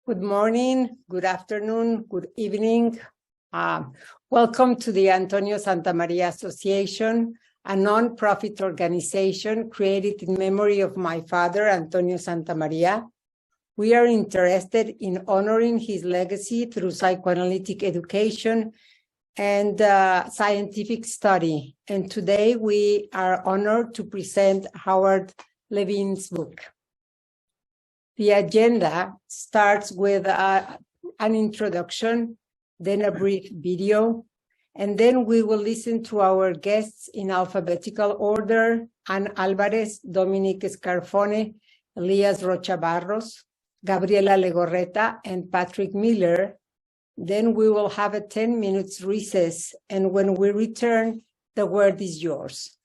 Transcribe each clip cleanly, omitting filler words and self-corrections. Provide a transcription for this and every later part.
Good morning, good afternoon, good evening. Welcome to the A-Santamaría Association, a non-profit organization created in memory of my father, Antonio Santamaría. We are interested in honoring his legacy through psychoanalytic education and scientific study. And today we are honored to present Howard Levine's book. The agenda starts with an introduction, then a brief video, and then we will listen to our guests in alphabetical order: Alvarez, Dominique Scarfone, Elias Rocha Barros, Gabriela Legorreta, and Patrick Miller. Then we will have a 10-minute recess, and when we return, the word is yours.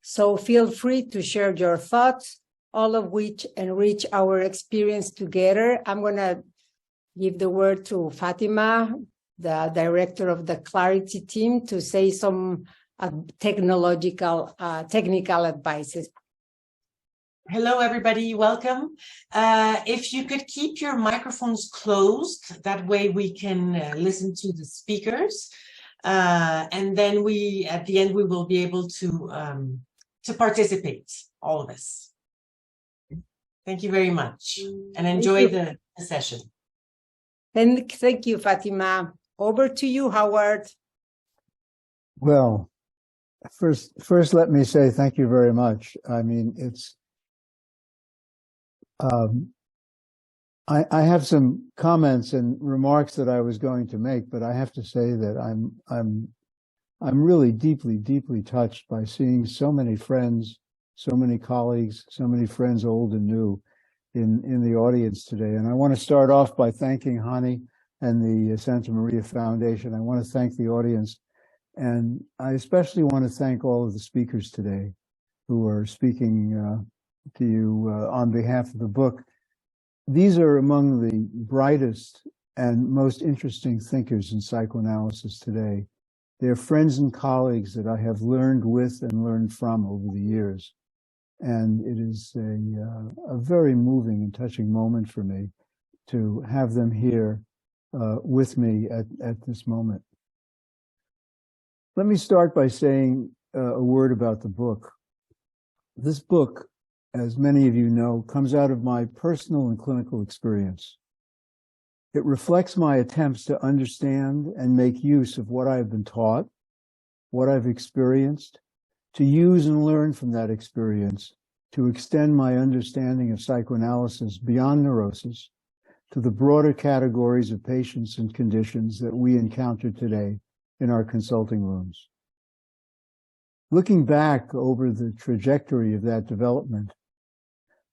So feel free to share your thoughts, all of which enrich our experience together. I'm going to give the word to Fatima, the director of the Clarity team, to say some technical advices. Hello, everybody. Welcome. If you could keep your microphones closed, that way we can listen to the speakers. And then at the end, we will be able to participate, all of us. Thank you very much, and enjoy the session. And thank you, Fatima. Over to you, Howard. Well, first, let me say thank you very much. I mean, it's I have some comments and remarks that I was going to make, but I have to say that I'm really deeply touched by seeing so many friends, so many colleagues, so many friends old and new in the audience today. And I want to start off by thanking Hani and the A-Santamaría Foundation. I want to thank the audience. And I especially want to thank all of the speakers today who are speaking to you on behalf of the book. These are among the brightest and most interesting thinkers in psychoanalysis today. They're friends and colleagues that I have learned with and learned from over the years. And it is a very moving and touching moment for me to have them here with me at this moment. Let me start by saying a word about the book. This book, as many of you know, comes out of my personal and clinical experience. It reflects my attempts to understand and make use of what I've been taught, what I've experienced, to use and learn from that experience, to extend my understanding of psychoanalysis beyond neurosis to the broader categories of patients and conditions that we encounter today in our consulting rooms. Looking back over the trajectory of that development,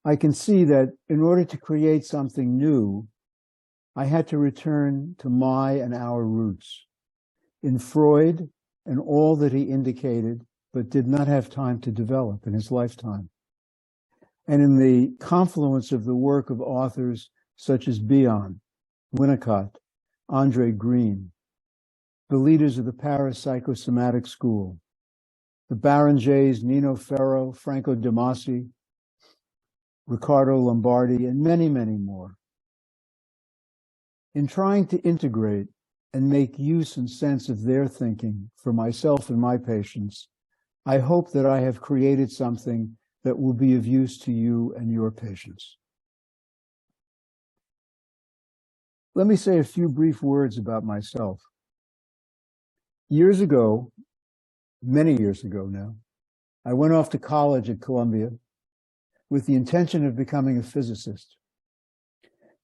I can see that in order to create something new, I had to return to my and our roots. In Freud and all that he indicated, but did not have time to develop in his lifetime. And in the confluence of the work of authors such as Bion, Winnicott, Andre Green, the leaders of the Paris Psychosomatic School, the Baranjays, Nino Ferro, Franco Damasi, Riccardo Lombardi, and many, many more. In trying to integrate and make use and sense of their thinking for myself and my patients, I hope that I have created something that will be of use to you and your patients. Let me say a few brief words about myself. Years ago, many years ago now, I went off to college at Columbia with the intention of becoming a physicist.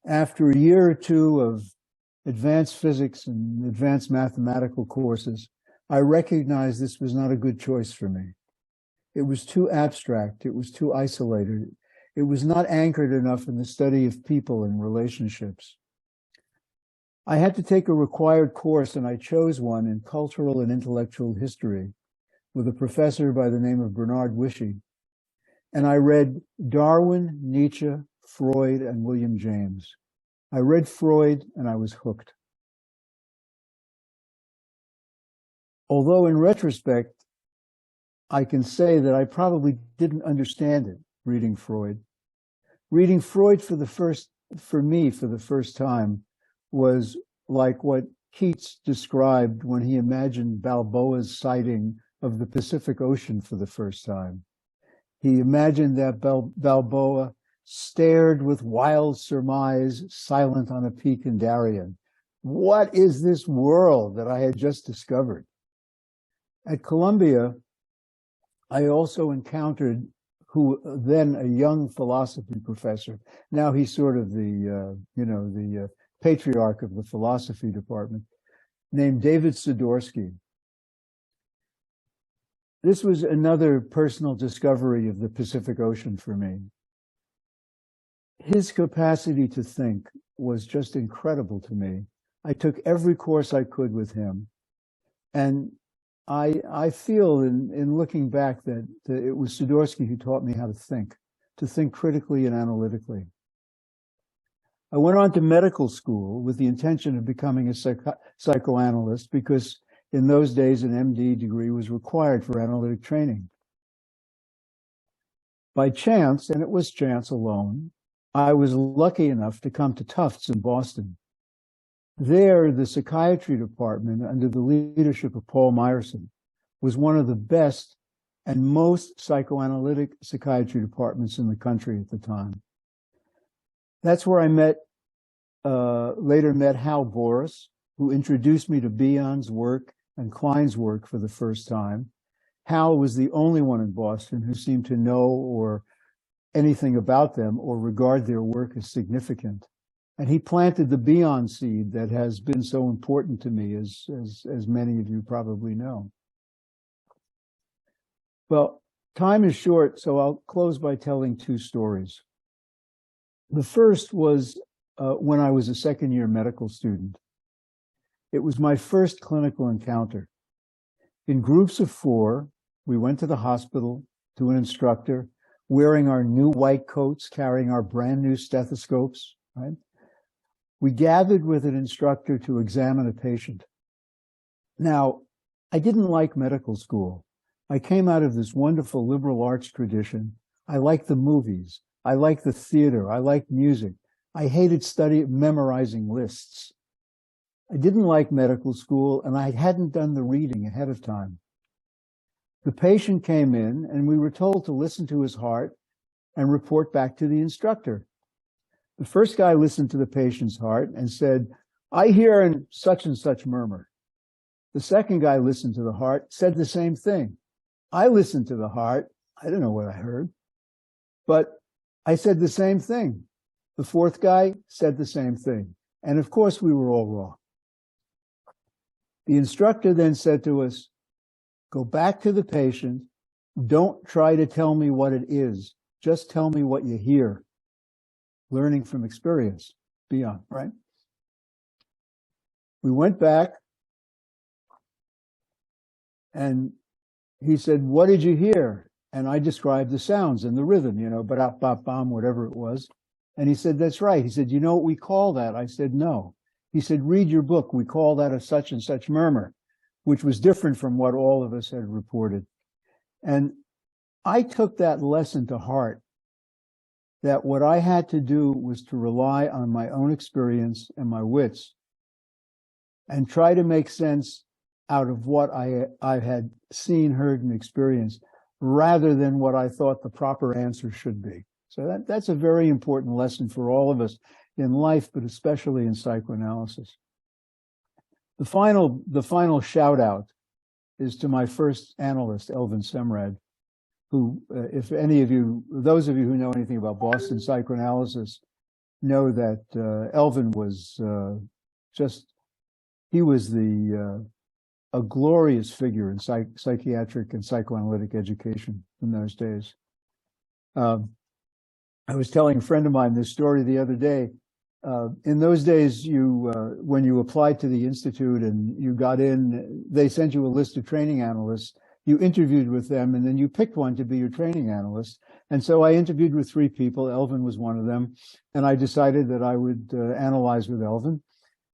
After a year or two of advanced physics and advanced mathematical courses, I recognized this was not a good choice for me. It was too abstract. It was too isolated. It was not anchored enough in the study of people and relationships. I had to take a required course, and I chose one in cultural and intellectual history with a professor by the name of Bernard Wishy. And I read Darwin, Nietzsche, Freud, and William James. I read Freud, and I was hooked. Although in retrospect, I can say that I probably didn't understand it reading Freud. Reading Freud for the first for me, for the first time, was like what Keats described when he imagined Balboa's sighting of the Pacific Ocean for the first time. He imagined that Balboa stared with wild surmise, silent on a peak in Darien. What is this world that I had just discovered? At Columbia, I also encountered who then a young philosophy professor. Now he's sort of the patriarch of the philosophy department, named David Sidorsky. This was another personal discovery of the Pacific Ocean for me. His capacity to think was just incredible to me. I took every course I could with him. And I feel in looking back that it was Sidorsky who taught me how to think critically and analytically. I went on to medical school with the intention of becoming a psychoanalyst because in those days an MD degree was required for analytic training. By chance, and it was chance alone, I was lucky enough to come to Tufts in Boston. There, the psychiatry department, under the leadership of Paul Meyerson, was one of the best and most psychoanalytic psychiatry departments in the country at the time. That's where I later met Hal Boris, who introduced me to Bion's work and Klein's work for the first time. Hal was the only one in Boston who seemed to know or anything about them or regard their work as significant. And he planted the Bion seed that has been so important to me, as many of you probably know. Well, time is short, so I'll close by telling two stories. The first was when I was a second-year medical student. It was my first clinical encounter. In groups of 4, we went to the hospital to an instructor, wearing our new white coats, carrying our brand new stethoscopes, right? We gathered with an instructor to examine a patient. Now, I didn't like medical school. I came out of this wonderful liberal arts tradition. I liked the movies. I liked the theater. I liked music. I hated memorizing lists. I didn't like medical school, and I hadn't done the reading ahead of time. The patient came in, and we were told to listen to his heart and report back to the instructor. The first guy listened to the patient's heart and said, "I hear and such murmur." The second guy listened to the heart, said the same thing. I listened to the heart. I don't know what I heard, but I said the same thing. The fourth guy said the same thing. And of course, we were all wrong. The instructor then said to us, "Go back to the patient. Don't try to tell me what it is. Just tell me what you hear." Learning from experience, Beyond, right? We went back and he said, "What did you hear?" And I described the sounds and the rhythm, ba bop bom, whatever it was. And he said, "That's right." He said, "You know what we call that?" I said, "No." He said, "Read your book. We call that a such and such murmur," which was different from what all of us had reported. And I took that lesson to heart, that what I had to do was to rely on my own experience and my wits and try to make sense out of what I had seen, heard, and experienced, rather than what I thought the proper answer should be. So that's a very important lesson for all of us in life, but especially in psychoanalysis. The final shout out is to my first analyst, Elvin Semrad, who, if any of you, those of you who know anything about Boston psychoanalysis, know that Elvin was he was a glorious figure in psychiatric and psychoanalytic education in those days. I was telling a friend of mine this story the other day. In those days, when you applied to the Institute and you got in, they sent you a list of training analysts. You interviewed with them, and then you picked one to be your training analyst. And so I interviewed with 3 people. Elvin was one of them. And I decided that I would analyze with Elvin.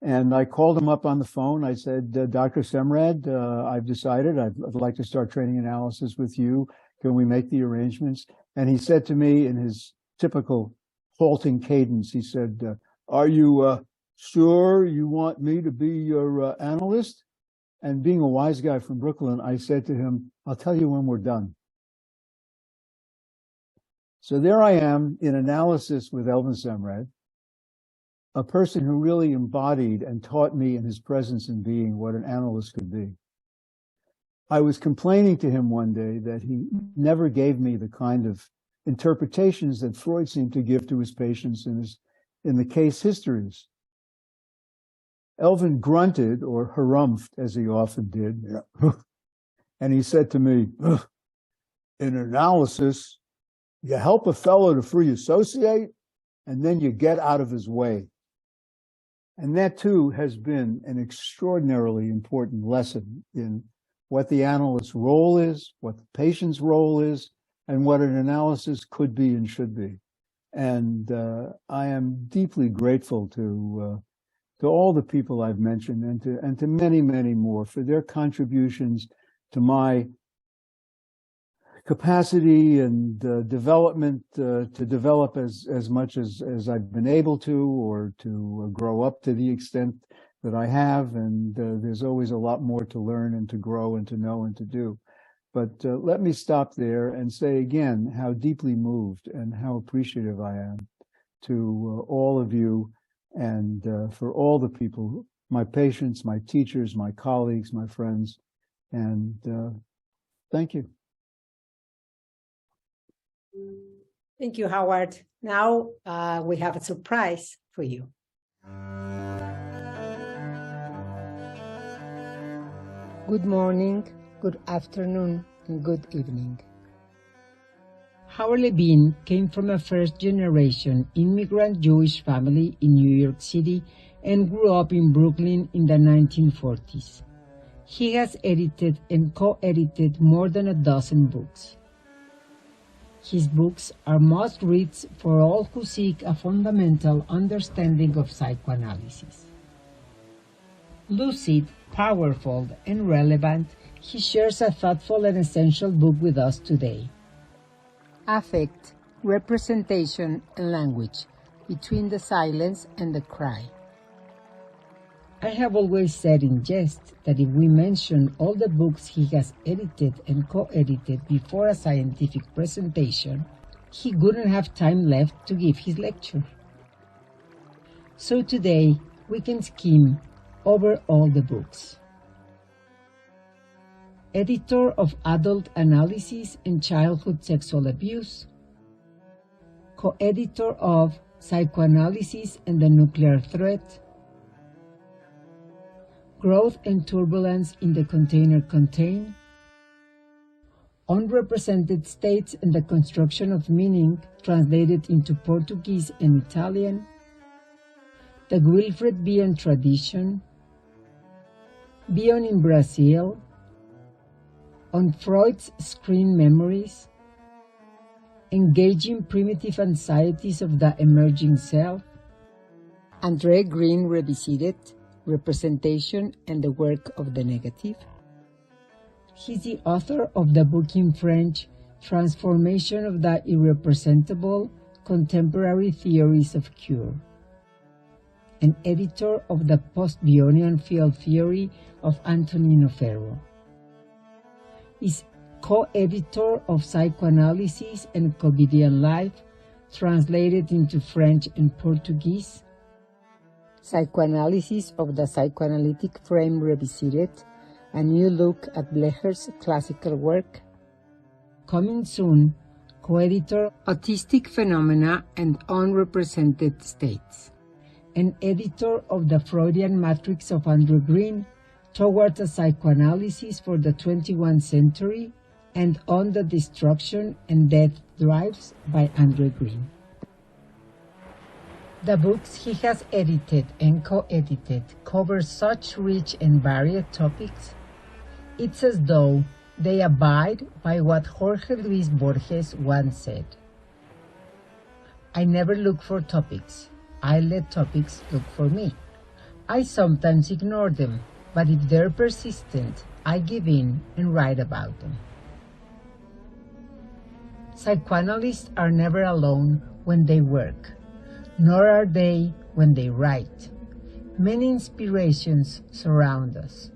And I called him up on the phone. I said, "Dr. Semrad, I've decided I'd like to start training analysis with you. Can we make the arrangements?" And he said to me in his typical halting cadence, he said, are you sure you want me to be your analyst? And being a wise guy from Brooklyn, I said to him, I'll tell you when we're done. So there I am in analysis with Elvin Semrad, a person who really embodied and taught me in his presence and being what an analyst could be. I was complaining to him one day that he never gave me the kind of interpretations that Freud seemed to give to his patients in the case histories. Elvin grunted, or harumphed, as he often did, and he said to me, in analysis, you help a fellow to free associate, and then you get out of his way. And that, too, has been an extraordinarily important lesson in what the analyst's role is, what the patient's role is, and what an analysis could be and should be. And I am deeply grateful to all the people I've mentioned and to many, many more for their contributions to my capacity and development to develop as much as I've been able to, or to grow up to the extent that I have. And there's always a lot more to learn and to grow and to know and to do. But let me stop there and say again how deeply moved and how appreciative I am to all of you, and for all the people, my patients, my teachers, my colleagues, my friends, and thank you. Thank you, Howard. Now we have a surprise for you. Good morning, good afternoon, and good evening. Howard Levine came from a first-generation immigrant Jewish family in New York City and grew up in Brooklyn in the 1940s. He has edited and co-edited more than a dozen books. His books are must-reads for all who seek a fundamental understanding of psychoanalysis. Lucid, powerful, and relevant, he shares a thoughtful and essential book with us today. Affect, Representation, and Language, Between the Silence and the Cry. I have always said in jest that if we mention all the books he has edited and co-edited before a scientific presentation, he wouldn't have time left to give his lecture. So today, we can skim over all the books. Editor of Adult Analysis and Childhood Sexual Abuse, co-editor of Psychoanalysis and the Nuclear Threat, Growth and Turbulence in the Container Contain, Unrepresented States and the Construction of Meaning, translated into Portuguese and Italian, The Wilfred Bion Tradition, Bion in Brazil, On Freud's Screen Memories, Engaging Primitive Anxieties of the Emerging Self, Andre Green Revisited, Representation and the Work of the Negative. He's the author of the book in French, Transformation of the Irrepresentable, Contemporary Theories of Cure, and editor of the Post-Bionian Field Theory of Antonino Ferro. Is co-editor of Psychoanalysis and Covidian Life, translated into French and Portuguese, Psychoanalysis of the Psychoanalytic Frame Revisited, a new look at Blecher's classical work. Coming soon, co-editor Autistic Phenomena and Unrepresented States, and editor of the Freudian Matrix of Andre Green, Towards a Psychoanalysis for the 21st Century, and On the Destruction and Death Drives by Andre Green. The books he has edited and co-edited cover such rich and varied topics. It's as though they abide by what Jorge Luis Borges once said. I never look for topics. I let topics look for me. I sometimes ignore them, but if they're persistent, I give in and write about them. Psychoanalysts are never alone when they work. nor are they when they write. Many inspirations surround us.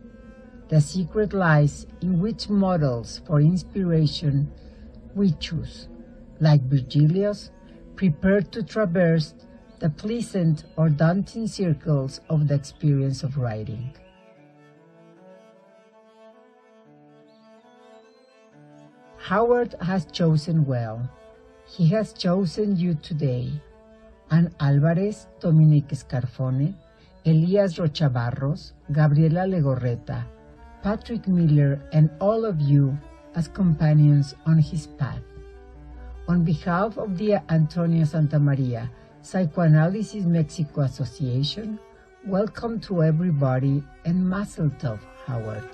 The secret lies in which models for inspiration we choose, like Virgilius, prepared to traverse the pleasant or daunting circles of the experience of writing. Howard has chosen well. He has chosen you today, and Alvarez, Dominique Scarfone, Elias Rocha Barros, Gabriela Legorreta, Patrick Miller, and all of you as companions on his path. On behalf of the A-Santamaría Psicoanalysis Mexico Association, welcome to everybody and Mazel Tov, Howard.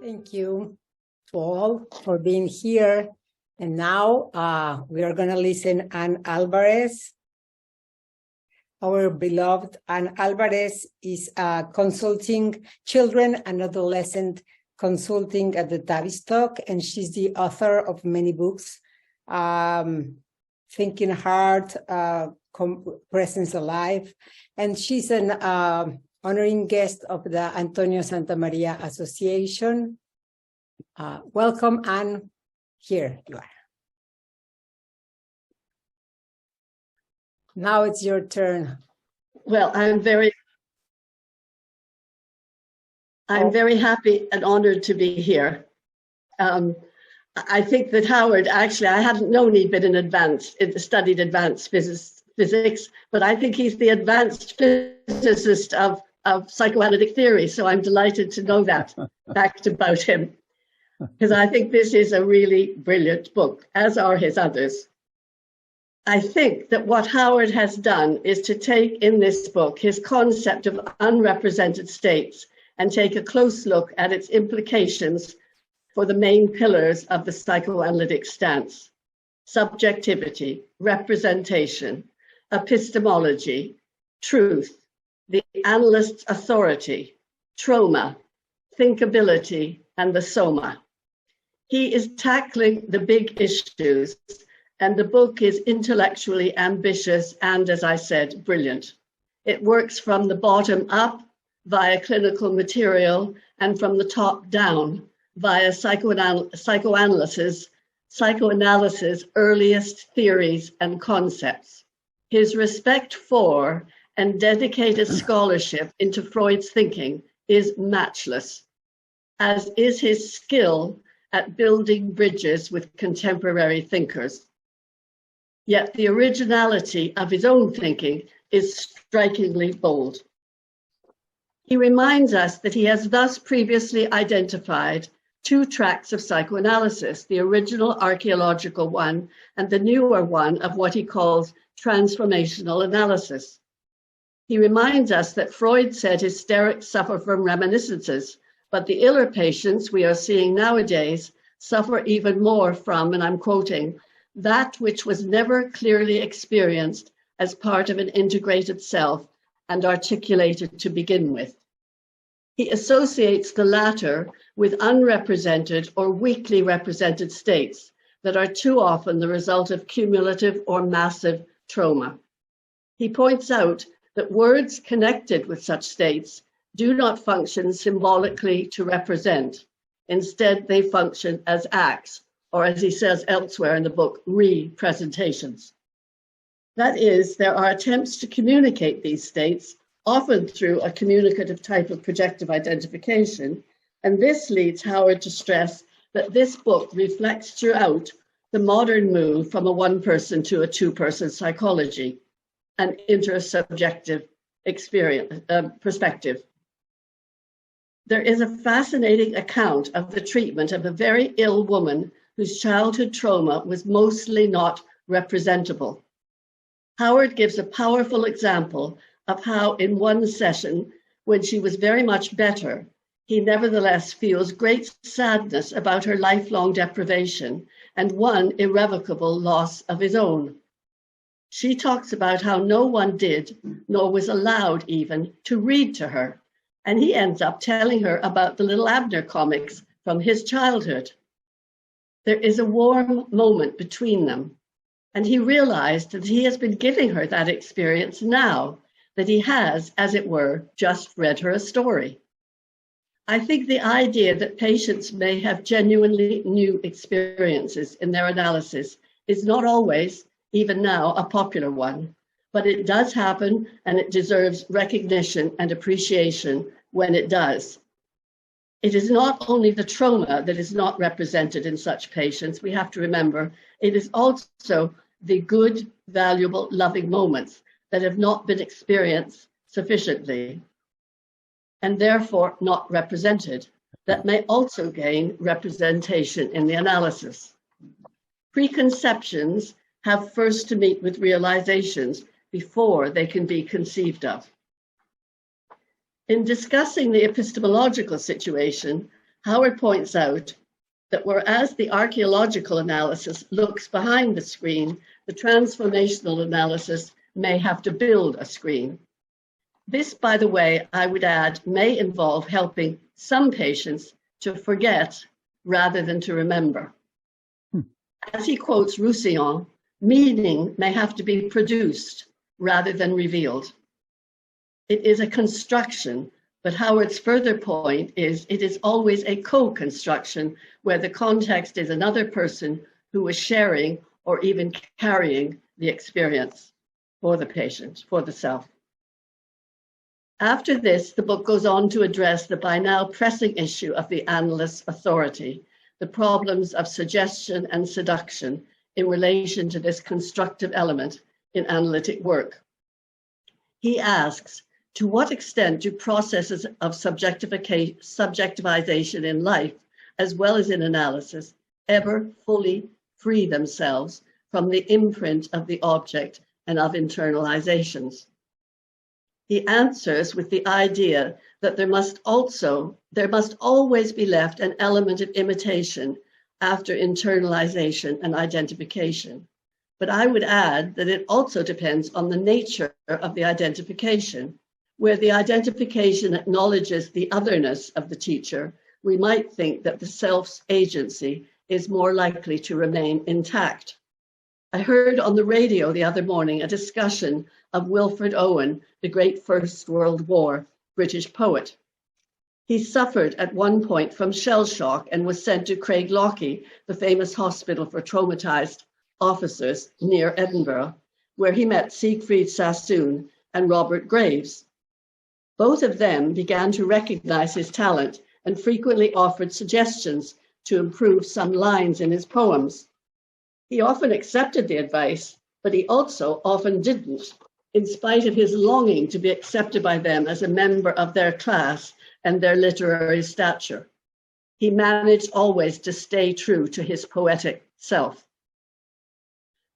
Thank you to all for being here. And now we are going to listen to Alvarez. Our beloved Ann Alvarez is consulting children and adolescent consulting at the Tavistock, and she's the author of many books, Thinking Hard, Presence Alive, and she's an honoring guest of the A-Santamaría Association. Welcome, Anne. Here you are. Now it's your turn. Well, I'm very happy and honored to be here. I think that Howard, actually, I hadn't known he'd been studied advanced physics, but I think he's the advanced physicist of psychoanalytic theory. So I'm delighted to know that fact about him, because I think this is a really brilliant book, as are his others. I think that what Howard has done is to take in this book his concept of unrepresented states and take a close look at its implications for the main pillars of the psychoanalytic stance: subjectivity, representation, epistemology, truth, the analyst's authority, trauma, thinkability, and the soma. He is tackling the big issues, and the book is intellectually ambitious and, as I said, brilliant. It works from the bottom up via clinical material and from the top down via psychoanalysis, earliest theories and concepts. His respect for and dedicated scholarship into Freud's thinking is matchless, as is his skill at building bridges with contemporary thinkers. Yet the originality of his own thinking is strikingly bold. He reminds us that he has thus previously identified two tracks of psychoanalysis, the original archaeological one and the newer one of what he calls transformational analysis. He reminds us that Freud said hysterics suffer from reminiscences, but the iller patients we are seeing nowadays suffer even more from, and I'm quoting, that which was never clearly experienced as part of an integrated self and articulated to begin with. He associates the latter with unrepresented or weakly represented states that are too often the result of cumulative or massive trauma. He points out that words connected with such states do not function symbolically to represent. Instead, they function as acts, or as he says elsewhere in the book, representations. That is, there are attempts to communicate these states, often through a communicative type of projective identification, and this leads Howard to stress that this book reflects throughout the modern move from a one-person to a two-person psychology, an intersubjective perspective. There is a fascinating account of the treatment of a very ill woman whose childhood trauma was mostly not representable. Howard gives a powerful example of how in one session, when she was very much better, he nevertheless feels great sadness about her lifelong deprivation and one irrevocable loss of his own. She talks about how no one did, nor was allowed even, to read to her, and he ends up telling her about the little Abner comics from his childhood. There is a warm moment between them, and he realized that he has been giving her that experience now, that he has, as it were, just read her a story. I think the idea that patients may have genuinely new experiences in their analysis is not always, even now, a popular one, but it does happen, and it deserves recognition and appreciation when it does. It is not only the trauma that is not represented in such patients, we have to remember, it is also the good, valuable, loving moments that have not been experienced sufficiently, and therefore not represented, that may also gain representation in the analysis. Preconceptions have first to meet with realizations before they can be conceived of. In discussing the epistemological situation, Howard points out that whereas the archaeological analysis looks behind the screen, the transformational analysis may have to build a screen. This, by the way, I would add, may involve helping some patients to forget rather than to remember. As he quotes Roussillon, meaning may have to be produced rather than revealed. It is a construction, but Howard's further point is it is always a co-construction where the context is another person who is sharing or even carrying the experience for the patient, for the self. After this, the book goes on to address the by now pressing issue of the analyst's authority, the problems of suggestion and seduction in relation to this constructive element in analytic work. He asks, to what extent do processes of subjectivization in life, as well as in analysis, ever fully free themselves from the imprint of the object and of internalizations? He answers with the idea that there must always be left an element of imitation after internalization and identification. But I would add that it also depends on the nature of the identification. Where the identification acknowledges the otherness of the teacher, we might think that the self's agency is more likely to remain intact. I heard on the radio the other morning a discussion of Wilfred Owen, the great First World War British poet. He suffered at one point from shell shock and was sent to Craiglockie, the famous hospital for traumatized officers near Edinburgh, where he met Siegfried Sassoon and Robert Graves. Both of them began to recognize his talent and frequently offered suggestions to improve some lines in his poems. He often accepted the advice, but he also often didn't, in spite of his longing to be accepted by them as a member of their class and their literary stature. He managed always to stay true to his poetic self.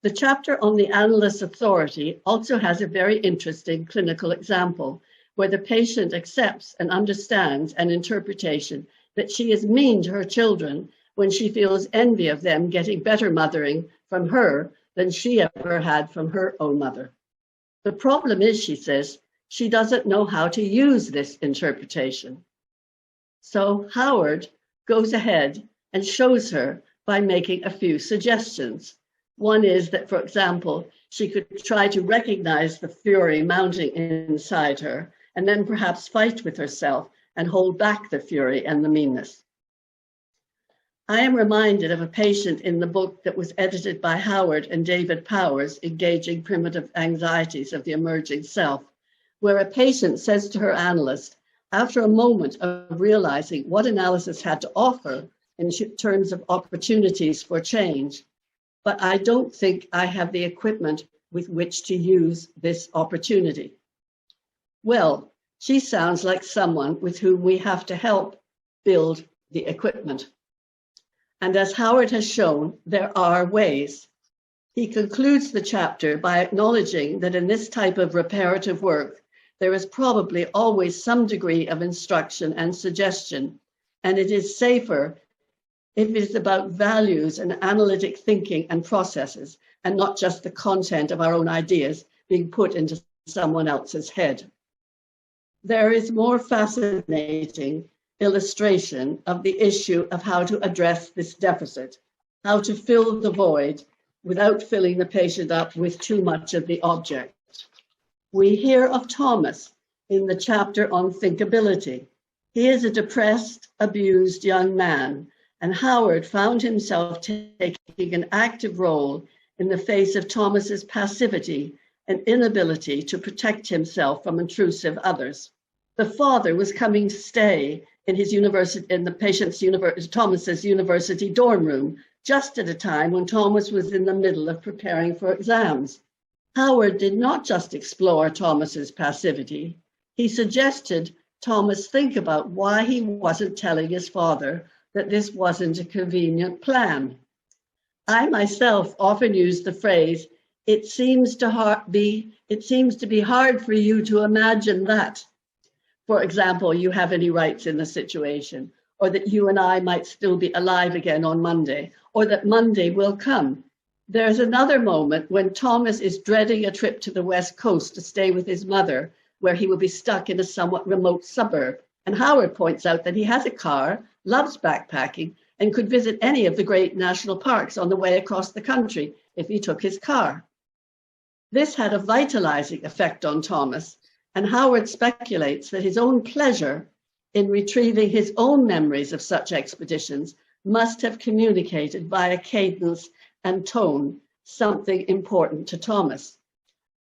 The chapter on the analyst's authority also has a very interesting clinical example where the patient accepts and understands an interpretation that she is mean to her children when she feels envy of them getting better mothering from her than she ever had from her own mother. The problem is, she says, she doesn't know how to use this interpretation. So Howard goes ahead and shows her by making a few suggestions. One is that, for example, she could try to recognize the fury mounting inside her and then perhaps fight with herself and hold back the fury and the meanness. I am reminded of a patient in the book that was edited by Howard and David Powers, Engaging Primitive Anxieties of the Emerging Self, where a patient says to her analyst, after a moment of realizing what analysis had to offer in terms of opportunities for change, but I don't think I have the equipment with which to use this opportunity. Well, she sounds like someone with whom we have to help build the equipment. And as Howard has shown, there are ways. He concludes the chapter by acknowledging that in this type of reparative work, there is probably always some degree of instruction and suggestion, and it is safer if it is about values and analytic thinking and processes, and not just the content of our own ideas being put into someone else's head. There is more fascinating illustration of the issue of how to address this deficit. how to fill the void without filling the patient up with too much of the object. We hear of Thomas in the chapter on thinkability. He is a depressed, abused young man, and Howard found himself taking an active role in the face of Thomas's passivity and inability to protect himself from intrusive others. The father was coming to stay in his university, in the patient's Thomas's university dorm room, just at a time when Thomas was in the middle of preparing for exams. Howard did not just explore Thomas's passivity. He suggested Thomas think about why he wasn't telling his father that this wasn't a convenient plan. I myself often use the phrase, it seems to be hard for you to imagine that. For example, you have any rights in the situation, or that you and I might still be alive again on Monday, or that Monday will come. There's another moment when Thomas is dreading a trip to the West Coast to stay with his mother, where he will be stuck in a somewhat remote suburb. And Howard points out that he has a car, loves backpacking, and could visit any of the great national parks on the way across the country if he took his car. This had a vitalizing effect on Thomas, and Howard speculates that his own pleasure in retrieving his own memories of such expeditions must have communicated via cadence and tone something important to Thomas.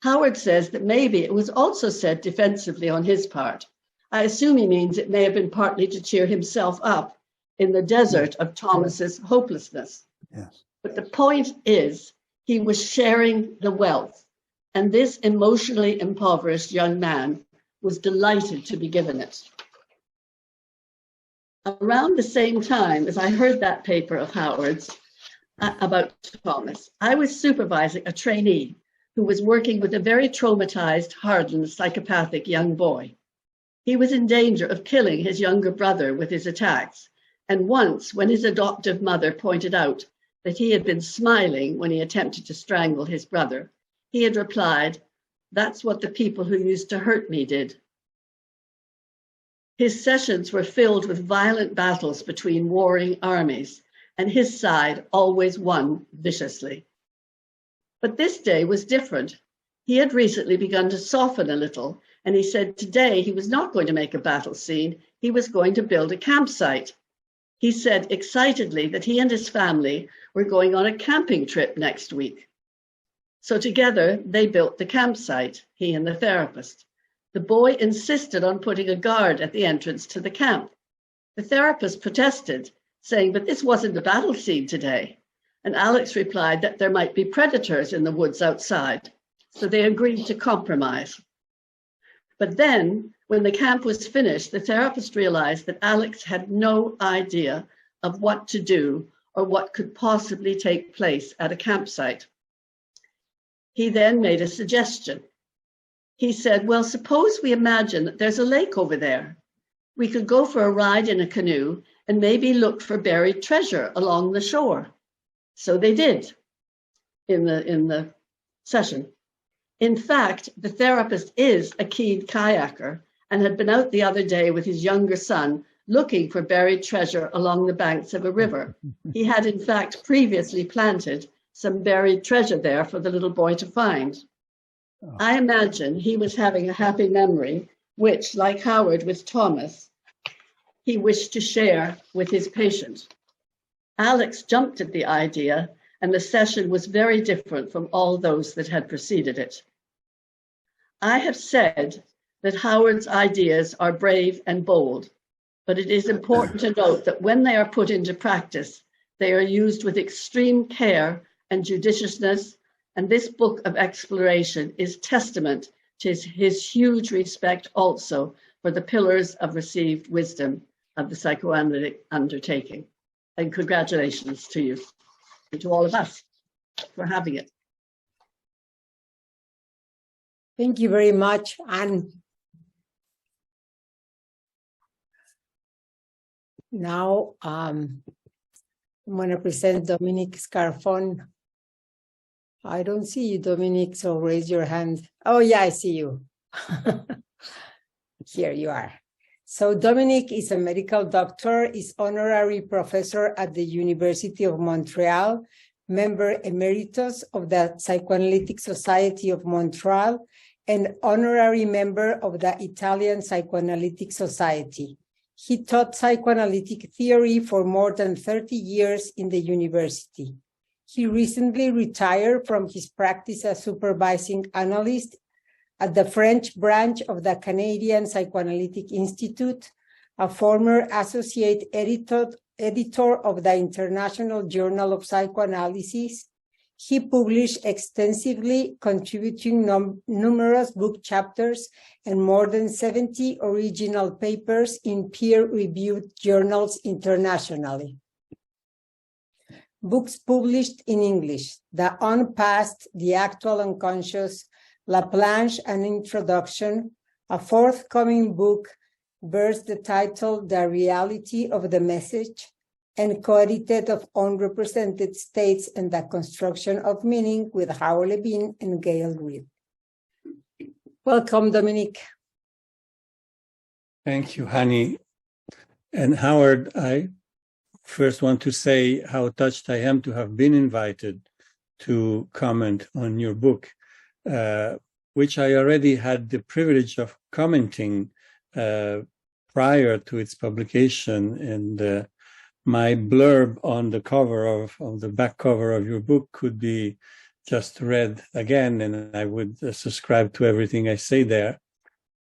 Howard says that maybe it was also said defensively on his part. I assume he means it may have been partly to cheer himself up in the desert of Thomas's hopelessness. Yes. But the point is, he was sharing the wealth, and this emotionally impoverished young man was delighted to be given it. Around the same time as I heard that paper of Howard's about Thomas, I was supervising a trainee who was working with a very traumatized, hardened, psychopathic young boy. He was in danger of killing his younger brother with his attacks, and once, when his adoptive mother pointed out that he had been smiling when he attempted to strangle his brother, he had replied, "That's what the people who used to hurt me did." His sessions were filled with violent battles between warring armies, and his side always won viciously. But this day was different. He had recently begun to soften a little, and he said today he was not going to make a battle scene, he was going to build a campsite. He said excitedly that he and his family were going on a camping trip next week. So together they built the campsite, he and the therapist. The boy insisted on putting a guard at the entrance to the camp. The therapist protested, saying, "But this wasn't a battle scene today." And Alex replied that there might be predators in the woods outside. So they agreed to compromise. But then, when the camp was finished, the therapist realized that Alex had no idea of what to do or what could possibly take place at a campsite. He then made a suggestion. He said, "Well, suppose we imagine that there's a lake over there. We could go for a ride in a canoe and maybe look for buried treasure along the shore." So they did in the session. In fact, the therapist is a keen kayaker and had been out the other day with his younger son looking for buried treasure along the banks of a river. He had, in fact, previously planted some buried treasure there for the little boy to find. I imagine he was having a happy memory, which, like Howard with Thomas, he wished to share with his patient. Alex jumped at the idea, and the session was very different from all those that had preceded it. I have said that Howard's ideas are brave and bold, but it is important to note that when they are put into practice, they are used with extreme care and judiciousness, and this book of exploration is testament to his huge respect also for the pillars of received wisdom of the psychoanalytic undertaking. And congratulations to you and to all of us for having it. Thank you very much, Anne. Now, I'm going to present Dominic Scarfone. I don't see you, Dominic, so raise your hand. Oh, yeah, I see you. Here you are. So Dominic is a medical doctor, is honorary professor at the University of Montreal, member emeritus of the Psychoanalytic Society of Montreal, and honorary member of the Italian Psychoanalytic Society. He taught psychoanalytic theory for more than 30 years in the university. He recently retired from his practice as supervising analyst at the French branch of the Canadian Psychoanalytic Institute, a former associate editor of the International Journal of Psychoanalysis. He published extensively, contributing numerous book chapters and more than 70 original papers in peer-reviewed journals internationally. Books published in English: The Unpast, The Actual Unconscious, La Planche, An Introduction. A forthcoming book bears the title The Reality of the Message, and co-edited of Unrepresented States and the Construction of Meaning with Howard Levine and Gail Reed. Welcome, Dominic. Thank you, Hani. And Howard, I first want to say how touched I am to have been invited to comment on your book, which I already had the privilege of commenting prior to its publication. And my blurb on the back cover of your book could be just read again, and I would subscribe to everything I say there.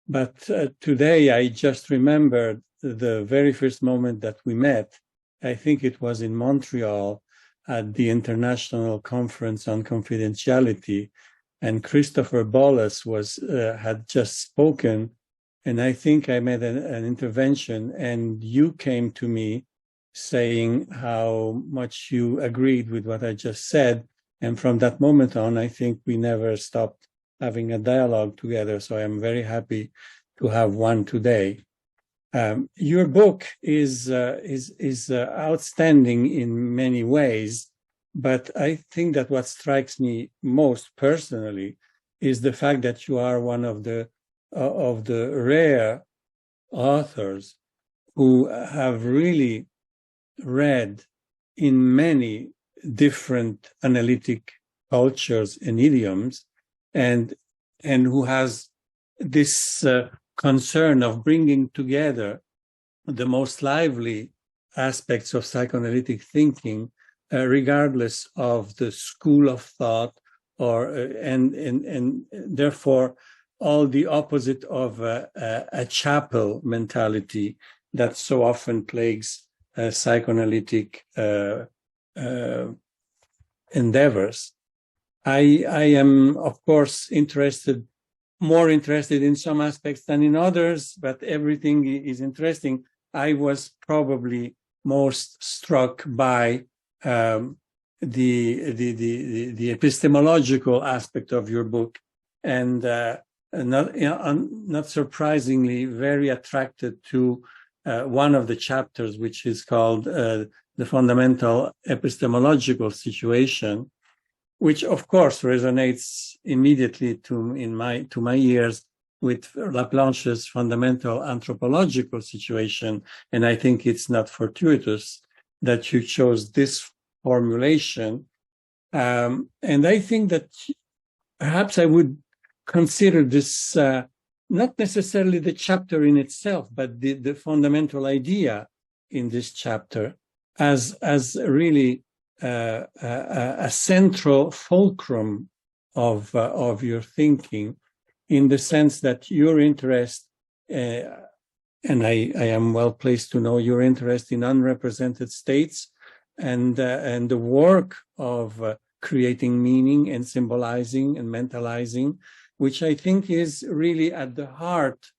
But today I just remembered the very first moment that we met. I think it was in Montreal at the International Conference on Confidentiality, and Christopher Bollas had just spoken, and I think I made an intervention, and you came to me saying how much you agreed with what I just said. And from that moment on, I think we never stopped having a dialogue together. So I'm very happy to have one today. Your book is outstanding in many ways, but I think that what strikes me most personally is the fact that you are one of the rare authors who have really read in many different analytic cultures and idioms, and who has this concern of bringing together the most lively aspects of psychoanalytic thinking, regardless of the school of thought, and therefore all the opposite of a chapel mentality that so often plagues psychoanalytic endeavors. I am, of course, more interested in some aspects than in others, but everything is interesting. I was probably most struck by the epistemological aspect of your book, and not surprisingly, very attracted to one of the chapters, which is called the fundamental epistemological situation, which of course resonates immediately to my ears with Laplanche's fundamental anthropological situation. And I think it's not fortuitous that you chose this formulation. And I think that perhaps I would consider this not necessarily the chapter in itself, but the fundamental idea in this chapter as really a central fulcrum of your thinking, in the sense that your interest, and I am well placed to know your interest in unrepresented states and the work of creating meaning and symbolizing and mentalizing, which I think is really at the heart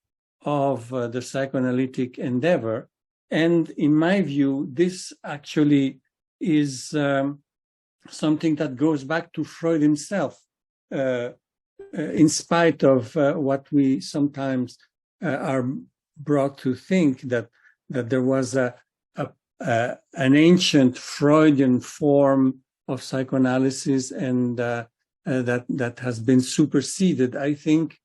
of the psychoanalytic endeavor. And in my view, this actually is something that goes back to Freud himself, in spite of what we sometimes are brought to think that there was an ancient Freudian form of psychoanalysis and that has been superseded. I think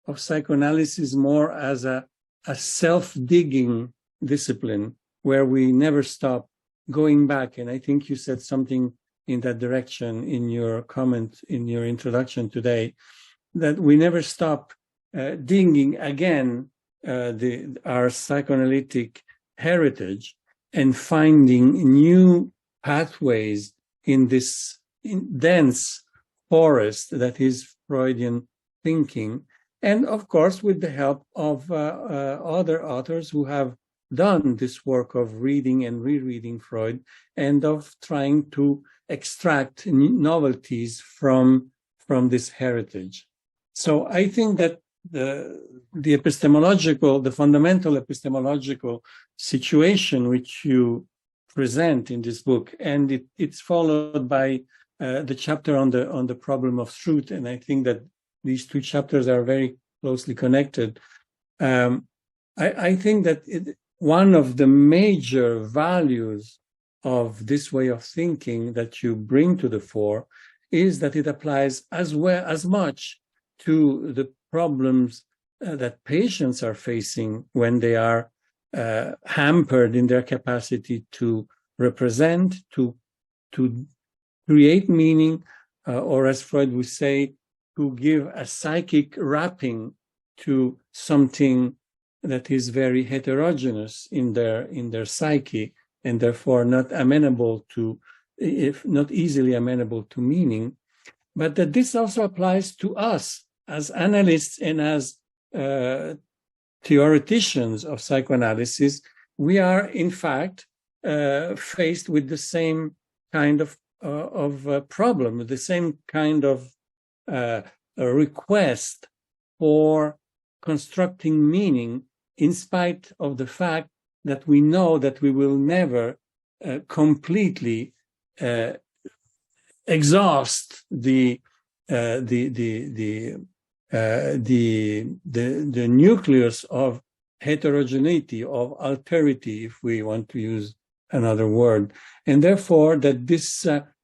of psychoanalysis more as a self-digging discipline where we never stop going back. And I think you said something in that direction in your comment, in your introduction today, that we never stop digging again our psychoanalytic heritage and finding new pathways in this dense forest that is Freudian thinking. And of course, with the help of other authors who have done this work of reading and rereading Freud and of trying to extract novelties from this heritage. So I think that the fundamental epistemological situation which you present in this book, and it's followed by the chapter on the problem of truth, and I think that these two chapters are very closely connected. I think that one of the major values of this way of thinking that you bring to the fore is that it applies as much to the problems that patients are facing when they are hampered in their capacity to represent, to create meaning, or as Freud would say, to give a psychic wrapping to something that is very heterogeneous in their psyche, and therefore not amenable to, if not easily amenable to meaning, but that this also applies to us as analysts and as theoreticians of psychoanalysis. We are, in fact, faced with the same kind of problem, the same kind of request for constructing meaning, in spite of the fact that we know that we will never completely exhaust the nucleus of heterogeneity, of alterity, if we want to use another word, and therefore that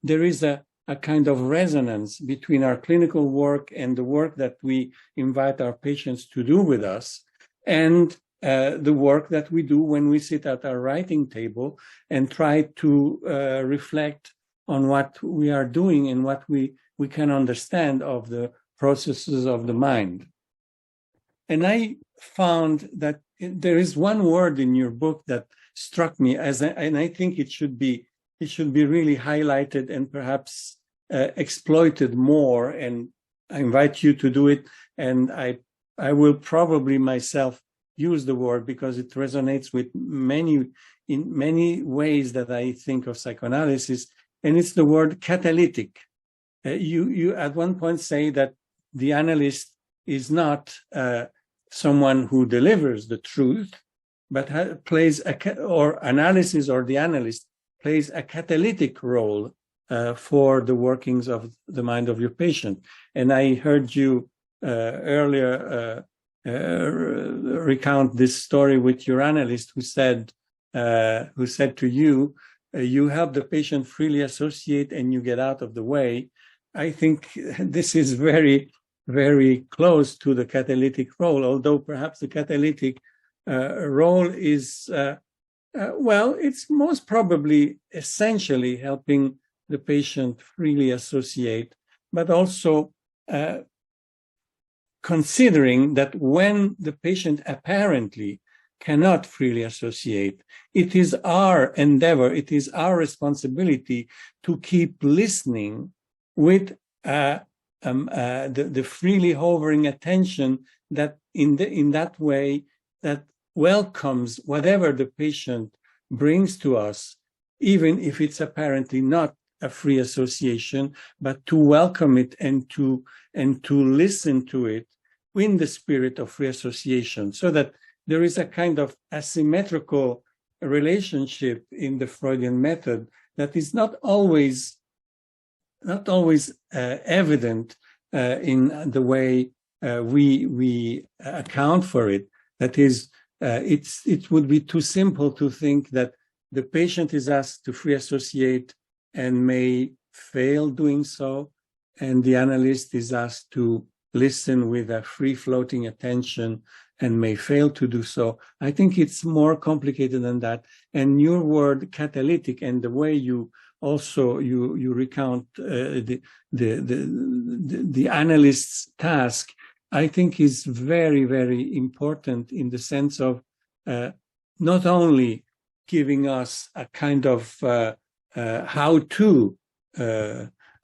there is a kind of resonance between our clinical work and the work that we invite our patients to do with us, and the work that we do when we sit at our writing table and try to reflect on what we are doing and what we can understand of the processes of the mind. And I found that there is one word in your book that struck me and I think it should be really highlighted and perhaps exploited more, and I invite you to do it, and I will probably myself use the word because it resonates with in many ways that I think of psychoanalysis, and it's the word catalytic. You at one point say that the analyst is not someone who delivers the truth, but analysis or the analyst plays a catalytic role for the workings of the mind of your patient. And I heard you earlier recount this story with your analyst who said to you, you help the patient freely associate and you get out of the way. I think this is very, very close to the catalytic role, although perhaps the catalytic role is, it's most probably essentially helping the patient freely associate, but also considering that when the patient apparently cannot freely associate, it is our endeavor, it is our responsibility to keep listening with the freely hovering attention that in that way that welcomes whatever the patient brings to us, even if it's apparently not a free association, but to welcome it and to listen to it in the spirit of free association, so that there is a kind of asymmetrical relationship in the Freudian method that is not always evident in the way we account for it. That is, it would be too simple to think that the patient is asked to free associate and may fail doing so, and the analyst is asked to listen with a free-floating attention and may fail to do so. I think it's more complicated than that. And your word catalytic and the way you also you recount the analyst's task, I think is very, very important in the sense of not only giving us a kind of how-to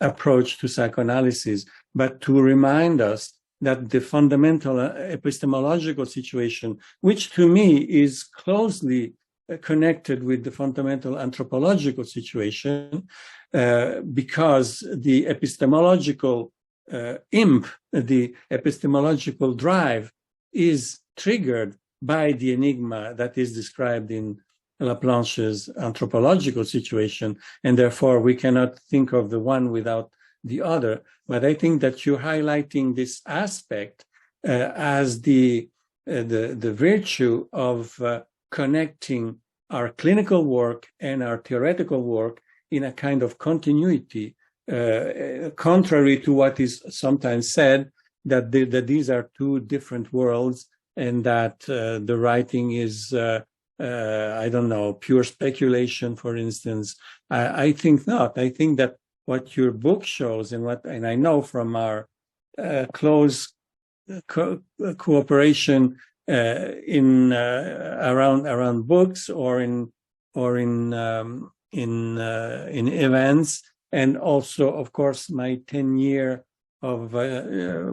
approach to psychoanalysis, but to remind us that the fundamental epistemological situation, which to me is closely connected with the fundamental anthropological situation, because the epistemological the epistemological drive is triggered by the enigma that is described in Laplanche's anthropological situation, and therefore we cannot think of the one without the other. But I think that you're highlighting this aspect as the virtue of connecting our clinical work and our theoretical work in a kind of continuity, contrary to what is sometimes said, that these are two different worlds, and that the writing is, I don't know, pure speculation, for instance. I think not. I think that what your book shows, and I know from our close cooperation in around books or in events, and also, of course, my 10-year of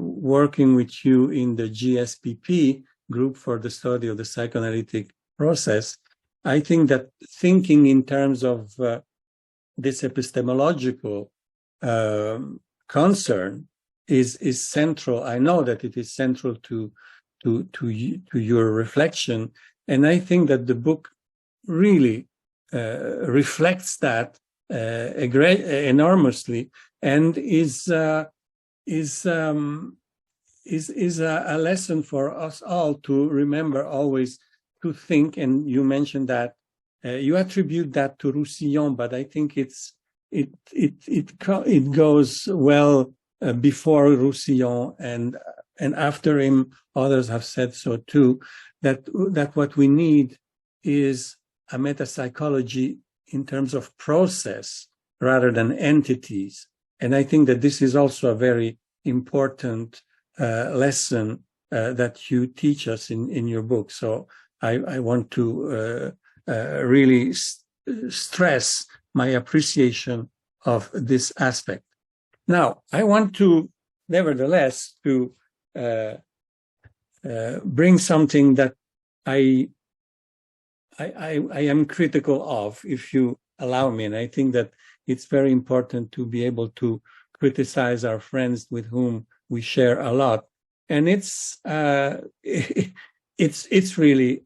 working with you in the GSPP group for the study of the psychoanalytic process. I think that thinking in terms of this epistemological concern is central. I know that it is central to your reflection, and I think that the book really reflects that enormously, and is a lesson for us all to remember always to think. And you mentioned that you attribute that to Roussillon, but I think it goes well before Roussillon, and after him. Others have said so too, that what we need is a metapsychology in terms of process rather than entities. And I think that this is also a very important lesson that you teach us in your book. So I want to really stress my appreciation of this aspect. Now, I want to, nevertheless, to bring something that I am critical of, if you allow me. And I think that it's very important to be able to criticize our friends with whom we share a lot. And it's really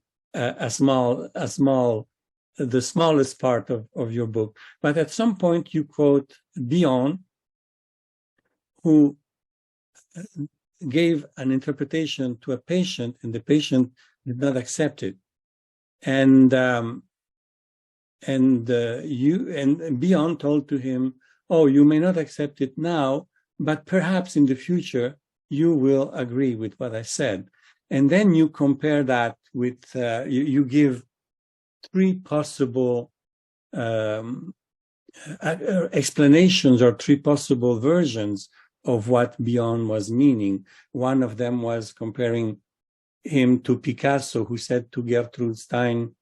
the smallest part of your book. But at some point you quote Bion, who gave an interpretation to a patient, and the patient did not accept it. And Bion told to him, "Oh, you may not accept it now, but perhaps in the future you will agree with what I said." And then you compare that with you give three possible explanations or three possible versions of what Bion was meaning. One of them was comparing him to Picasso, who said to Gertrude Stein,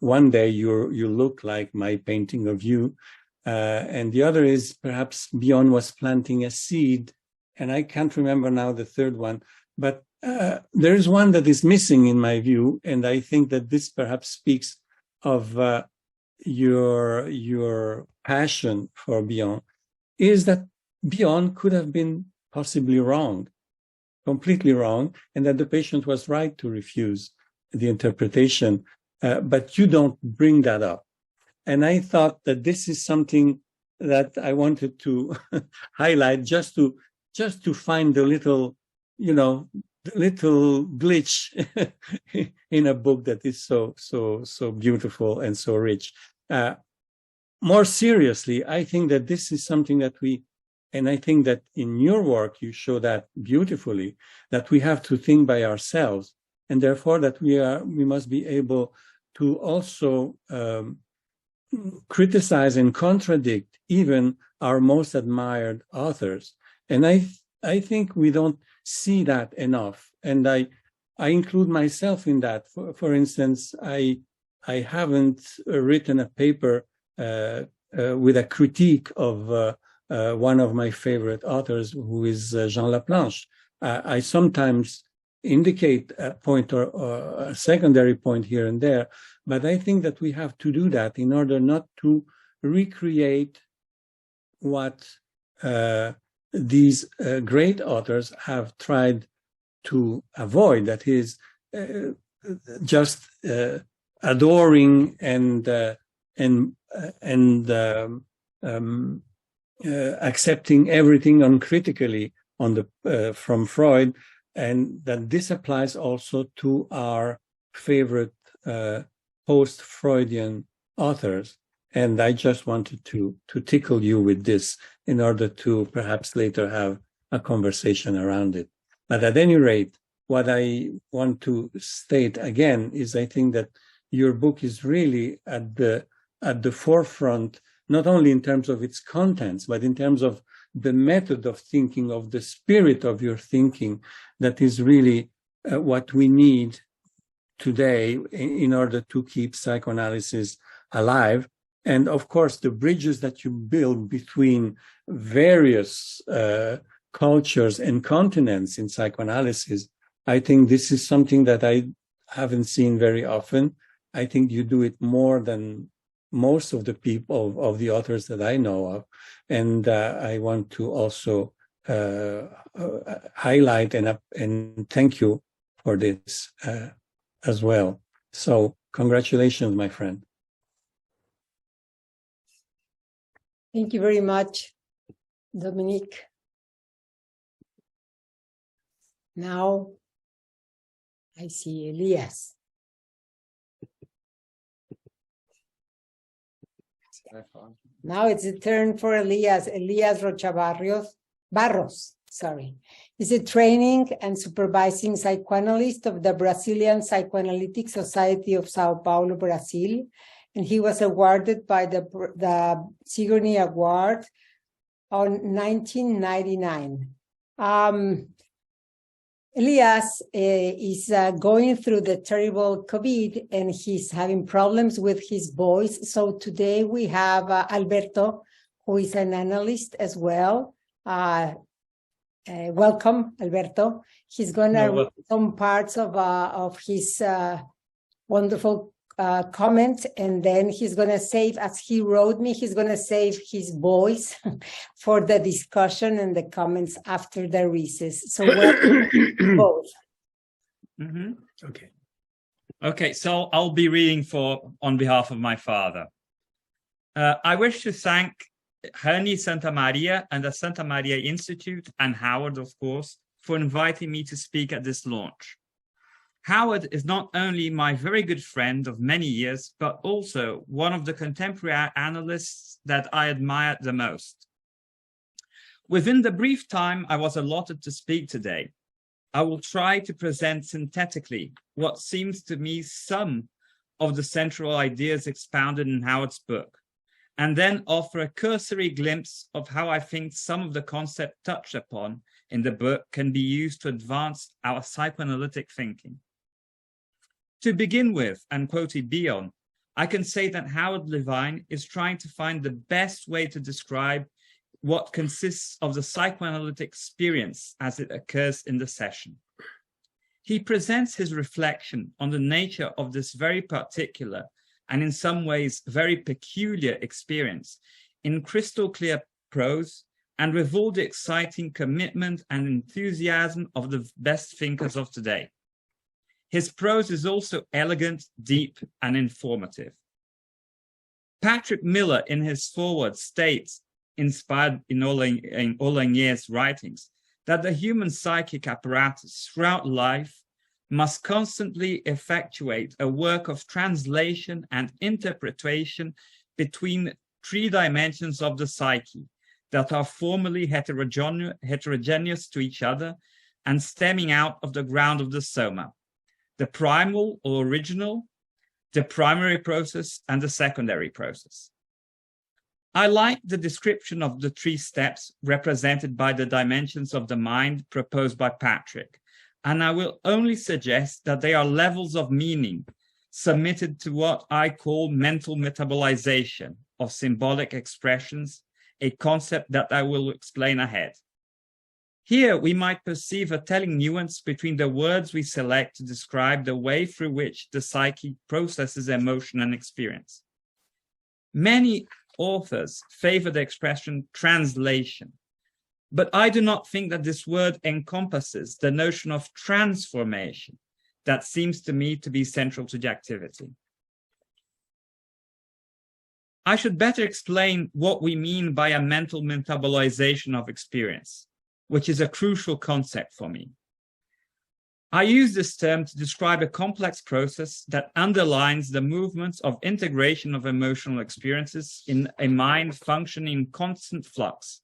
"One day you look like my painting of you." And the other is perhaps Bion was planting a seed, and I can't remember now the third one, but there is one that is missing in my view, and I think that this perhaps speaks of your passion for Bion, is that Bion could have been possibly wrong, completely wrong, and that the patient was right to refuse the interpretation, but you don't bring that up. And I thought that this is something that I wanted to highlight, just to find the little glitch in a book that is so beautiful and so rich. More seriously, I think that this is something that and I think that in your work you show that beautifully, that we have to think by ourselves. and therefore that we must be able to also criticize and contradict even our most admired authors. And I think we don't see that enough. And I include myself in that. For instance, I haven't written a paper with a critique of one of my favorite authors, who is Jean Laplanche. I sometimes indicate a point or a secondary point here and there, but I think that we have to do that in order not to recreate what these great authors have tried to avoid, that is just adoring and accepting everything uncritically from Freud, and that this applies also to our favorite post-Freudian authors. And I just wanted to tickle you with this in order to perhaps later have a conversation around it. But at any rate, what I want to state again is I think that your book is really at the forefront, not only in terms of its contents, but in terms of the method of thinking, of the spirit of your thinking, that is really what we need today in order to keep psychoanalysis alive. And of course, the bridges that you build between various cultures and continents in psychoanalysis, I think this is something that I haven't seen very often. I think you do it more than most of the people, of the authors that I know of. And I want to also highlight and thank you for this as well. So congratulations, my friend. Thank you very much, Dominique. Now I see Elias. Now it's the turn for Elias Rocha Barros. He's a training and supervising psychoanalyst of the Brazilian Psychoanalytic Society of Sao Paulo, Brazil, and he was awarded by the Sigourney Award on 1999. Elias is going through the terrible COVID, and he's having problems with his voice. So today we have Alberto, who is an analyst as well. Welcome, Alberto. He's going to read some parts of his wonderful comment, and then he's going to save, as he wrote me, he's going to save his voice for the discussion and the comments after the recess. So welcome both. Mm-hmm. Okay, so I'll be reading on behalf of my father. I wish to thank A-Santamaría and the A-Santamaría Institute, and Howard, of course, for inviting me to speak at this launch. Howard is not only my very good friend of many years, but also one of the contemporary analysts that I admire the most. Within the brief time I was allotted to speak today, I will try to present synthetically what seems to me some of the central ideas expounded in Howard's book, and then offer a cursory glimpse of how I think some of the concepts touched upon in the book can be used to advance our psychoanalytic thinking. To begin with, and quoted Bion, I can say that Howard Levine is trying to find the best way to describe what consists of the psychoanalytic experience as it occurs in the session. He presents his reflection on the nature of this very particular and in some ways very peculiar experience in crystal clear prose and with all the exciting commitment and enthusiasm of the best thinkers of today. His prose is also elegant, deep, and informative. Patrick Miller, in his foreword, states, inspired in Olanier's writings, that the human psychic apparatus throughout life must constantly effectuate a work of translation and interpretation between three dimensions of the psyche that are formally heterogeneous to each other and stemming out of the ground of the soma, the primal or original, the primary process, and the secondary process. I like the description of the 3 steps represented by the dimensions of the mind proposed by Patrick, and I will only suggest that they are levels of meaning submitted to what I call mental metabolization of symbolic expressions, a concept that I will explain ahead. Here, we might perceive a telling nuance between the words we select to describe the way through which the psyche processes emotion and experience. Many authors favor the expression translation, but I do not think that this word encompasses the notion of transformation that seems to me to be central to the activity. I should better explain what we mean by a mental metabolization of experience, which is a crucial concept for me. I use this term to describe a complex process that underlines the movements of integration of emotional experiences in a mind functioning in constant flux.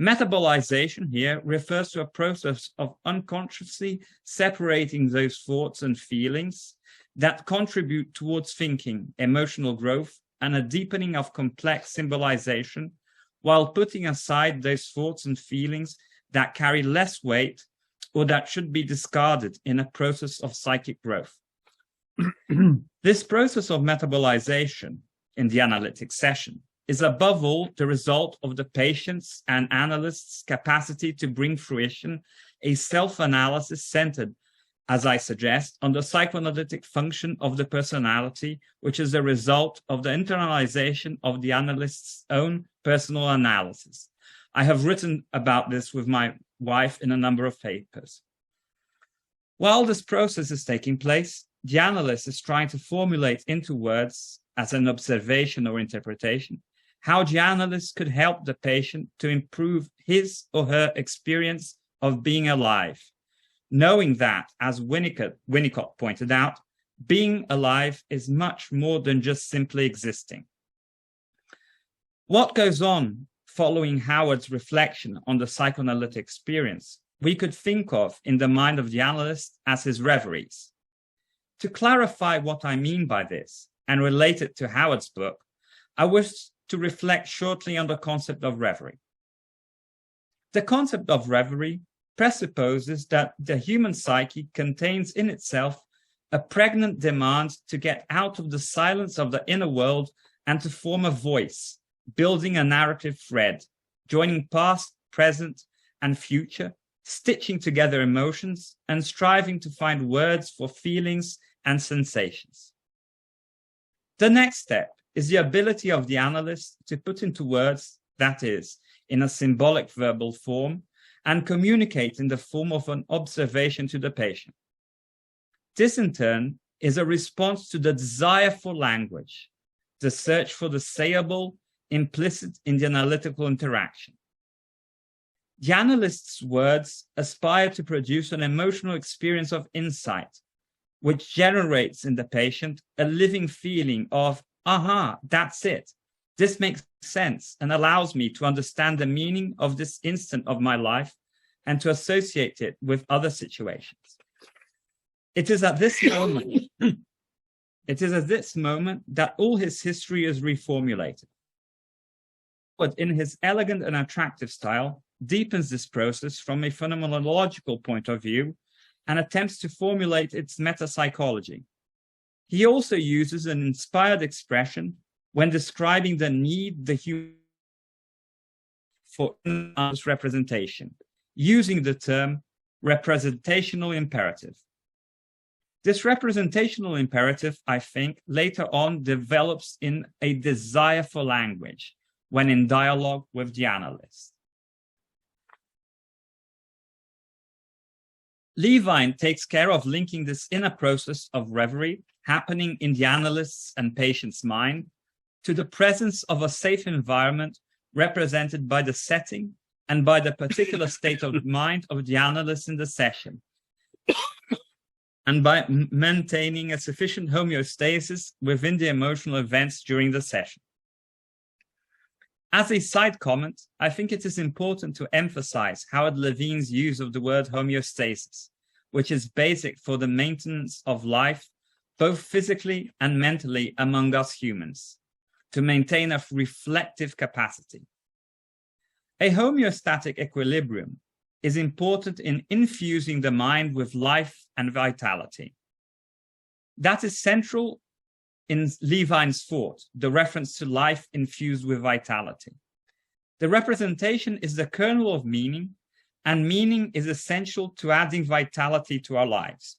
Metabolization here refers to a process of unconsciously separating those thoughts and feelings that contribute towards thinking, emotional growth, and a deepening of complex symbolization, while putting aside those thoughts and feelings that carry less weight or that should be discarded in a process of psychic growth. This process of metabolization in the analytic session is above all the result of the patient's and analyst's capacity to bring fruition a self-analysis centered, as I suggest, on the psychoanalytic function of the personality, which is the result of the internalization of the analyst's own personal analysis. I have written about this with my wife in a number of papers. While this process is taking place, the analyst is trying to formulate into words, as an observation or interpretation, how the analyst could help the patient to improve his or her experience of being alive, knowing that, as Winnicott pointed out, being alive is much more than just simply existing. What goes on following Howard's reflection on the psychoanalytic experience, we could think of in the mind of the analyst as his reveries. To clarify what I mean by this and relate it to Howard's book, I wish to reflect shortly on the concept of reverie. The concept of reverie presupposes that the human psyche contains in itself a pregnant demand to get out of the silence of the inner world and to form a voice, building a narrative thread, joining past, present, and future, stitching together emotions, and striving to find words for feelings and sensations. The next step is the ability of the analyst to put into words, that is, in a symbolic verbal form, and communicate in the form of an observation to the patient. This, in turn, is a response to the desire for language, the search for the sayable implicit in the analytical interaction. The analyst's words aspire to produce an emotional experience of insight, which generates in the patient a living feeling of, aha, that's it. This makes sense and allows me to understand the meaning of this instant of my life and to associate it with other situations. It is at this moment, that all his history is reformulated. But in his elegant and attractive style, deepens this process from a phenomenological point of view and attempts to formulate its metapsychology. He also uses an inspired expression when describing the need the human for representation, using the term representational imperative. This representational imperative, I think, later on develops in a desire for language when in dialogue with the analyst. Levine takes care of linking this inner process of reverie happening in the analyst's and patient's mind to the presence of a safe environment represented by the setting and by the particular state of mind of the analyst in the session, and by maintaining a sufficient homeostasis within the emotional events during the session. As a side comment, I think it is important to emphasize Howard Levine's use of the word homeostasis, which is basic for the maintenance of life, both physically and mentally among us humans, to maintain a reflective capacity. A homeostatic equilibrium is important in infusing the mind with life and vitality. That is central in Levine's thought, the reference to life infused with vitality. The representation is the kernel of meaning, and meaning is essential to adding vitality to our lives.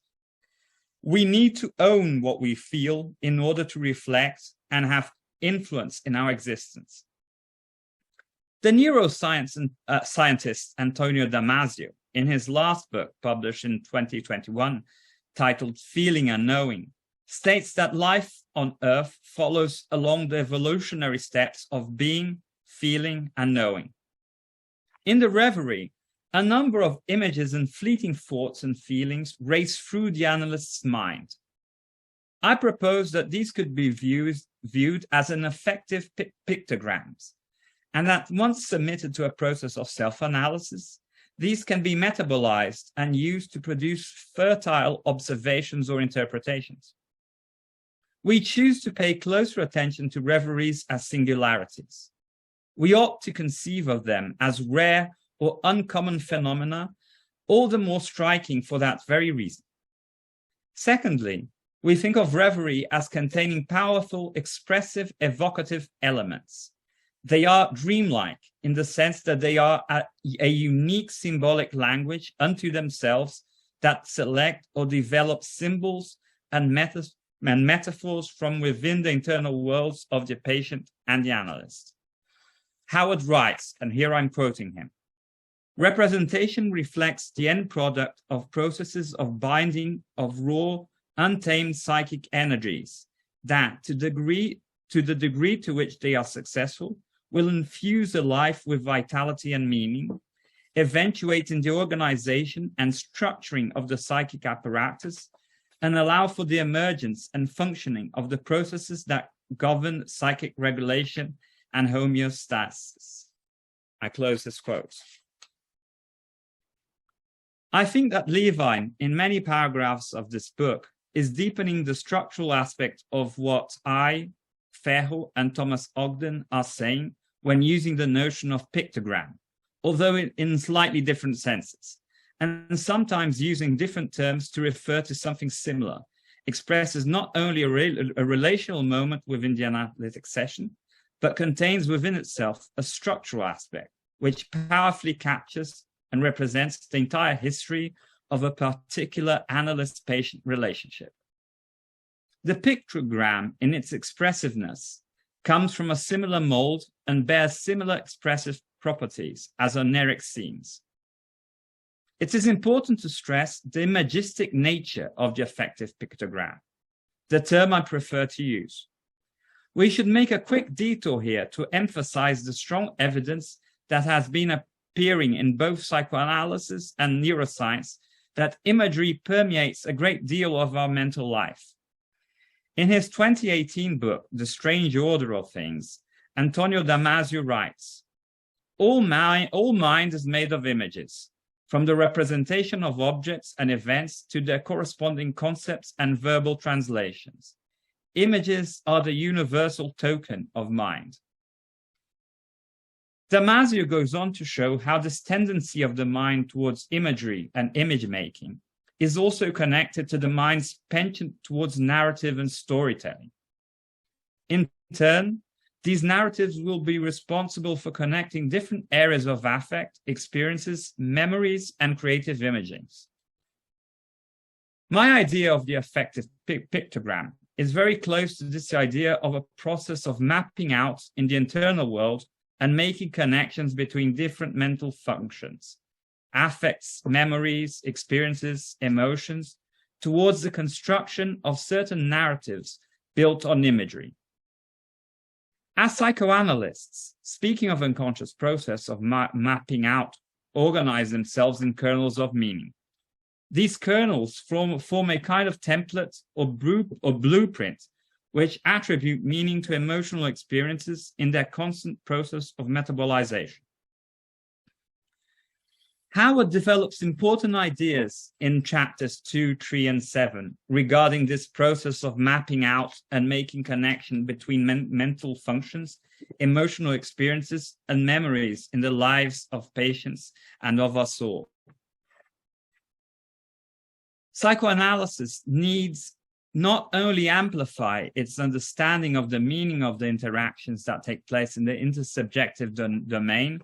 We need to own what we feel in order to reflect and have influence in our existence. The neuroscience scientist Antonio Damasio, in his last book published in 2021, titled Feeling and Knowing, states that life on Earth follows along the evolutionary steps of being, feeling, and knowing. In the reverie, a number of images and fleeting thoughts and feelings race through the analyst's mind. I propose that these could be viewed as an effective pictograms, and that once submitted to a process of self-analysis, these can be metabolized and used to produce fertile observations or interpretations. We choose to pay closer attention to reveries as singularities. We ought to conceive of them as rare or uncommon phenomena, all the more striking for that very reason. Secondly, we think of reverie as containing powerful, expressive, evocative elements. They are dreamlike in the sense that they are a unique symbolic language unto themselves that select or develop symbols and metaphors from within the internal worlds of the patient and the analyst. Howard writes, and here I'm quoting him, "Representation reflects the end product of processes of binding of raw, untamed psychic energies that, to the degree to which they are successful, will infuse a life with vitality and meaning, eventuate in the organization and structuring of the psychic apparatus, and allow for the emergence and functioning of the processes that govern psychic regulation and homeostasis." I close this quote. I think that Levine, in many paragraphs of this book, is deepening the structural aspect of what I, Ferro, and Thomas Ogden are saying when using the notion of pictogram, although in slightly different senses, and sometimes using different terms to refer to something similar, expresses not only a relational moment within the analytic session, but contains within itself a structural aspect, which powerfully captures and represents the entire history of a particular analyst-patient relationship. The pictogram, in its expressiveness, comes from a similar mold and bears similar expressive properties as oneric scenes. It is important to stress the imagistic nature of the affective pictogram, the term I prefer to use. We should make a quick detour here to emphasize the strong evidence that has been appearing in both psychoanalysis and neuroscience that imagery permeates a great deal of our mental life. In his 2018 book, The Strange Order of Things, Antonio Damasio writes, all mind is made of images, from the representation of objects and events to their corresponding concepts and verbal translations. Images are the universal token of mind. Damasio goes on to show how this tendency of the mind towards imagery and image making is also connected to the mind's penchant towards narrative and storytelling. In turn, these narratives will be responsible for connecting different areas of affect, experiences, memories, and creative imagings. My idea of the affective pictogram is very close to this idea of a process of mapping out in the internal world and making connections between different mental functions, affects, memories, experiences, emotions, towards the construction of certain narratives built on imagery. As psychoanalysts, speaking of unconscious process of mapping out, organize themselves in kernels of meaning. These kernels form a kind of template or blueprint which attribute meaning to emotional experiences in their constant process of metabolization. Howard develops important ideas in chapters 2, 3, and 7 regarding this process of mapping out and making connection between mental functions, emotional experiences, and memories in the lives of patients and of us all. Psychoanalysis needs not only amplify its understanding of the meaning of the interactions that take place in the intersubjective domain,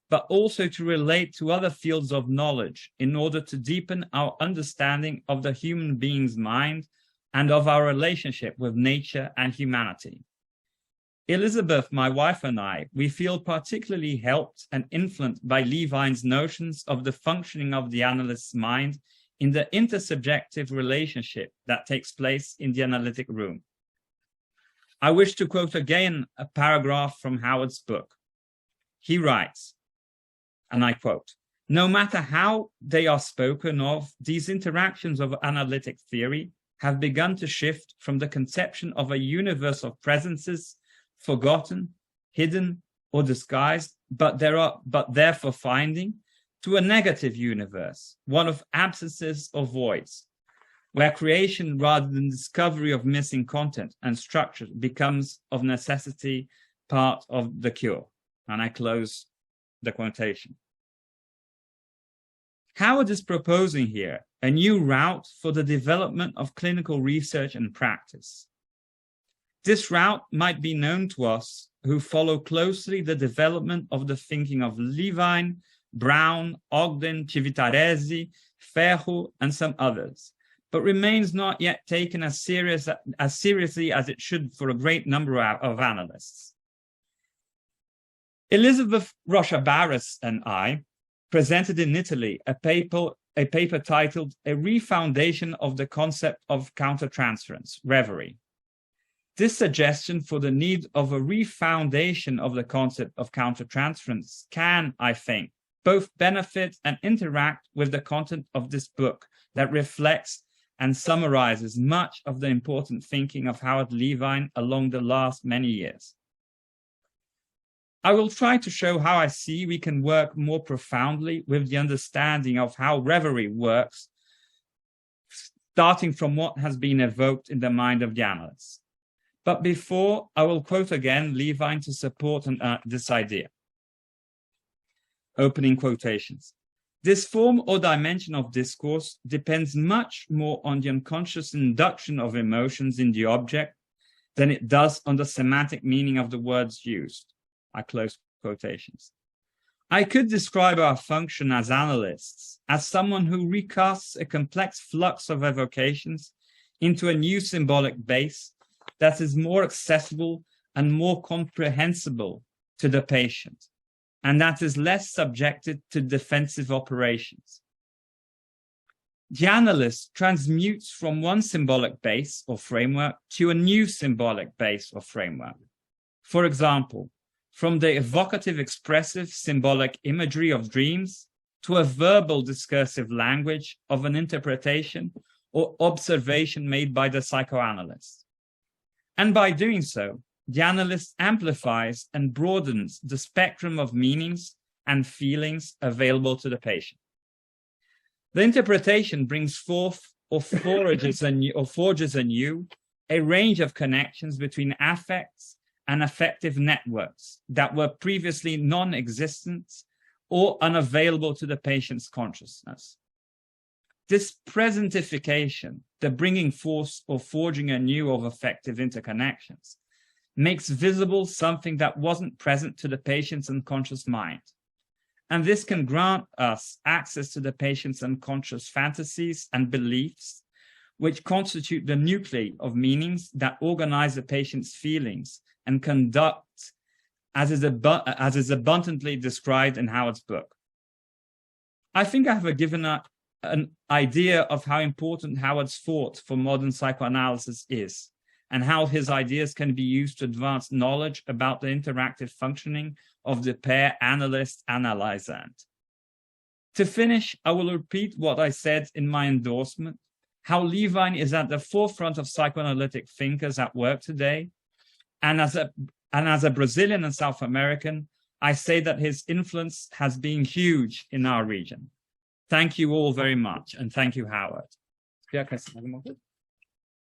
but also to relate to other fields of knowledge in order to deepen our understanding of the human being's mind and of our relationship with nature and humanity. Elizabeth, my wife, and I, we feel particularly helped and influenced by Levine's notions of the functioning of the analyst's mind in the intersubjective relationship that takes place in the analytic room. I wish to quote again a paragraph from Howard's book. He writes, and I quote, "No matter how they are spoken of, these interactions of analytic theory have begun to shift from the conception of a universe of presences, forgotten, hidden, or disguised, but therefore finding, to a negative universe, one of absences or voids, where creation rather than discovery of missing content and structure becomes of necessity part of the cure." And I close the quotation. Howard is proposing here a new route for the development of clinical research and practice. This route might be known to us who follow closely the development of the thinking of Levine, Brown, Ogden, Civitaresi, Ferro, and some others, but remains not yet taken as seriously as it should for a great number of analysts. Elias Rocha Barros and I presented in Italy a paper titled A Refoundation of the Concept of Countertransference, Reverie. This suggestion for the need of a refoundation of the concept of countertransference can, I think, both benefit and interact with the content of this book that reflects and summarizes much of the important thinking of Howard Levine along the last many years. I will try to show how I see we can work more profoundly with the understanding of how reverie works, starting from what has been evoked in the mind of the analyst. But before, I will quote again Levine to support this idea. Opening quotations. "This form or dimension of discourse depends much more on the unconscious induction of emotions in the object than it does on the semantic meaning of the words used." I close quotations. I could describe our function as analysts as someone who recasts a complex flux of evocations into a new symbolic base that is more accessible and more comprehensible to the patient, and that is less subjected to defensive operations. The analyst transmutes from one symbolic base or framework to a new symbolic base or framework. For example, from the evocative, expressive, symbolic imagery of dreams to a verbal discursive language of an interpretation or observation made by the psychoanalyst. And by doing so, the analyst amplifies and broadens the spectrum of meanings and feelings available to the patient. The interpretation brings forth or forges anew a range of connections between affects and affective networks that were previously non-existent or unavailable to the patient's consciousness. This presentification, the bringing forth or forging anew of affective interconnections, makes visible something that wasn't present to the patient's unconscious mind. And this can grant us access to the patient's unconscious fantasies and beliefs, which constitute the nuclei of meanings that organize the patient's feelings and conduct, as is abundantly described in Howard's book. I think I have given an idea of how important Howard's thought for modern psychoanalysis is, and how his ideas can be used to advance knowledge about the interactive functioning of the pair analyst-analyzant. To finish, I will repeat what I said in my endorsement, how Levine is at the forefront of psychoanalytic thinkers at work today. And as a Brazilian and South American, I say that his influence has been huge in our region. Thank you all very much, and thank you, Howard.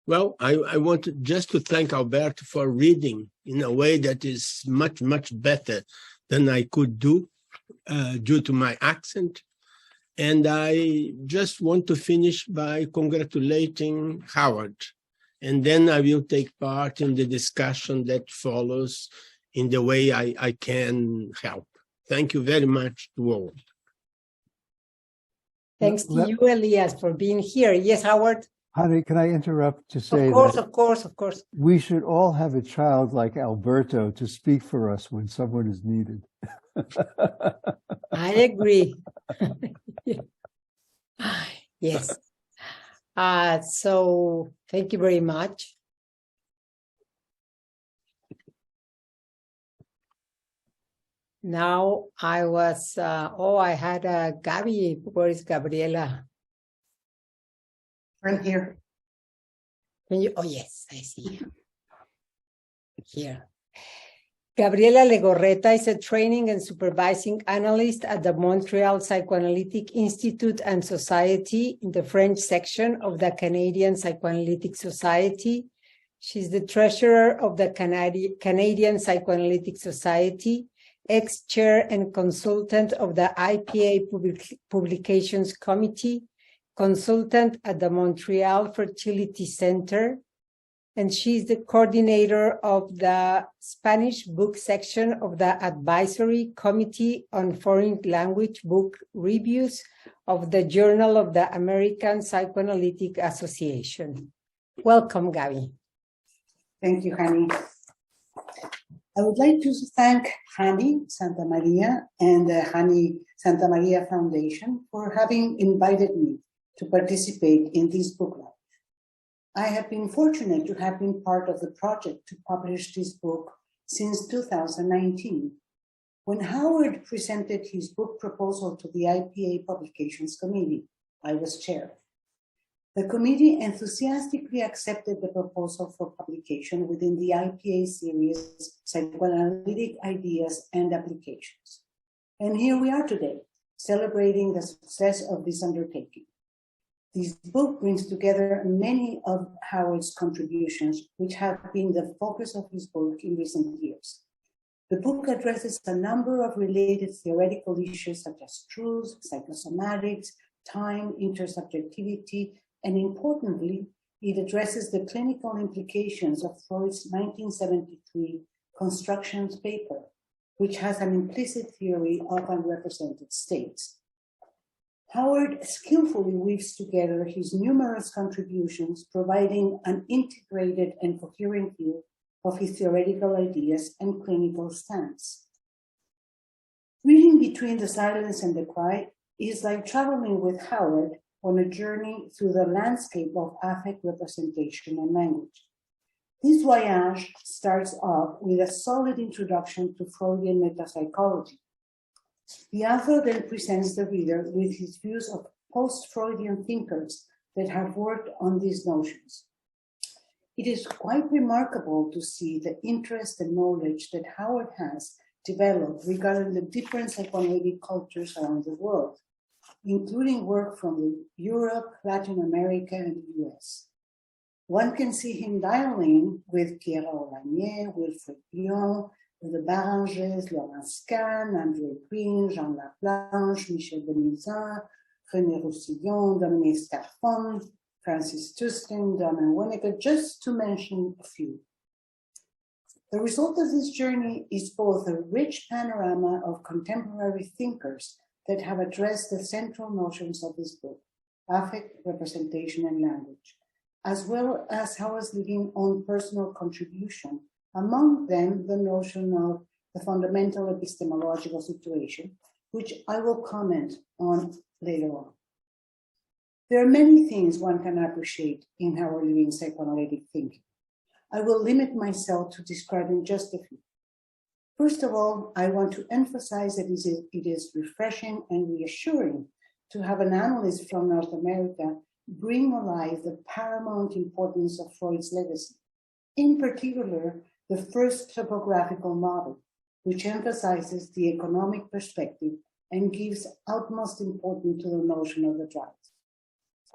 Well, I want just to thank Alberto for reading in a way that is much, much better than I could do due to my accent. And I just want to finish by congratulating Howard. And then I will take part in the discussion that follows in the way I can help. Thank you very much to all. Thanks to you, Elias, for being here. Yes, Howard? Honey, can I interrupt to say Of course. we should all have a child like Alberto to speak for us when someone is needed. I agree. Yes. So thank you very much. Now I was, I had a Gabi. Where is Gabriela? I'm here. Can you? Oh, yes, I see. Here. Gabriella Legorreta is a training and supervising analyst at the Montreal Psychoanalytic Institute and Society in the French section of the Canadian Psychoanalytic Society. She's the treasurer of the Canadian Psychoanalytic Society, ex-chair and consultant of the IPA Publications Committee, consultant at the Montreal Fertility Center, and she's the coordinator of the Spanish book section of the Advisory Committee on Foreign Language Book Reviews of the Journal of the American Psychoanalytic Association. Welcome, Gabi. Thank you, Hani. I would like to thank A-Santamaría and the A-Santamaría Foundation for having invited me to participate in this book club. I have been fortunate to have been part of the project to publish this book since 2019. When Howard presented his book proposal to the IPA Publications Committee, I was chair. The committee enthusiastically accepted the proposal for publication within the IPA series, Psychoanalytic Ideas and Applications. And here we are today, celebrating the success of this undertaking. This book brings together many of Howard's contributions, which have been the focus of his work in recent years. The book addresses a number of related theoretical issues such as truth, psychosomatics, time, intersubjectivity, and importantly, it addresses the clinical implications of Freud's 1973 constructions paper, which has an implicit theory of unrepresented states. Howard skillfully weaves together his numerous contributions, providing an integrated and coherent view of his theoretical ideas and clinical stance. Reading Between the Silence and the Cry is like traveling with Howard on a journey through the landscape of affect representation and language. This voyage starts off with a solid introduction to Freudian metapsychology. The author then presents the reader with his views of post-Freudian thinkers that have worked on these notions. It is quite remarkable to see the interest and knowledge that Howard has developed regarding the different psychoanalytic cultures around the world, including work from Europe, Latin America, and the US. One can see him dialing with Pierre Aulagnier, Wilfred Bion, the Baranges, Laurence Kahn, André Green, Jean Laplanche, Michel Benizin, René Roussillon, Dominique Scarfone, Francis Tustin, Dermot Winnicott, just to mention a few. The result of this journey is both a rich panorama of contemporary thinkers that have addressed the central notions of this book, affect, representation, and language, as well as Howard's Levine's own personal contribution, among them the notion of the fundamental epistemological situation, which I will comment on later on. There are many things one can appreciate in Howard Levine's psychoanalytic thinking. I will limit myself to describing just a few. First of all, I want to emphasize that it is refreshing and reassuring to have an analyst from North America bring alive the paramount importance of Freud's legacy, in particular, the first topographical model, which emphasizes the economic perspective and gives utmost importance to the notion of the drive.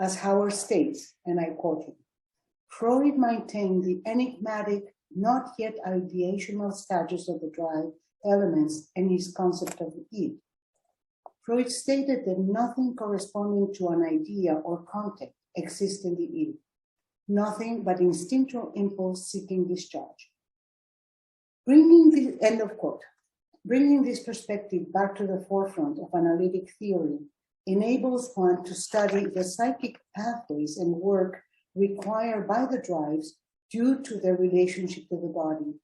As Howard states, and I quote him, Freud maintained the enigmatic, not yet ideational status of the drive elements and his concept of the id. Freud stated that nothing corresponding to an idea or content exists in the id, nothing but instinctual impulse seeking discharge. End of quote. Bringing this perspective back to the forefront of analytic theory enables one to study the psychic pathways and work required by the drives due to their relationship to the body,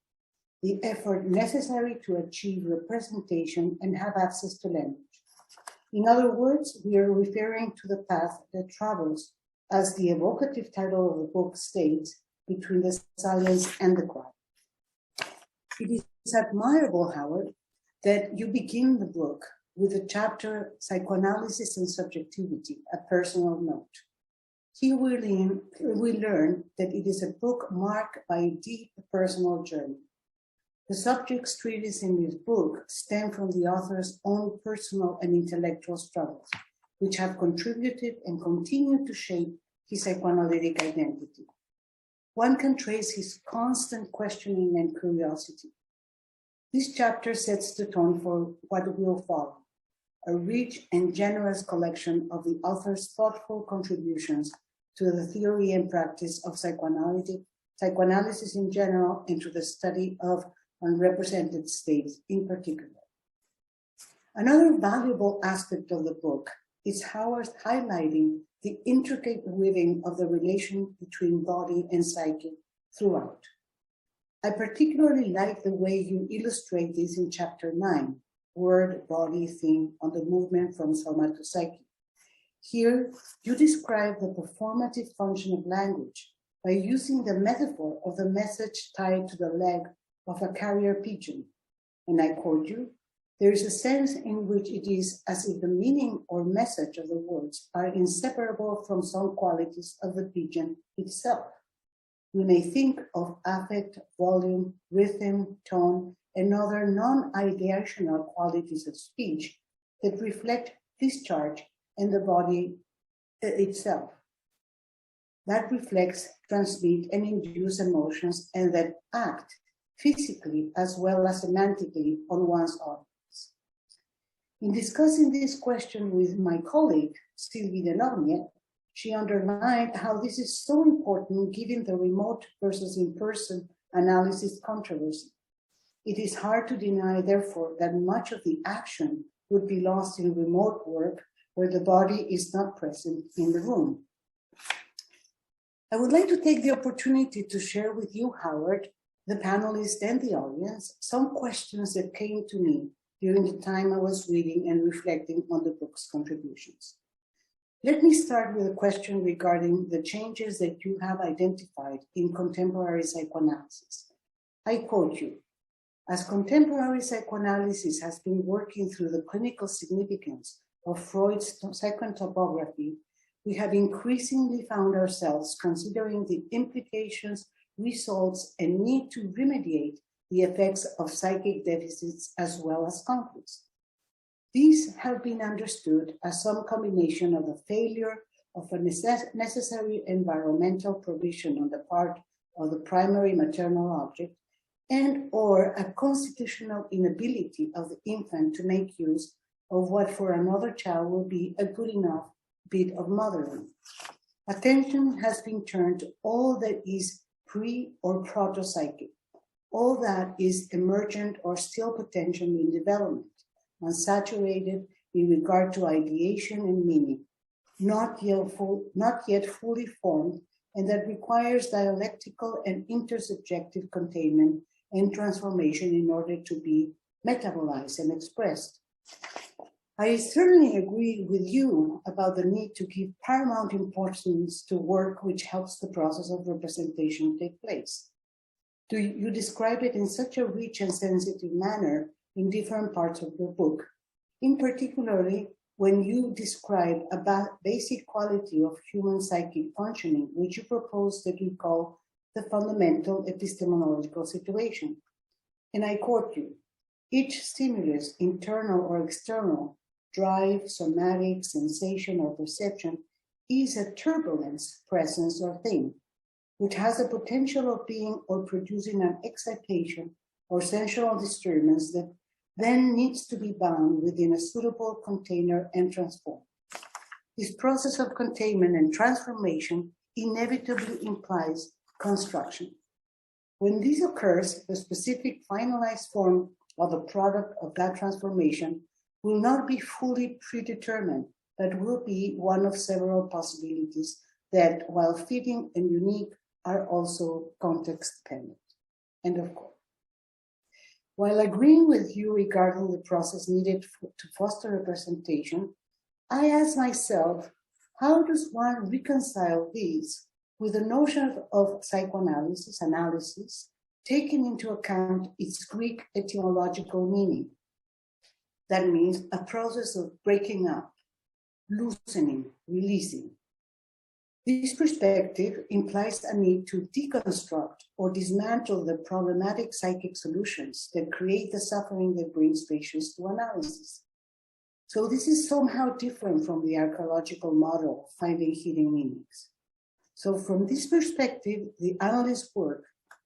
the effort necessary to achieve representation and have access to language. In other words, we are referring to the path that travels, as the evocative title of the book states, between the silence and the cry. It is admirable, Howard, that you begin the book with the chapter Psychoanalysis and Subjectivity, a personal note. Here we learn that it is a book marked by a deep personal journey. The subjects treated in this book stem from the author's own personal and intellectual struggles, which have contributed and continue to shape his psychoanalytic identity. One can trace his constant questioning and curiosity. This chapter sets the tone for what will follow, a rich and generous collection of the author's thoughtful contributions to the theory and practice of psychoanalysis in general, and to the study of unrepresented states in particular. Another valuable aspect of the book is Howard's highlighting the intricate weaving of the relation between body and psyche throughout. I particularly like the way you illustrate this in chapter 9, Word, Body, Theme on the movement from soma to psyche. Here, you describe the performative function of language by using the metaphor of the message tied to the leg of a carrier pigeon. And I quote you, there is a sense in which it is as if the meaning or message of the words are inseparable from some qualities of the pigeon itself. We may think of affect, volume, rhythm, tone, and other non-ideational qualities of speech that reflect discharge in the body itself. That reflects, transmit, and induce emotions, and that act physically as well as semantically on one's audience. In discussing this question with my colleague, Sylvie Denormier, she underlined how this is so important given the remote versus in-person analysis controversy. It is hard to deny, therefore, that much of the action would be lost in remote work where the body is not present in the room. I would like to take the opportunity to share with you, Howard, the panelists and the audience, some questions that came to me during the time I was reading and reflecting on the book's contributions. Let me start with a question regarding the changes that you have identified in contemporary psychoanalysis. I quote you, as contemporary psychoanalysis has been working through the clinical significance of Freud's second topography, we have increasingly found ourselves considering the implications, results, and need to remediate the effects of psychic deficits as well as conflicts. These have been understood as some combination of the failure of a necessary environmental provision on the part of the primary maternal object and or a constitutional inability of the infant to make use of what for another child will be a good enough bit of mothering. Attention has been turned to all that is pre- or proto-psychic, all that is emergent or still potentially in development, unsaturated in regard to ideation and meaning, not yet fully formed, and that requires dialectical and intersubjective containment and transformation in order to be metabolized and expressed. I certainly agree with you about the need to give paramount importance to work which helps the process of representation take place. You describe it in such a rich and sensitive manner in different parts of your book, in particularly when you describe a basic quality of human psychic functioning, which you propose that we call the fundamental epistemological situation. And I quote you, each stimulus, internal or external, drive, somatic, sensation, or perception is a turbulence, presence, or thing, which has the potential of being or producing an excitation or sensual disturbance that then needs to be bound within a suitable container and transformed. This process of containment and transformation inevitably implies construction. When this occurs, the specific finalized form of the product of that transformation will not be fully predetermined, but will be one of several possibilities that, while fitting and unique, are also context-dependent. End of quote. While agreeing with you regarding the process needed to foster representation, I ask myself, how does one reconcile these with the notion of psychoanalysis, analysis, taking into account its Greek etymological meaning? That means a process of breaking up, loosening, releasing. This perspective implies a need to deconstruct or dismantle the problematic psychic solutions that create the suffering that brings patients to analysis. So this is somehow different from the archaeological model of finding hidden meanings. So from this perspective, the analyst's work,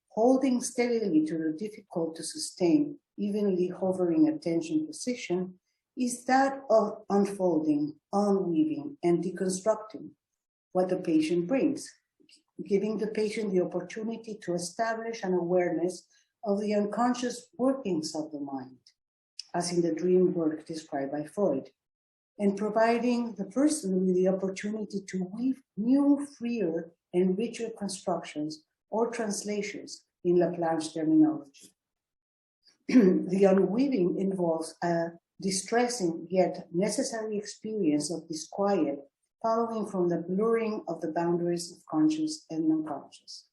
holding steadily to the difficult to sustain, evenly hovering attention position, is that of unfolding, unweaving, and deconstructing what the patient brings, giving the patient the opportunity to establish an awareness of the unconscious workings of the mind, as in the dream work described by Freud, and providing the person with the opportunity to weave new, freer, and richer constructions or translations in Laplanche terminology. The unweaving involves a distressing yet necessary experience of disquiet following from the blurring of the boundaries of conscious and unconscious.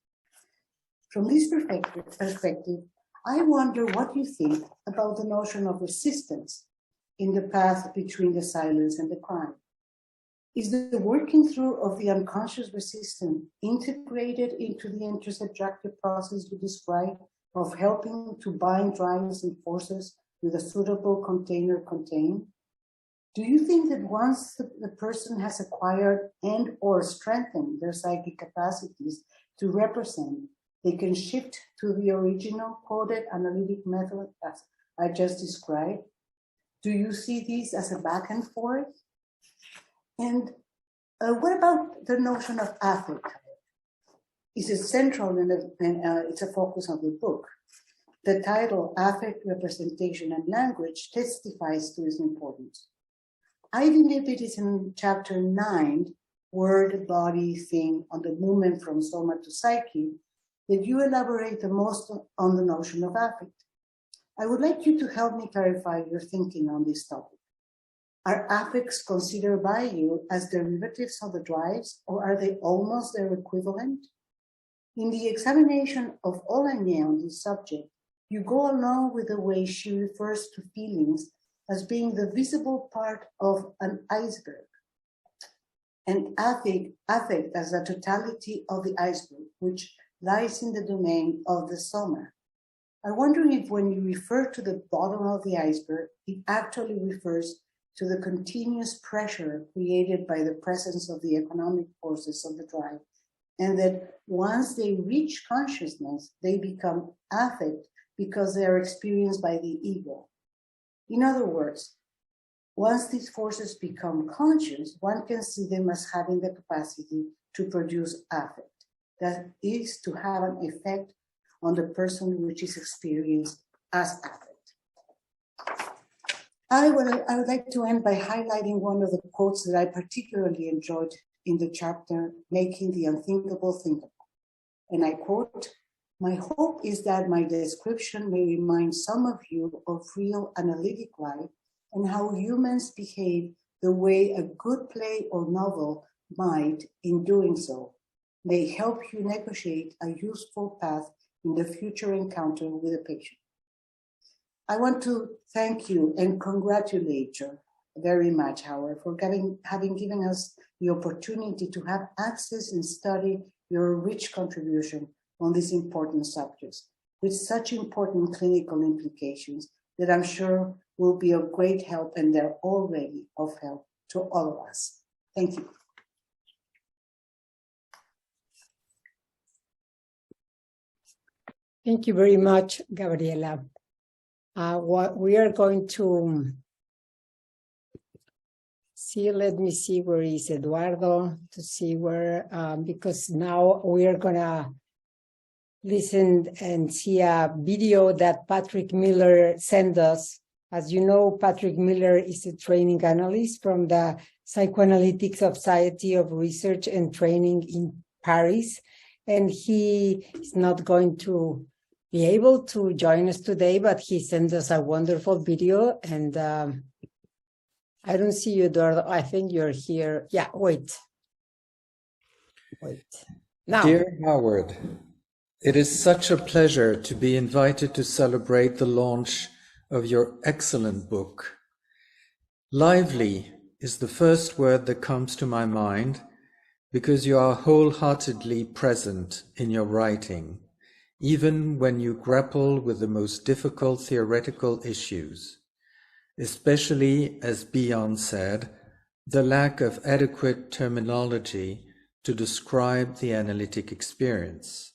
From this perspective, I wonder what you think about the notion of resistance in the path between the silence and the crime. Is the working through of the unconscious resistance integrated into the intersubjective process you describe of helping to bind drives and forces with a suitable container contained? Do you think that once the person has acquired and or strengthened their psychic capacities to represent, they can shift to the original coded analytic method as I just described? Do you see these as a back and forth? And what about the notion of affect? Is it central and it's a focus of the book? The title, Affect, Representation, and Language, testifies to its importance. I believe it is in chapter 9, Word, Body, Thing, on the movement from soma to psyche, that you elaborate the most on the notion of affect. I would like you to help me clarify your thinking on this topic. Are affects considered by you as derivatives of the drives, or are they almost their equivalent? In the examination of Olagnier on this subject, you go along with the way she refers to feelings as being the visible part of an iceberg, and affect as the totality of the iceberg, which lies in the domain of the soma. I wonder if when you refer to the bottom of the iceberg, it actually refers to the continuous pressure created by the presence of the economic forces of the drive, and that once they reach consciousness, they become affect because they are experienced by the ego. In other words, once these forces become conscious, one can see them as having the capacity to produce affect, that is, to have an effect on the person which is experienced as affect. I would like to end by highlighting one of the quotes that I particularly enjoyed in the chapter, Making the Unthinkable Thinkable. And I quote, "My hope is that my description may remind some of you of real analytic life and how humans behave the way a good play or novel might, in doing so, may help you negotiate a useful path in the future encounter with a patient." I want to thank you and congratulate you very much, Howard, for having given us the opportunity to have access and study your rich contribution on these important subjects with such important clinical implications that I'm sure will be of great help, and they're already of help to all of us. Thank you. Thank you very much, Gabriela. What we are going to see, let me see where is Eduardo, to see where, because now we are gonna listen and see a video that Patrick Miller sent us. As you know, Patrick Miller is a training analyst from the Psychoanalytic Society of Research and Training in Paris, and he is not going to be able to join us today, but he sent us a wonderful video, and I don't see you, Eduardo. I think you're here. Yeah, wait. Now. Dear Howard, it is such a pleasure to be invited to celebrate the launch of your excellent book. Lively is the first word that comes to my mind because you are wholeheartedly present in your writing, even when you grapple with the most difficult theoretical issues, especially, as Bion said, the lack of adequate terminology to describe the analytic experience.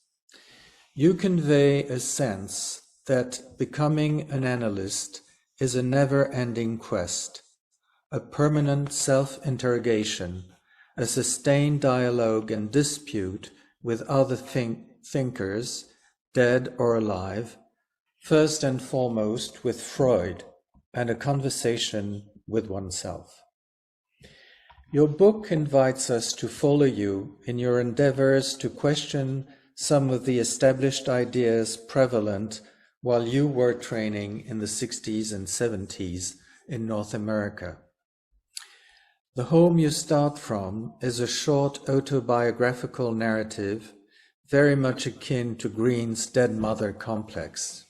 You convey a sense that becoming an analyst is a never-ending quest, a permanent self-interrogation, a sustained dialogue and dispute with other thinkers, dead or alive, first and foremost with Freud, and a conversation with oneself. Your book invites us to follow you in your endeavors to question some of the established ideas prevalent while you were training in the 60s and 70s in North America. The home you start from is a short autobiographical narrative very much akin to Green's dead mother complex.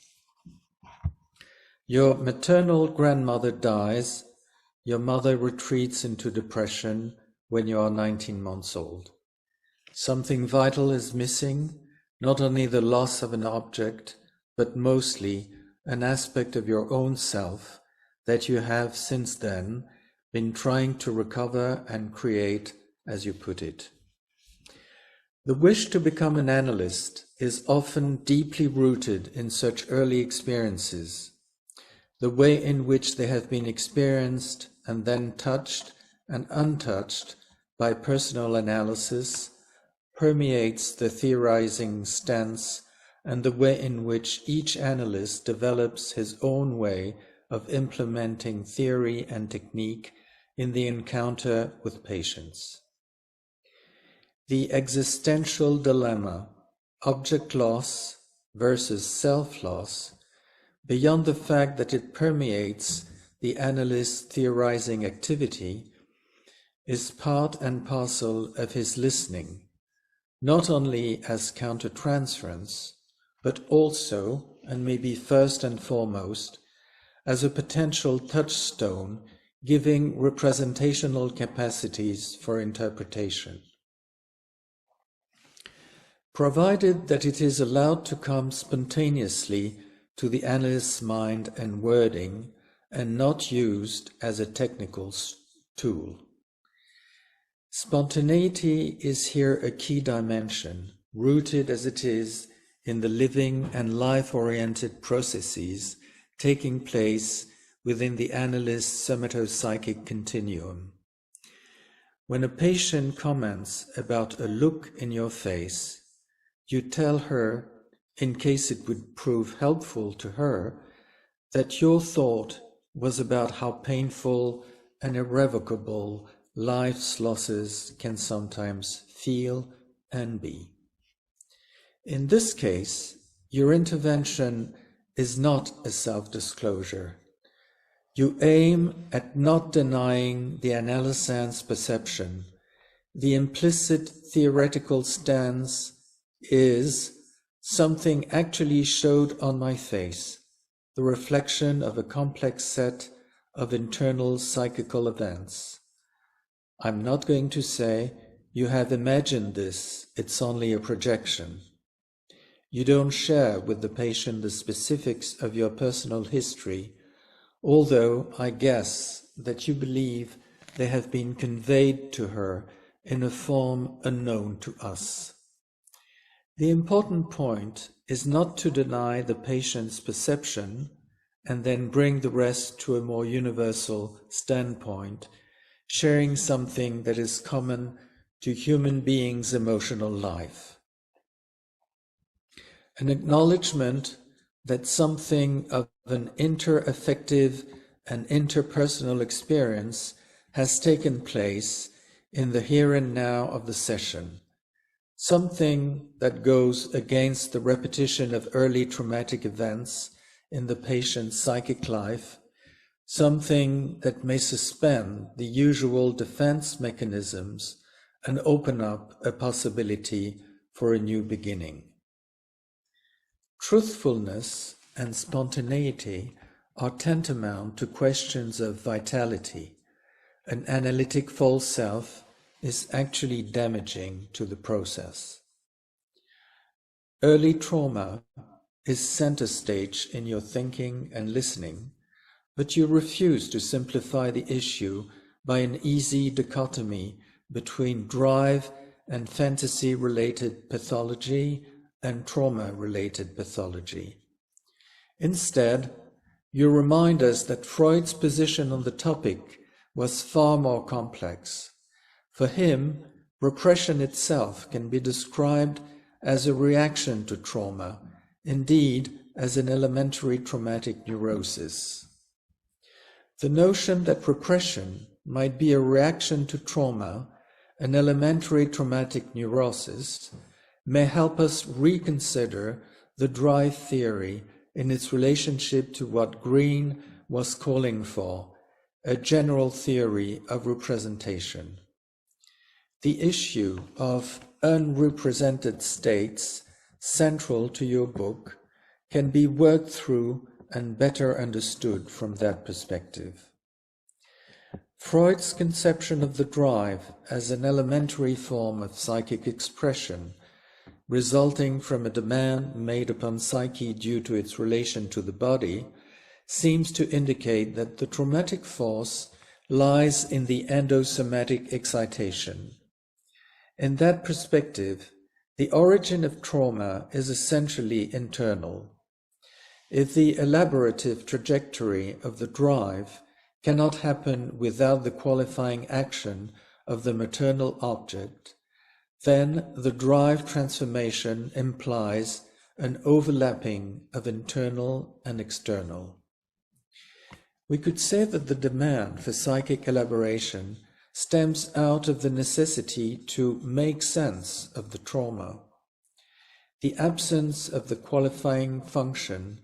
Your maternal grandmother dies, your mother retreats into depression when you are 19 months old. Something vital is missing, not only the loss of an object, but mostly an aspect of your own self that you have since then been trying to recover and create, as you put it. The wish to become an analyst is often deeply rooted in such early experiences. The way in which they have been experienced and then touched and untouched by personal analysis permeates the theorizing stance and the way in which each analyst develops his own way of implementing theory and technique in the encounter with patients. The existential dilemma, object loss versus self-loss, beyond the fact that it permeates the analyst's theorizing activity, is part and parcel of his listening, not only as countertransference, but also, and maybe first and foremost, as a potential touchstone giving representational capacities for interpretation. Provided that it is allowed to come spontaneously to the analyst's mind and wording, and not used as a technical tool. Spontaneity is here a key dimension, rooted as it is in the living and life-oriented processes taking place within the analyst's somatopsychic continuum. When a patient comments about a look in your face, you tell her, in case it would prove helpful to her, that your thought was about how painful and irrevocable life's losses can sometimes feel and be. In this case, your intervention is not a self-disclosure. You aim at not denying the analysand's perception. The implicit theoretical stance is something actually showed on my face, the reflection of a complex set of internal psychical events. I'm not going to say, you have imagined this, it's only a projection. You don't share with the patient the specifics of your personal history although I guess that you believe they have been conveyed to her in a form unknown to us. The important point is not to deny the patient's perception and then bring the rest to a more universal standpoint, sharing something that is common to human beings' emotional life. An acknowledgement that something of an inter-affective and interpersonal experience has taken place in the here and now of the session, something that goes against the repetition of early traumatic events in the patient's psychic life, something that may suspend the usual defense mechanisms and open up a possibility for a new beginning. Truthfulness and spontaneity are tantamount to questions of vitality. An analytic false self is actually damaging to the process. Early trauma is center stage in your thinking and listening, but you refuse to simplify the issue by an easy dichotomy between drive and fantasy-related pathology and trauma-related pathology. Instead, you remind us that Freud's position on the topic was far more complex. For him, repression itself can be described as a reaction to trauma, indeed as an elementary traumatic neurosis. The notion that repression might be a reaction to trauma, an elementary traumatic neurosis, may help us reconsider the drive theory in its relationship to what Green was calling for, a general theory of representation. The issue of unrepresented states, central to your book, can be worked through and better understood from that perspective. Freud's conception of the drive as an elementary form of psychic expression, resulting from a demand made upon psyche due to its relation to the body, seems to indicate that the traumatic force lies in the endosomatic excitation. In that perspective, the origin of trauma is essentially internal. If the elaborative trajectory of the drive cannot happen without the qualifying action of the maternal object, then the drive transformation implies an overlapping of internal and external. We could say that the demand for psychic elaboration stems out of the necessity to make sense of the trauma. The absence of the qualifying function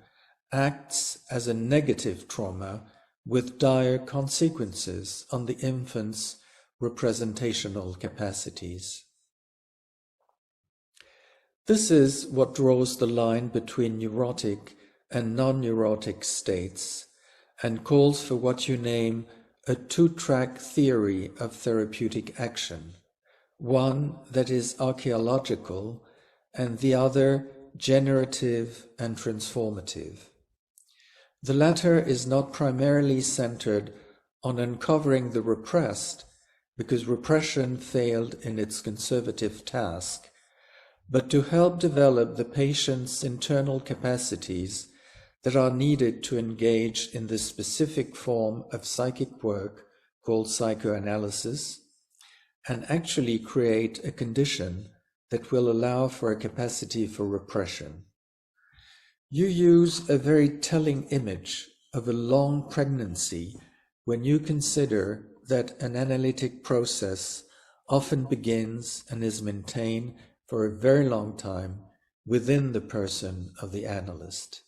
acts as a negative trauma with dire consequences on the infant's representational capacities. This is what draws the line between neurotic and non-neurotic states and calls for what you name a two-track theory of therapeutic action, one that is archaeological and the other generative and transformative. The latter is not primarily centered on uncovering the repressed, because repression failed in its conservative task, but to help develop the patient's internal capacities that are needed to engage in the specific form of psychic work called psychoanalysis, and actually create a condition that will allow for a capacity for repression. You use a very telling image of a long pregnancy when you consider that an analytic process often begins and is maintained for a very long time within the person of the analyst.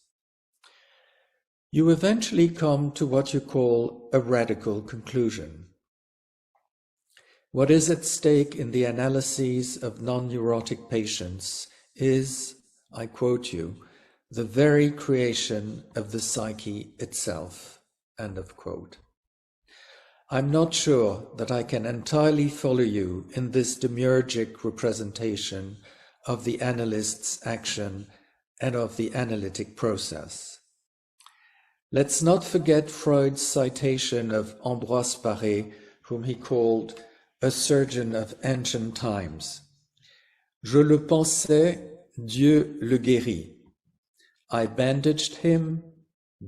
You eventually come to what you call a radical conclusion. What is at stake in the analyses of non-neurotic patients is, I quote you, the very creation of the psyche itself, end of quote. I'm not sure that I can entirely follow you in this demiurgic representation of the analyst's action and of the analytic process. Let's not forget Freud's citation of Ambroise Paré, whom he called a surgeon of ancient times. Je le pensais, Dieu le guérit. I bandaged him,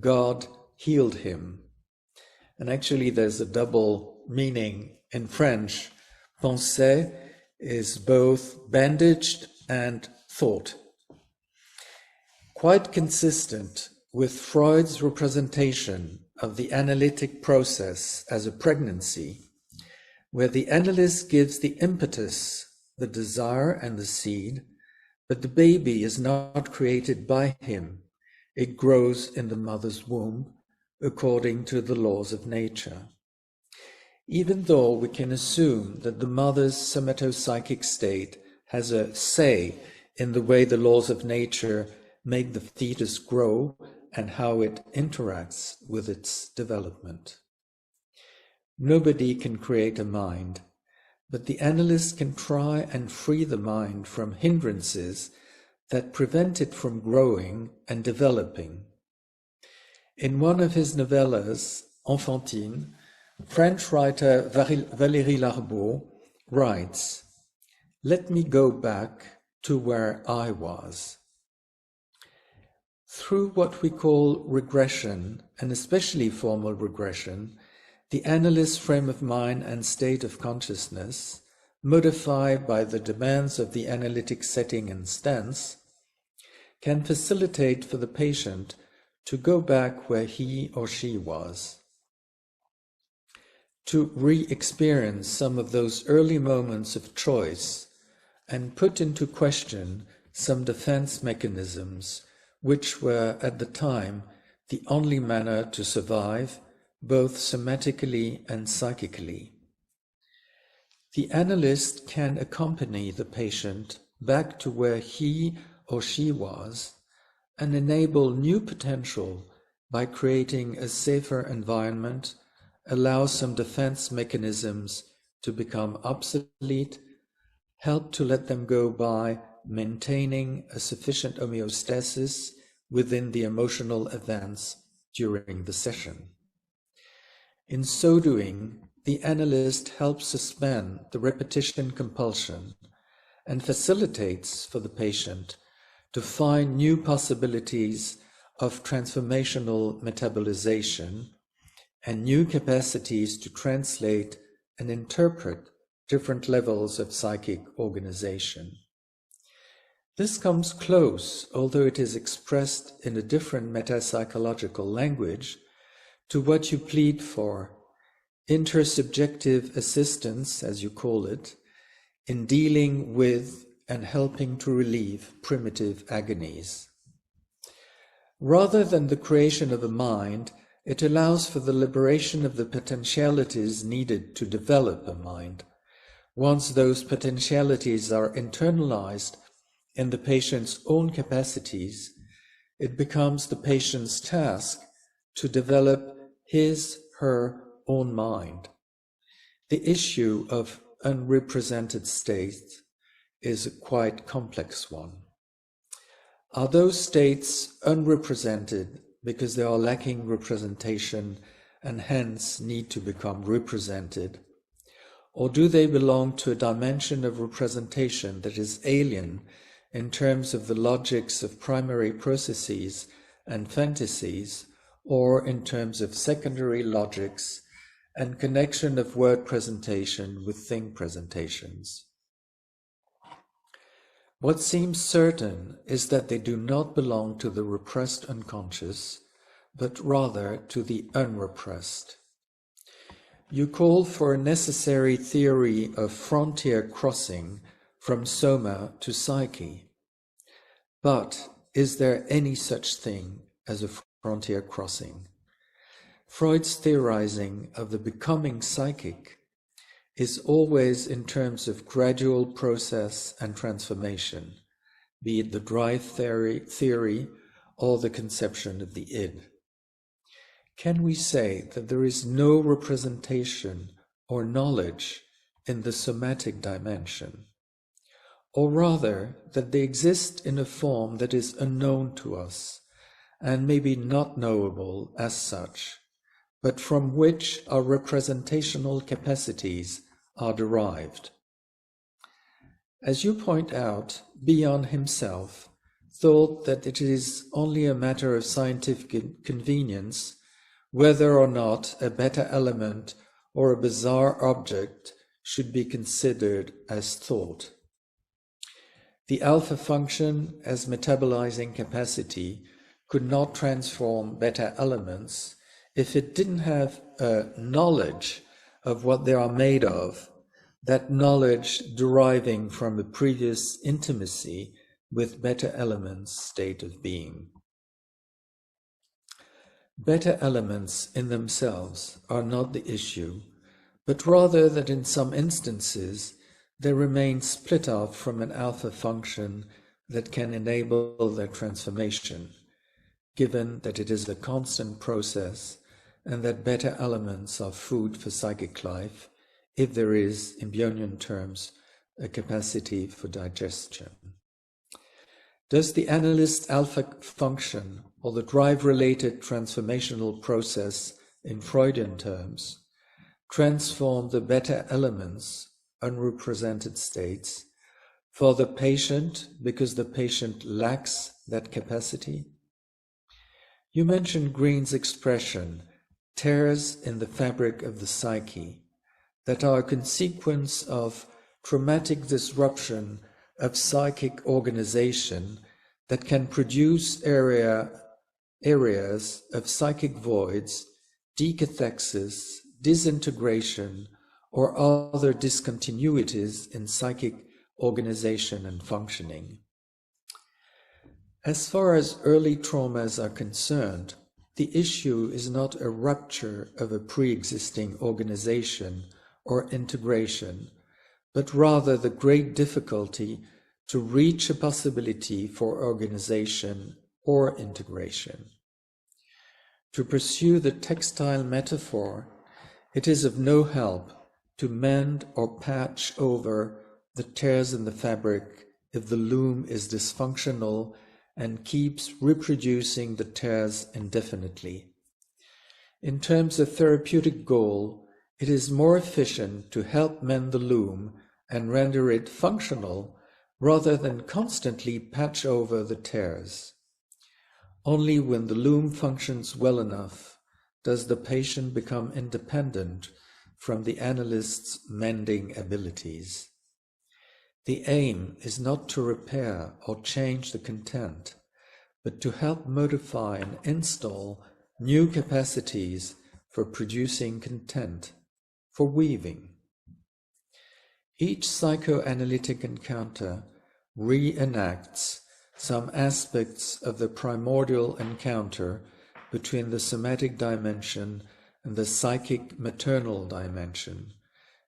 God healed him. And actually there's a double meaning in French. Penser is both bandaged and thought. Quite consistent with Freud's representation of the analytic process as a pregnancy, where the analyst gives the impetus, the desire and the seed, but the baby is not created by him. It grows in the mother's womb according to the laws of nature. Even though we can assume that the mother's somatopsychic state has a say in the way the laws of nature make the fetus grow and how it interacts with its development. Nobody can create a mind, but the analyst can try and free the mind from hindrances that prevent it from growing and developing. In one of his novellas, Enfantine, French writer Valérie Larbaud writes, "Let me go back to where I was." Through what we call regression, and especially formal regression, the analyst's frame of mind and state of consciousness, modified by the demands of the analytic setting and stance, can facilitate for the patient to go back where he or she was, to re-experience some of those early moments of choice and put into question some defense mechanisms which were at the time the only manner to survive, both somatically and psychically. The analyst can accompany the patient back to where he or she was and enable new potential by creating a safer environment, allow some defense mechanisms to become obsolete, help to let them go by maintaining a sufficient homeostasis within the emotional events during the session. In so doing, the analyst helps suspend the repetition compulsion and facilitates for the patient to find new possibilities of transformational metabolization and new capacities to translate and interpret different levels of psychic organization. This comes close, although it is expressed in a different metapsychological language, to what you plead for, intersubjective assistance, as you call it, in dealing with and helping to relieve primitive agonies. Rather than the creation of a mind, it allows for the liberation of the potentialities needed to develop a mind. Once those potentialities are internalized in the patient's own capacities, it becomes the patient's task to develop his, her own mind. The issue of unrepresented states is a quite complex one. Are those states unrepresented because they are lacking representation and hence need to become represented? Or do they belong to a dimension of representation that is alien in terms of the logics of primary processes and fantasies, or in terms of secondary logics and connection of word presentation with thing presentations? What seems certain is that they do not belong to the repressed unconscious, but rather to the unrepressed. You call for a necessary theory of frontier crossing from soma to psyche. But is there any such thing as a frontier crossing? Freud's theorizing of the becoming psychic is always in terms of gradual process and transformation, be it the drive theory or the conception of the id. Can we say that there is no representation or knowledge in the somatic dimension, or rather that they exist in a form that is unknown to us, and maybe not knowable as such, but from which our representational capacities are derived. As you point out, Bion himself thought that it is only a matter of scientific convenience whether or not a beta element or a bizarre object should be considered as thought. The alpha function as metabolizing capacity could not transform beta elements if it didn't have a knowledge of what they are made of, that knowledge deriving from a previous intimacy with beta elements' state of being. Beta elements in themselves are not the issue, but rather that in some instances they remain split off from an alpha function that can enable their transformation, given that it is a constant process and that beta elements are food for psychic life, if there is, in Bionian terms, a capacity for digestion. Does the analyst alpha function, or the drive-related transformational process in Freudian terms, transform the beta elements, unrepresented states, for the patient because the patient lacks that capacity? You mentioned Green's expression, tears in the fabric of the psyche, that are a consequence of traumatic disruption of psychic organization that can produce areas of psychic voids, decathexis, disintegration, or other discontinuities in psychic organization and functioning. As far as early traumas are concerned, the issue is not a rupture of a pre-existing organization or integration, but rather the great difficulty to reach a possibility for organization or integration. To pursue the textile metaphor, it is of no help to mend or patch over the tears in the fabric if the loom is dysfunctional and keeps reproducing the tears indefinitely. In terms of therapeutic goal, it is more efficient to help mend the loom and render it functional rather than constantly patch over the tears. Only when the loom functions well enough does the patient become independent from the analyst's mending abilities. The aim is not to repair or change the content, but to help modify and install new capacities for producing content, for weaving. Each psychoanalytic encounter reenacts some aspects of the primordial encounter between the somatic dimension and the psychic maternal dimension,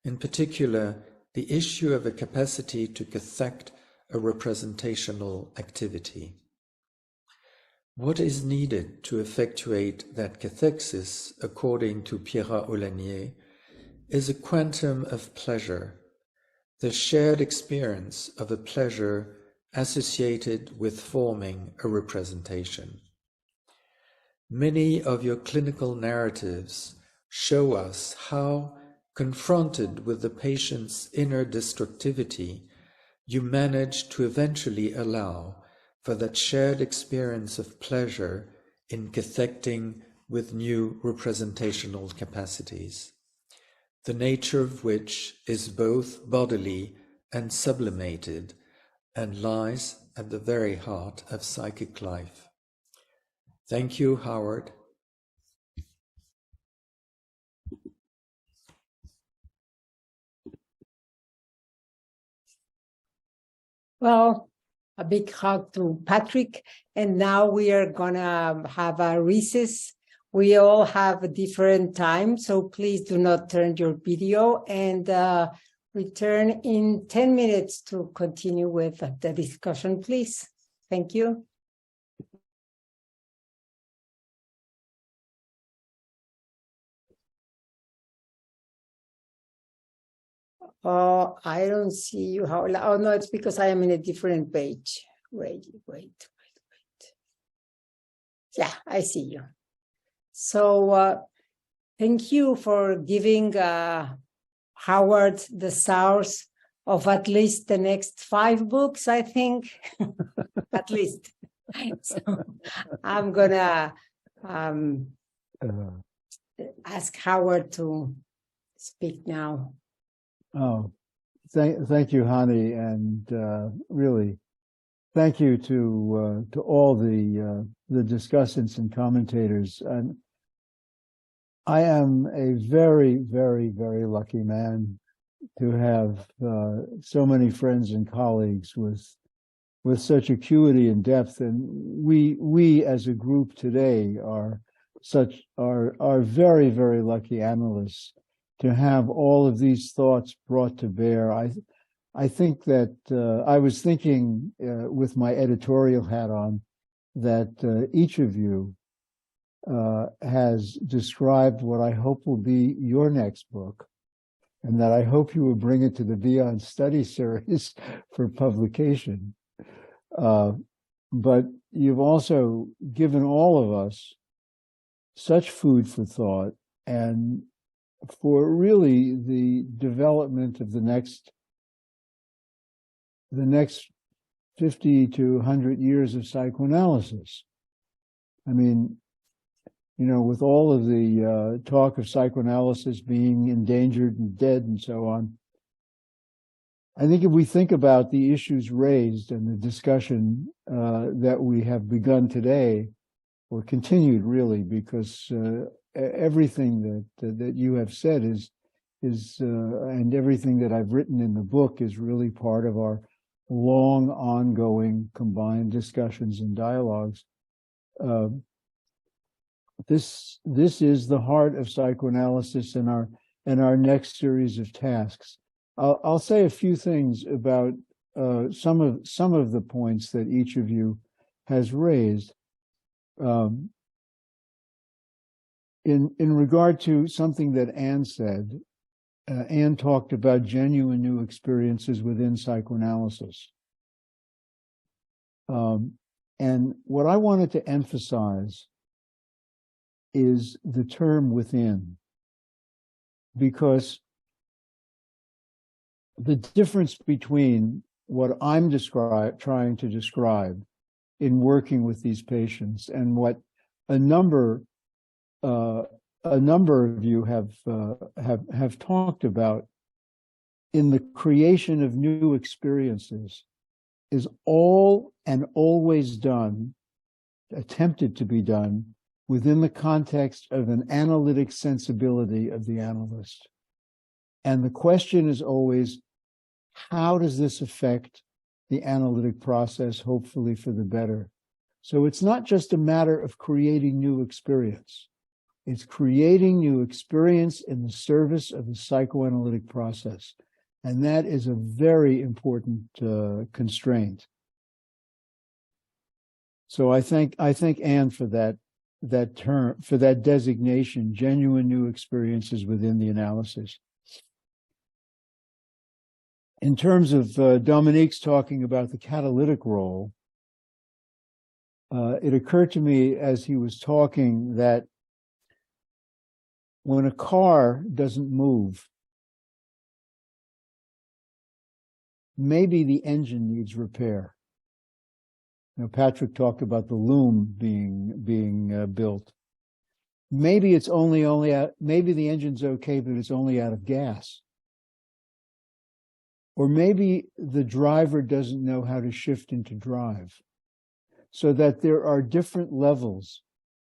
in particular, the issue of a capacity to cathect a representational activity. What is needed to effectuate that cathexis, according to Pierrat-Aulagnier, is a quantum of pleasure, the shared experience of a pleasure associated with forming a representation. Many of your clinical narratives show us how, confronted with the patient's inner destructivity, you manage to eventually allow for that shared experience of pleasure in cathecting with new representational capacities, the nature of which is both bodily and sublimated and lies at the very heart of psychic life. Thank you, Howard. Well, a big hug to Patrick. And now we are going to have a recess. We all have a different time, so please do not turn your video and return in 10 minutes to continue with the discussion, please. Thank you. Oh, I don't see you. Oh, no, it's because I am in a different page. Wait. Yeah, I see you. So thank you for giving Howard the source of at least the next 5 books, I think, at least. So I'm gonna ask Howard to speak now. Oh, thank you, Hani, and really, thank you to all the discussants and commentators. And I am a very, very, very lucky man to have so many friends and colleagues with such acuity and depth. And we as a group today are very, very lucky analysts to have all of these thoughts brought to bear. I think that I was thinking with my editorial hat on that each of you has described what I hope will be your next book, and that I hope you will bring it to the Beyond Study series for publication. But you've also given all of us such food for thought and for really the development of the next 50 to 100 years of psychoanalysis. I mean, you know, with all of the talk of psychoanalysis being endangered and dead and so on, I think if we think about the issues raised and the discussion that we have begun today, or continued really, because everything that you have said is and everything that I've written in the book is really part of our long, ongoing, combined discussions and dialogues. This is the heart of psychoanalysis and our next series of tasks. I'll say a few things about some of the points that each of you has raised. In regard to something that Anne said, Anne talked about genuine new experiences within psychoanalysis. And what I wanted to emphasize is the term within, because the difference between what I'm trying to describe in working with these patients and what a number of you have talked about in the creation of new experiences is all and always done, attempted to be done, within the context of an analytic sensibility of the analyst. And the question is always, how does this affect the analytic process, hopefully for the better? So it's not just a matter of creating new experience. It's creating new experience in the service of the psychoanalytic process. And that is a very important constraint. So I thank Anne for that term, for that designation, genuine new experiences within the analysis. In terms of Dominique's talking about the catalytic role, it occurred to me as he was talking that when a car doesn't move, maybe the engine needs repair. You know, Patrick talked about the loom being built. Maybe it's maybe the engine's okay, but it's only out of gas. Or maybe the driver doesn't know how to shift into drive. So that there are different levels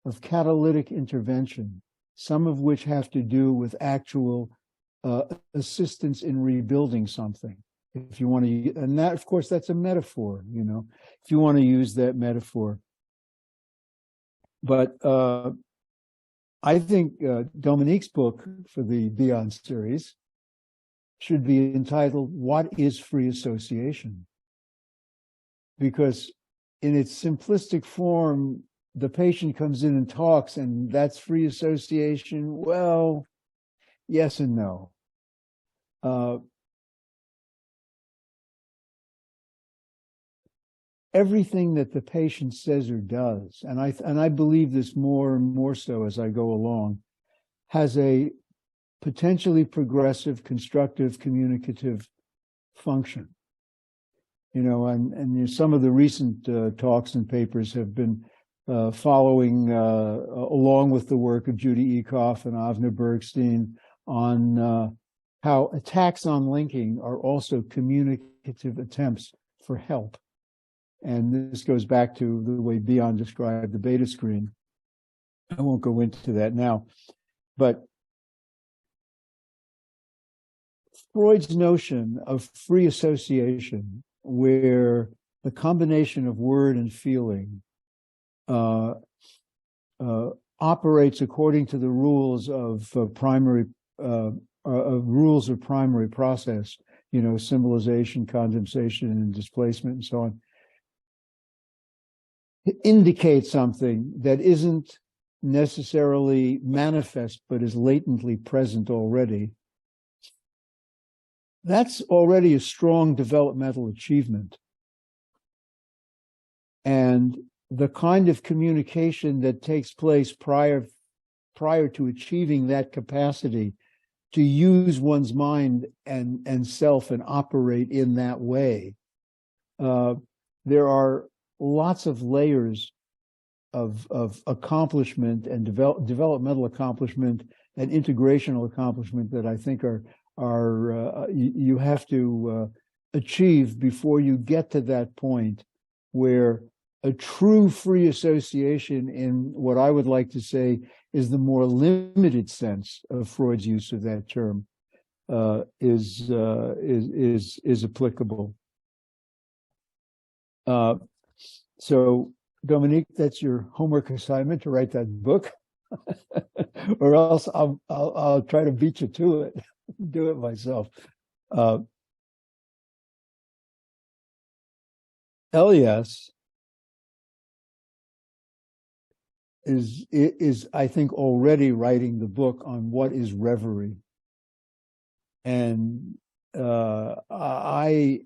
of catalytic intervention, some of which have to do with actual assistance in rebuilding something. If you want to, and that, of course, that's a metaphor, you know, if you want to use that metaphor. But I think Dominique's book for the Beyond series should be entitled, What is Free Association? Because in its simplistic form, the patient comes in and talks, and that's free association. Well, yes and no. everything that the patient says or does, and I believe this more and more so as I go along, has a potentially progressive, constructive, communicative function. You know, and some of the recent talks and papers have been following along with the work of Judy Ekoff and Avner Bergstein on how attacks on linking are also communicative attempts for help. And this goes back to the way Bion described the beta screen. I won't go into that now, but Freud's notion of free association, where the combination of word and feeling operates according to the rules of primary process, you know, symbolization, condensation, and displacement, and so on, indicate something that isn't necessarily manifest but is latently present already. That's already a strong developmental achievement. And the kind of communication that takes place prior to achieving that capacity to use one's mind and self and operate in that way, there are lots of layers of accomplishment and developmental accomplishment and integrational accomplishment that I think are you have to achieve before you get to that point where a true free association, in what I would like to say is the more limited sense of Freud's use of that term, is applicable. So, Dominique, that's your homework assignment, to write that book, or else I'll try to beat you to it, do it myself. Elias is I think already writing the book on what is reverie, and I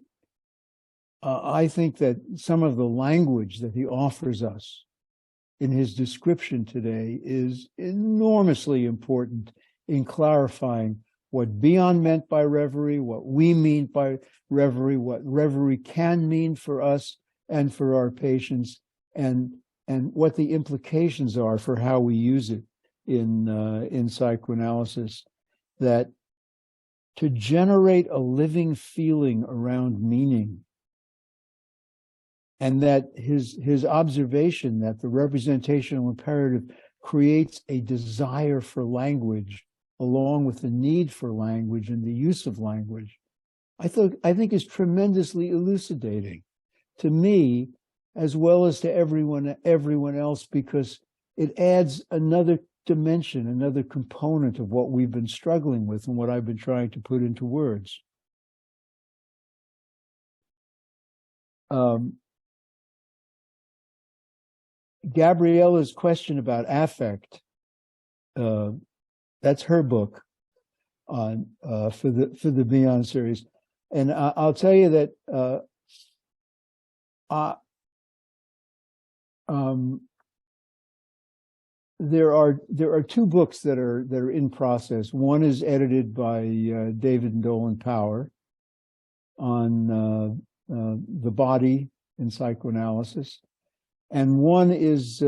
think that some of the language that he offers us in his description today is enormously important in clarifying what Bion meant by reverie, what we mean by reverie, what reverie can mean for us and for our patients, and what the implications are for how we use it in psychoanalysis. That to generate a living feeling around meaning, and that his observation that the representational imperative creates a desire for language along with the need for language and the use of language, I think is tremendously elucidating to me as well as to everyone else, because it adds another dimension, another component of what we've been struggling with and what I've been trying to put into words. Gabriella's question about affect, that's her book on for the Bion series, and I'll tell you that there are two books that are in process. One is edited by David and Dolan Power on the body in psychoanalysis, and one is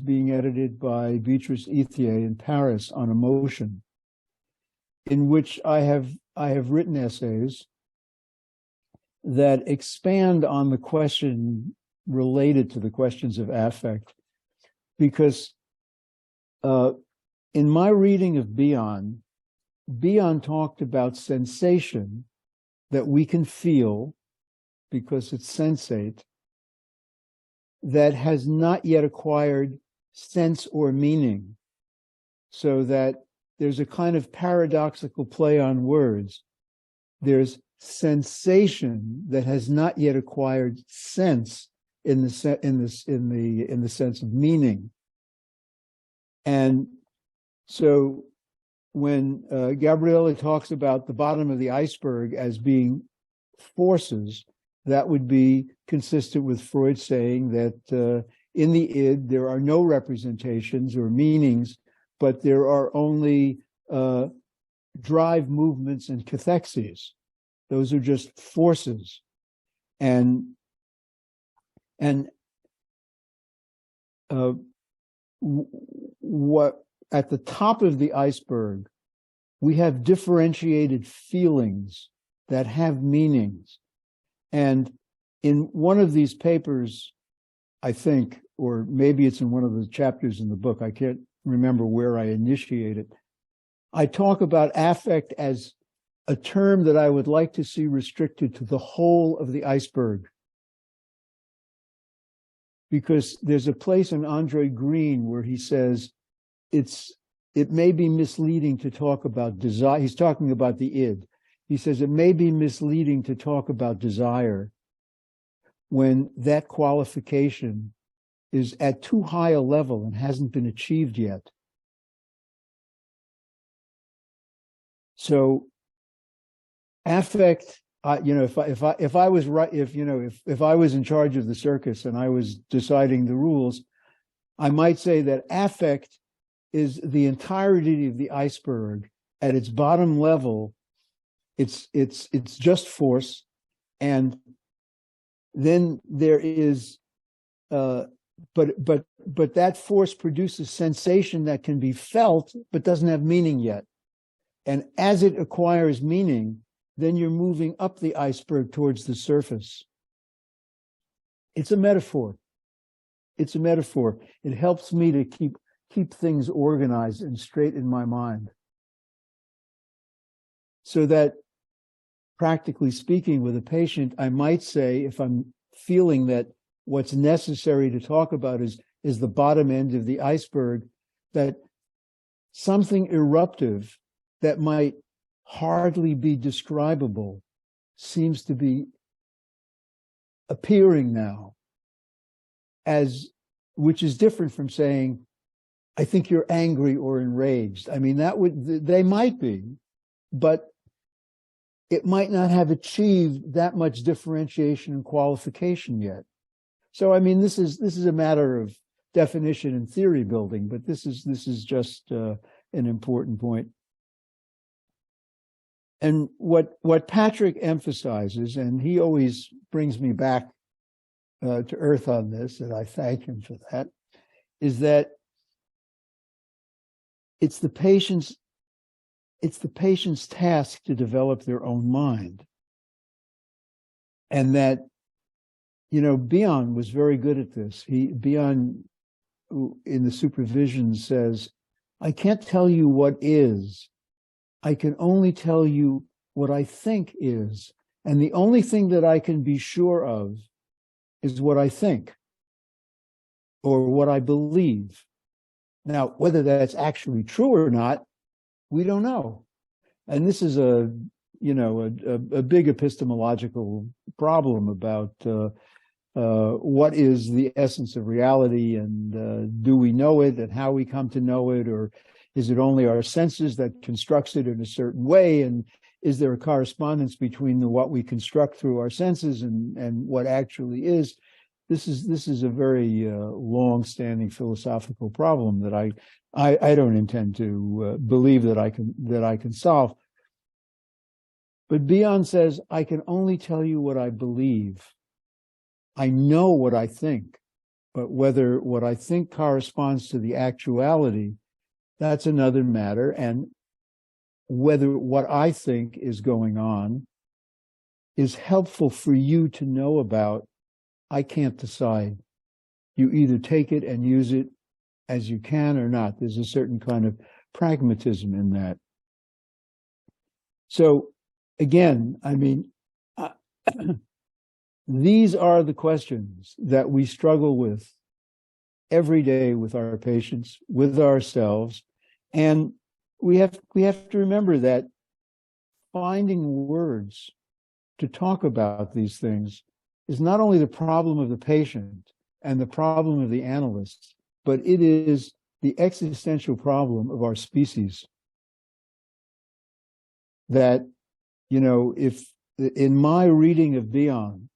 being edited by Beatrice Ethier in Paris on emotion, in which I have written essays that expand on the question related to the questions of affect, because in my reading of Bion talked about sensation that we can feel because it's sensate, that has not yet acquired sense or meaning, so that there's a kind of paradoxical play on words. There's sensation that has not yet acquired sense in the sense of meaning. And so when Gabriella talks about the bottom of the iceberg as being forces that would be consistent with Freud saying that in the id, there are no representations or meanings, but there are only drive movements and cathexes. Those are just forces. And what at the top of the iceberg, we have differentiated feelings that have meanings. And in one of these papers, I think, or maybe it's in one of the chapters in the book, I can't remember where I initiate it, I talk about affect as a term that I would like to see restricted to the whole of the iceberg. Because there's a place in Andre Green where he says it may be misleading to talk about desire. He's talking about the id. He says it may be misleading to talk about desire when that qualification is at too high a level and hasn't been achieved yet. So affect, if I was right, if I was in charge of the circus and I was deciding the rules, I might say that affect is the entirety of the iceberg. At its bottom level, it's just force, and then there is, but that force produces sensation that can be felt but doesn't have meaning yet. And as it acquires meaning, then you're moving up the iceberg towards the surface. It's a metaphor. It's a metaphor. It helps me to keep things organized and straight in my mind. So that, practically speaking, with a patient, I might say, if I'm feeling that what's necessary to talk about is the bottom end of the iceberg, that something eruptive that might hardly be describable seems to be appearing now, which is different from saying, I think you're angry or enraged. I mean, they might be, but it might not have achieved that much differentiation and qualification yet. So, I mean, this is a matter of definition and theory building, but this is just an important point. And what Patrick emphasizes, and he always brings me back to earth on this, and I thank him for that, is that it's the patient's task to develop their own mind. And that, Bion was very good at this. Bion, in the supervision, says, I can't tell you what is. I can only tell you what I think is. And the only thing that I can be sure of is what I think or what I believe. Now, whether that's actually true or not, we don't know. And this is a big epistemological problem about what is the essence of reality, and do we know it, and how we come to know it, or is it only our senses that constructs it in a certain way? And is there a correspondence between what we construct through our senses and what actually is? This is a very long-standing philosophical problem that I don't intend to believe that I can solve. But Bion says, I can only tell you what I believe. I know what I think, but whether what I think corresponds to the actuality, that's another matter. And whether what I think is going on is helpful for you to know about, I can't decide. You either take it and use it as you can or not. There's a certain kind of pragmatism in that. So again, I mean, these are the questions that we struggle with every day with our patients, with ourselves. And we have to remember that finding words to talk about these things is not only the problem of the patient and the problem of the analyst, but it is the existential problem of our species. That, if in my reading of Bion,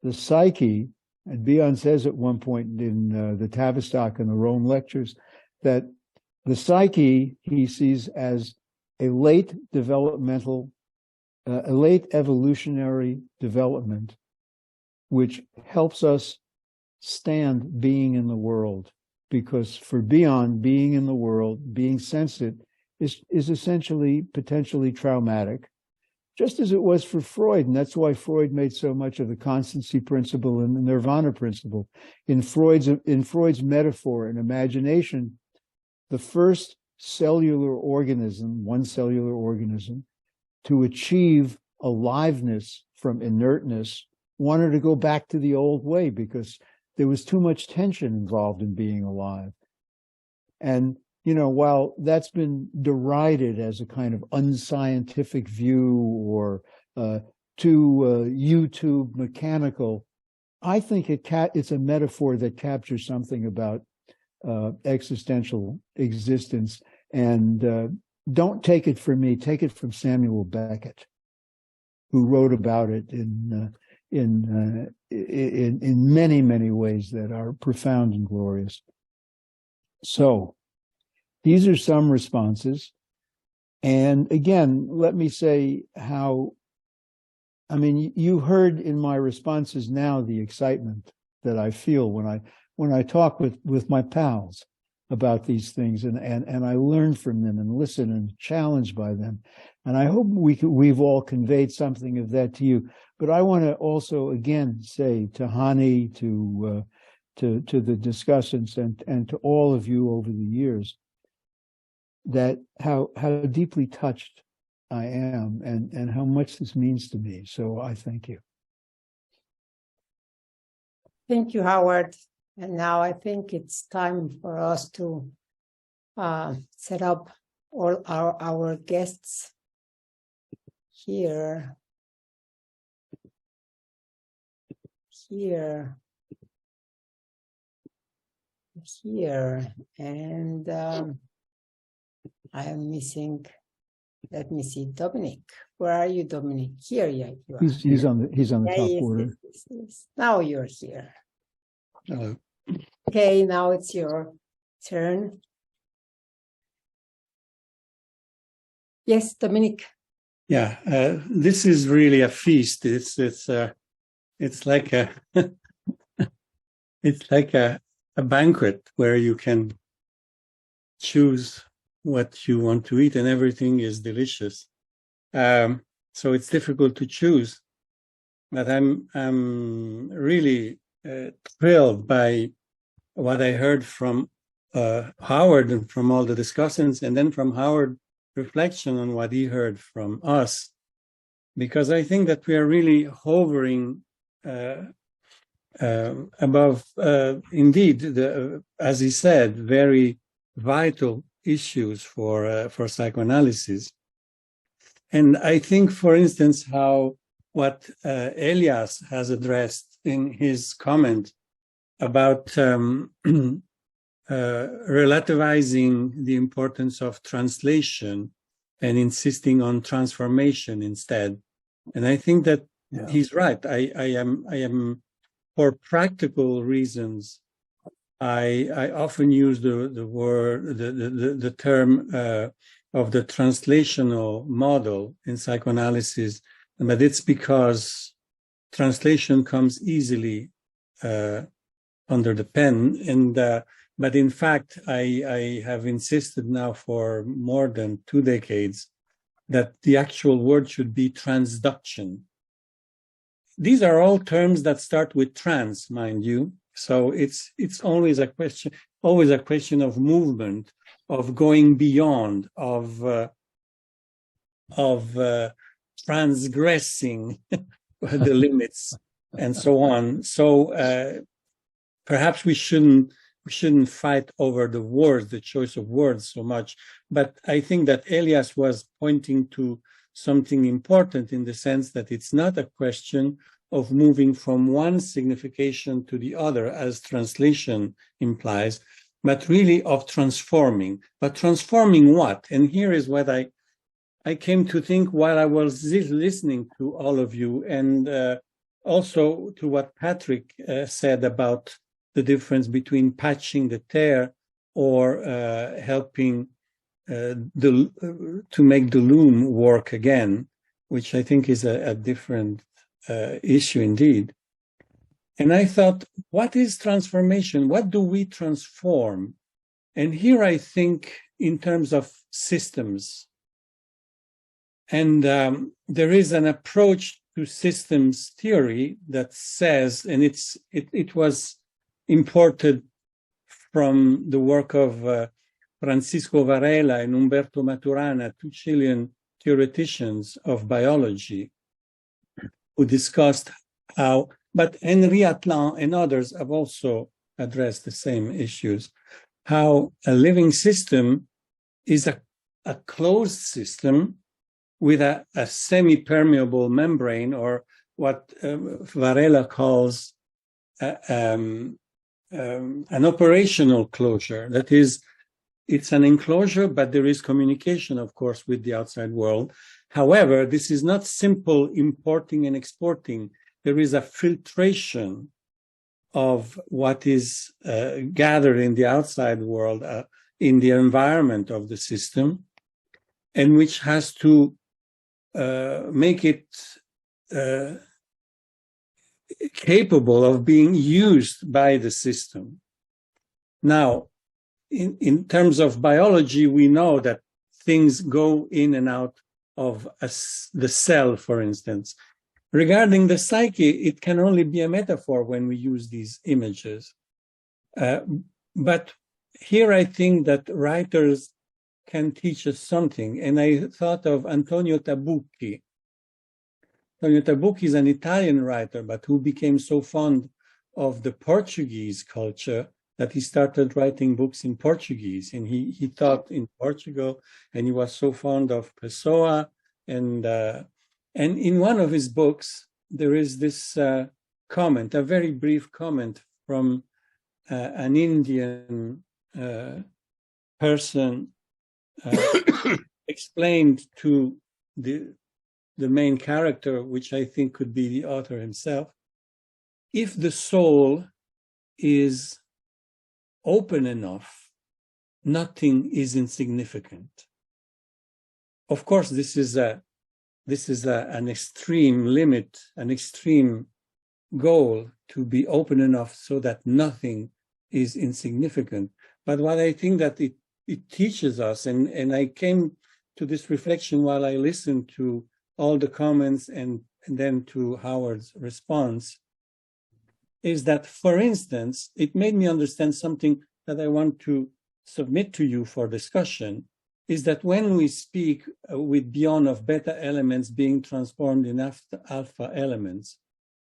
the psyche, and Bion says at one point in the Tavistock and the Rome lectures, that the psyche he sees as a late evolutionary development, which helps us stand being in the world. Because for Bion, being in the world, being sensate, is essentially potentially traumatic, just as it was for Freud. And that's why Freud made so much of the constancy principle and the nirvana principle. In Freud's metaphor and imagination, the first cellular organism, one cellular organism, to achieve aliveness from inertness, wanted to go back to the old way because there was too much tension involved in being alive. And, you know, while that's been derided as a kind of unscientific view or too YouTube mechanical, I think it's a metaphor that captures something about existential existence. And don't take it from me, take it from Samuel Beckett, who wrote about it in many, many ways that are profound and glorious. So these are some responses. And again, let me say how, I mean, you heard in my responses now the excitement that I feel when I talk with my pals about these things, and I learn from them and listen and challenged by them. And I hope we've all conveyed something of that to you. But I want to also again say to Hani, to the discussants, and to all of you over the years, that how deeply touched I am and how much this means to me. So I thank you. Thank you, Howard. And now I think it's time for us to set up all our guests here, and I am missing. Let me see, Dominic. Where are you, Dominic? Here, yeah, you are. He's on the top order. Yes. Now you're here. Hello. Okay, now it's your turn. Yes, Dominic. Yeah, this is really a feast. It's like a it's like a banquet where you can choose what you want to eat, and everything is delicious. So it's difficult to choose, but I'm really thrilled by what I heard from Howard and from all the discussants, and then from Howard reflection on what he heard from us, because I think that we are really hovering above, indeed, as he said, very vital issues for psychoanalysis. And I think, for instance, how what Elias has addressed in his comment about relativizing the importance of translation and insisting on transformation instead. And I think that he's right. I am for practical reasons, I often use the term of the translational model in psychoanalysis, but it's because translation comes easily under the pen. And but in fact, I have insisted now for more than 2 decades that the actual word should be transduction. These are all terms that start with trans, mind you. So it's always a question of movement, of going beyond, of transgressing the limits, and so on. So perhaps we shouldn't fight over the words, the choice of words so much. But I think that Elias was pointing to something important in the sense that it's not a question of moving from one signification to the other, as translation implies, but really of transforming. But transforming what? And here is what I came to think while I was listening to all of you. And also to what Patrick said about the difference between patching the tear or helping to make the loom work again, which I think is a different issue indeed. And I thought, what is transformation? What do we transform? And here I think in terms of systems. And there is an approach to systems theory that says, and it was imported from the work of Francisco Varela and Umberto Maturana, two Chilean theoreticians of biology, who discussed how, but Henri Atlan and others have also addressed the same issues, how a living system is a closed system with a semi-permeable membrane, or what Varela calls an operational closure. That is, it's an enclosure, but there is communication, of course, with the outside world. However, this is not simple importing and exporting. There is a filtration of what is gathered in the outside world, in the environment of the system, and which has to make it capable of being used by the system. Now, in terms of biology, we know that things go in and out of the cell, for instance. Regarding the psyche, it can only be a metaphor when we use these images. But here I think that writers can teach us something. And I thought of Antonio Tabucchi. Antonio Tabucchi is an Italian writer, but who became so fond of the Portuguese culture that he started writing books in Portuguese. And he taught in Portugal, and he was so fond of Pessoa. And in one of his books, there is this comment, a very brief comment from an Indian person explained to the main character, which I think could be the author himself. If the soul is open enough, nothing is insignificant. Of course, this is an extreme limit, an extreme goal, to be open enough so that nothing is insignificant. But what I think that it teaches us, and I came to this reflection while I listened to all the comments and then to Howard's response, is that, for instance, it made me understand something that I want to submit to you for discussion, is that when we speak with beyond of beta elements being transformed in alpha elements,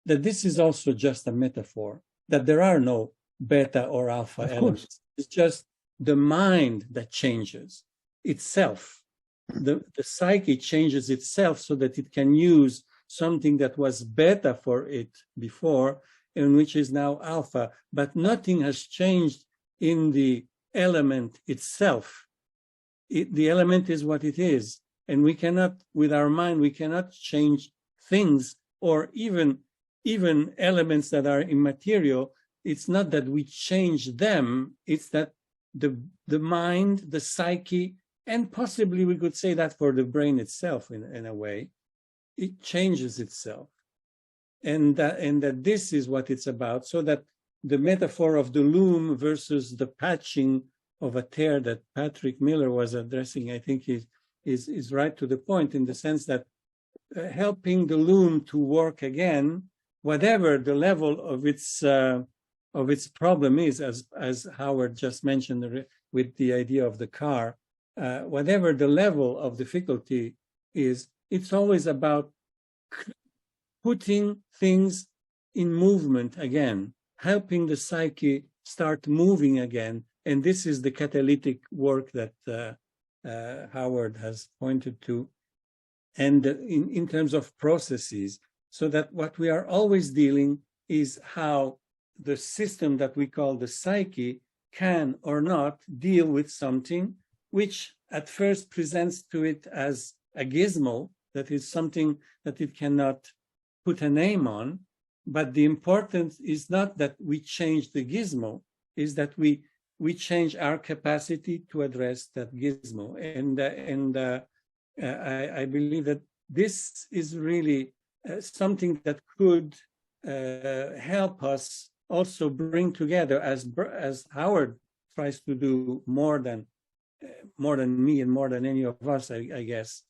that this is also just a metaphor, that there are no beta or alpha elements. It's just the mind that changes itself. The psyche changes itself so that it can use something that was beta for it before and which is now alpha, but nothing has changed in the element itself. The element is what it is, and we cannot, with our mind, we cannot change things, or even elements that are immaterial. It's not that we change them, it's that the mind, the psyche, and possibly we could say that for the brain itself in a way, it changes itself. And that this is what it's about, so that the metaphor of the loom versus the patching of a tear that Patrick Miller was addressing, I think is right to the point, in the sense that helping the loom to work again, whatever the level of its problem is, as Howard just mentioned with the idea of the car, whatever the level of difficulty is, it's always about putting things in movement again, helping the psyche start moving again. And this is the catalytic work that Howard has pointed to. And in terms of processes, so that what we are always dealing is how the system that we call the psyche can or not deal with something which at first presents to it as a gizmo, that is something that it cannot put a name on, but the importance is not that we change the gizmo, is that we change our capacity to address that gizmo. And I believe that this is really something that could help us also bring together, as Howard tries to do more than me and more than any of us, I guess,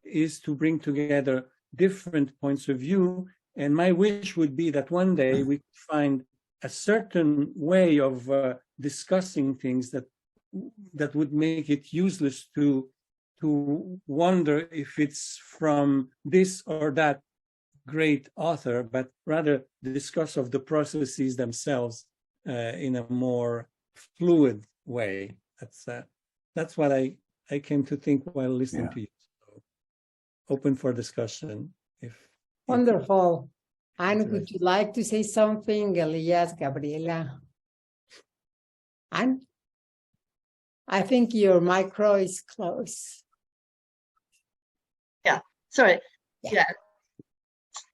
is to bring together different points of view. And my wish would be that one day we find a certain way of discussing things that would make it useless to wonder if it's from this or that great author, but rather discuss of the processes themselves in a more fluid way. That's what I came to think while listening to you. So, open for discussion. Wonderful. Anne, would you like to say something? Elias, Gabriela? Anne? I think your micro is closed. Yeah, sorry. Yeah.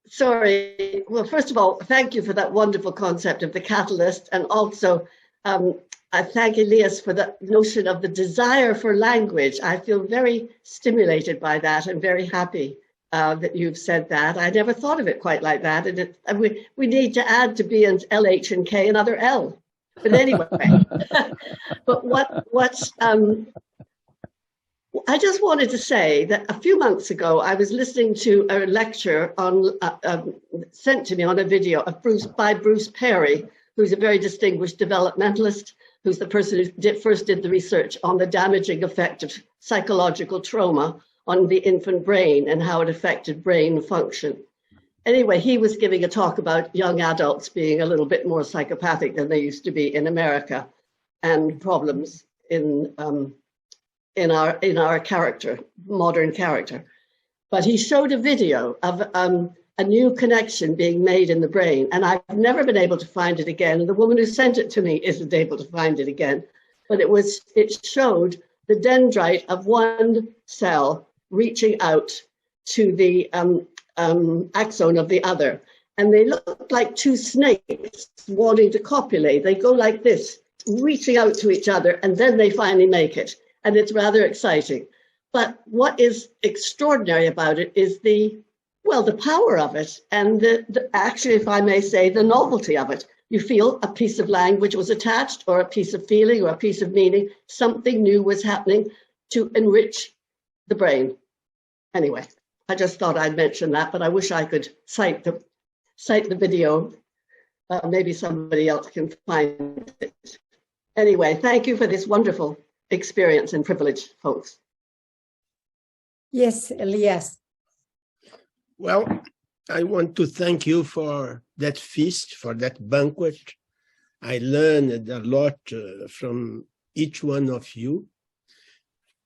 Sorry. Well, first of all, thank you for that wonderful concept of the catalyst. And also, I thank Elias for the notion of the desire for language. I feel very stimulated by that and very happy that you've said that. I never thought of it quite like that. And we need to add to B and LH and K another L. But anyway, but I just wanted to say that a few months ago, I was listening to a lecture on sent to me on a video by Bruce Perry, who's a very distinguished developmentalist, who's the person who first did the research on the damaging effect of psychological trauma on the infant brain and how it affected brain function. Anyway, he was giving a talk about young adults being a little bit more psychopathic than they used to be in America, and problems in our character, modern character. But he showed a video of a new connection being made in the brain, and I've never been able to find it again. And the woman who sent it to me isn't able to find it again. But it showed the dendrite of one cell reaching out to the axon of the other. And they look like two snakes wanting to copulate. They go like this, reaching out to each other, and then they finally make it. And it's rather exciting. But what is extraordinary about it is the power of it, and actually, if I may say, the novelty of it. You feel a piece of language was attached, or a piece of feeling, or a piece of meaning. Something new was happening to enrich the brain. Anyway, I just thought I'd mention that, but I wish I could cite the video. Maybe somebody else can find it. Anyway, thank you for this wonderful experience and privilege, folks. Yes, Elias. Well, I want to thank you for that feast, for that banquet. I learned a lot from each one of you.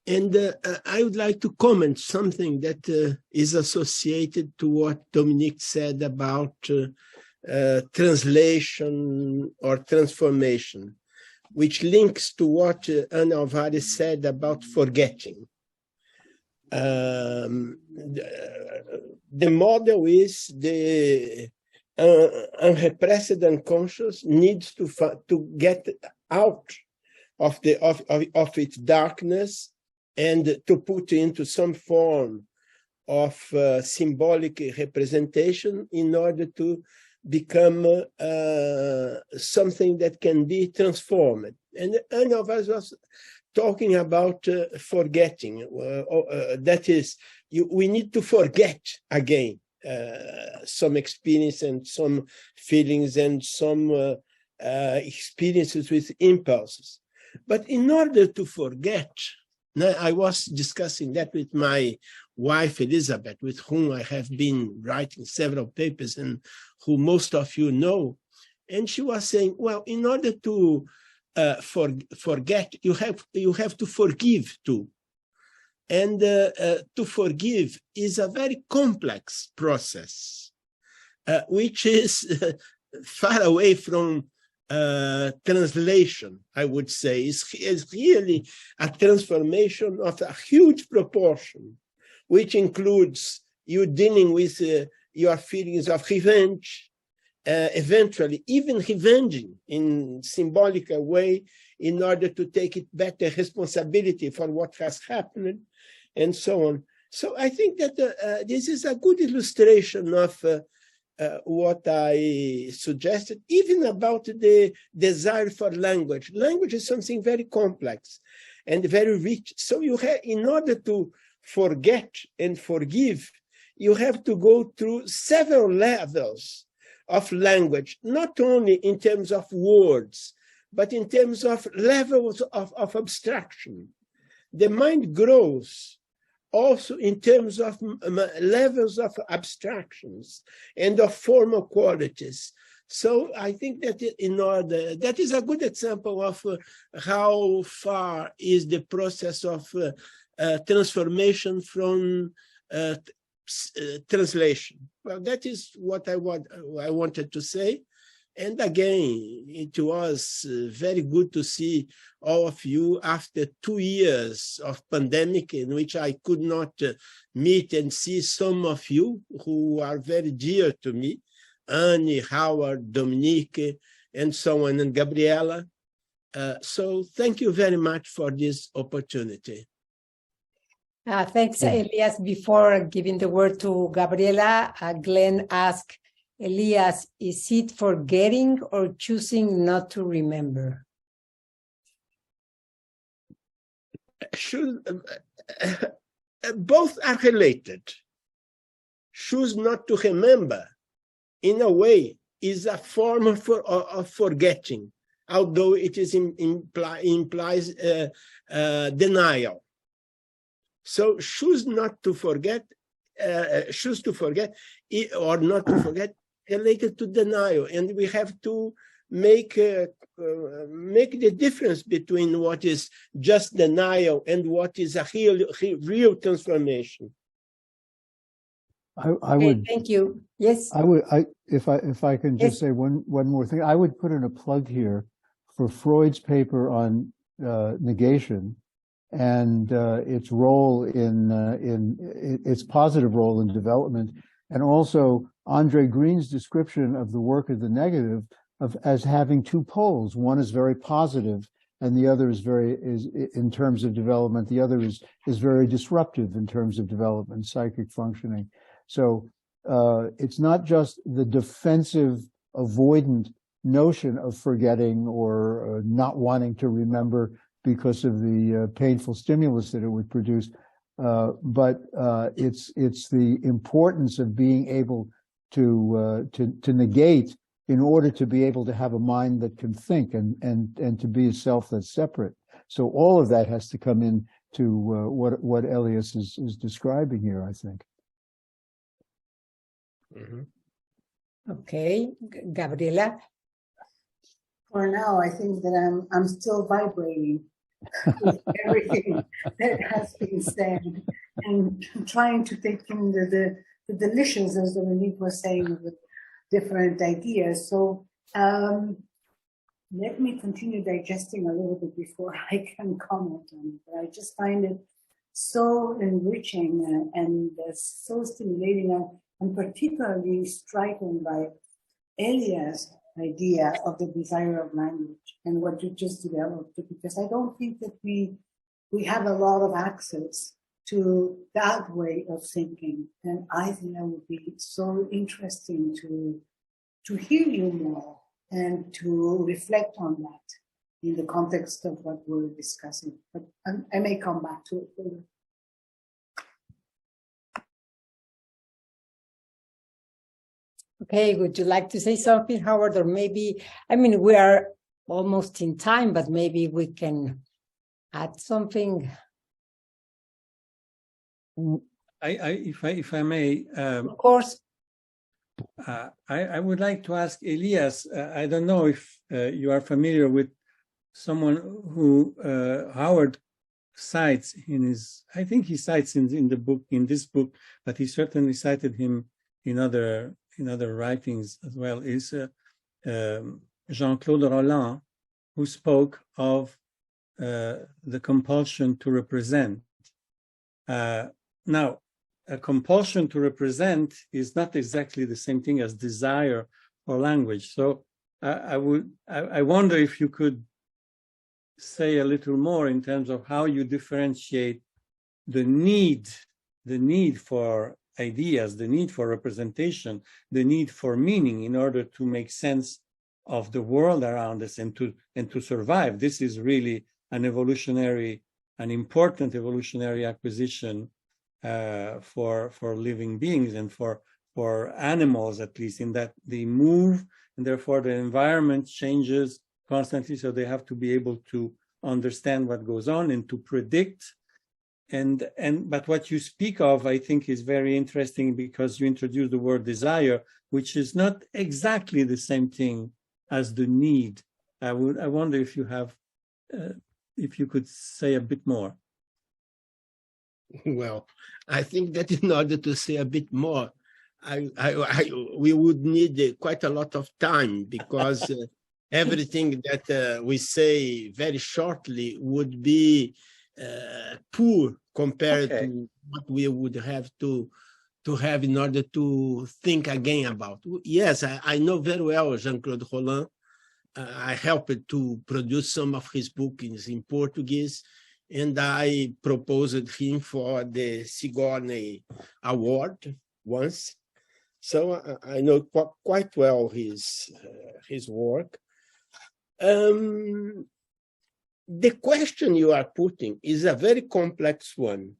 And I would like to comment something that is associated to what Dominique said about translation or transformation, which links to what Alvarez said about forgetting. The model is the unrepressed unconscious needs to get out of its darkness and to put into some form of symbolic representation in order to become something that can be transformed. And one of us was talking about forgetting. That is, we need to forget again some experience and some feelings and some experiences with impulses. But in order to forget, I was discussing that with my wife, Elizabeth, with whom I have been writing several papers and who most of you know. And she was saying, well, in order to forget, you have to forgive too. And to forgive is a very complex process, which is far away from translation, I would say. Is really a transformation of a huge proportion, which includes you dealing with your feelings of revenge, eventually even revenging in symbolic way in order to take it better responsibility for what has happened and so on. So I think that this is a good illustration of what I suggested, even about the desire for language. Language is something very complex and very rich. So you have, in order to forget and forgive, you have to go through several levels of language, not only in terms of words, but in terms of levels of abstraction. The mind grows also in terms of levels of abstractions and of formal qualities. So I think that that is a good example of how far is the process of transformation from translation. Well, that is what I wanted to say. And again, it was very good to see all of you after 2 years of pandemic in which I could not meet and see some of you who are very dear to me, Annie, Howard, Dominique, and so on, and Gabriella. So thank you very much for this opportunity. Thanks, Elias. Before giving the word to Gabriela, Glenn asked, Elias, is it forgetting or choosing not to remember? Both are related. Choose not to remember, in a way, is a form of forgetting, although it is implies denial. So choose not to forget, choose to forget or not to forget, related to denial, and we have to make the difference between what is just denial and what is a real transformation. I would. Thank you. Yes. If I can just say one more thing, I would put in a plug here for Freud's paper on negation and its role in its positive role in development, and also Andre Green's description of the work of the negative as having two poles. One is very positive, and the other is in terms of development. The other is very disruptive in terms of development, psychic functioning. So it's not just the defensive, avoidant notion of forgetting or not wanting to remember because of the painful stimulus that it would produce, but it's the importance of being able to negate in order to be able to have a mind that can think and to be a self that's separate. So all of that has to come in to what Elias is describing here, I think. Mm-hmm. Okay, Gabriela. For now, I think that I'm still vibrating with everything that has been said and trying to take in the delicious, as Dominique was saying, with different ideas. So let me continue digesting a little bit before I can comment on it. But I just find it so enriching and so stimulating, and particularly striking by Elias' idea of the desire of language and what you just developed, because I don't think that we have a lot of access to that way of thinking, and I think that would be so interesting to hear you more and to reflect on that in the context of what we're discussing. But I may come back to it later. Okay, would you like to say something, Howard? Or maybe, I mean, we are almost in time, but maybe we can add something. If I may, Of course. I would like to ask Elias. I don't know if you are familiar with someone who Howard cites in his. I think he cites in the book, in this book, but he certainly cited him in other writings as well. Is Jean-Claude Roland, who spoke of the compulsion to represent. Now, a compulsion to represent is not exactly the same thing as desire language. So I wonder if you could say a little more in terms of how you differentiate the need for ideas, the need for representation, the need for meaning in order to make sense of the world around us and to survive. This is really an important evolutionary acquisition for living beings and for animals, at least, in that they move and therefore the environment changes constantly, so they have to be able to understand what goes on and to predict. But what you speak of, I think, is very interesting because you introduce the word desire, which is not exactly the same thing as the need. I wonder if you have, if you could say a bit more. Well, I think that in order to say a bit more, we would need quite a lot of time, because everything that we say very shortly would be poor compared to what we would have to have in order to think again about. Yes, I know very well Jean-Claude Rollin. I helped to produce some of his books in Portuguese, and I proposed him for the Sigourney Award once. So I know quite well his work. The question you are putting is a very complex one.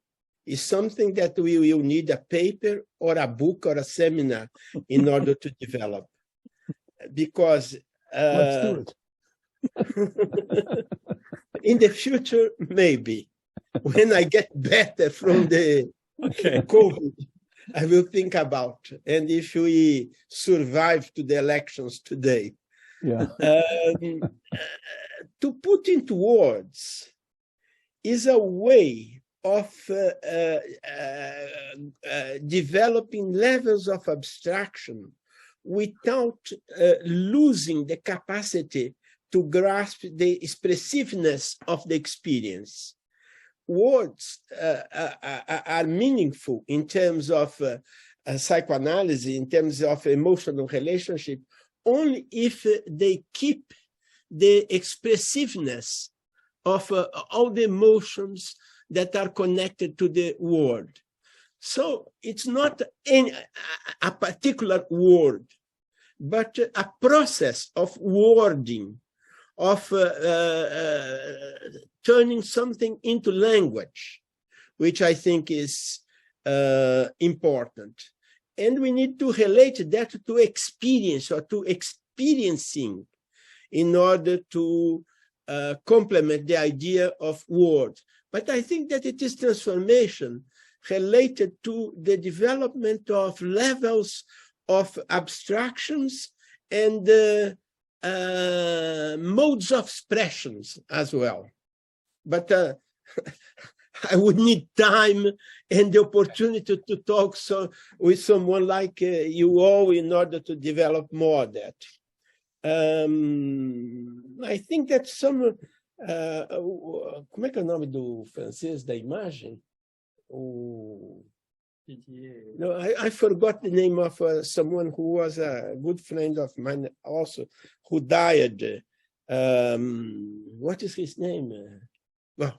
It's something that we will need a paper or a book or a seminar in order to develop. Because let's do it. In the future, maybe, when I get better from the COVID, I will think about, and if we survive to the elections today. Yeah. To put into words is a way of developing levels of abstraction without losing the capacity to grasp the expressiveness of the experience. Words are meaningful in terms of psychoanalysis, in terms of emotional relationship, only if they keep the expressiveness of all the emotions that are connected to the word. So it's not a particular word, but a process of wording, of turning something into language, which I think is important. And we need to relate that to experience or to experiencing in order to complement the idea of word. But I think that it is transformation related to the development of levels of abstractions and modes of expressions as well. But I would need time and the opportunity to talk with someone like you all in order to develop more of that. I think that some... como é que é o nome do francês da imagem? No, I forgot the name of someone who was a good friend of mine also, who died. What is his name? Well,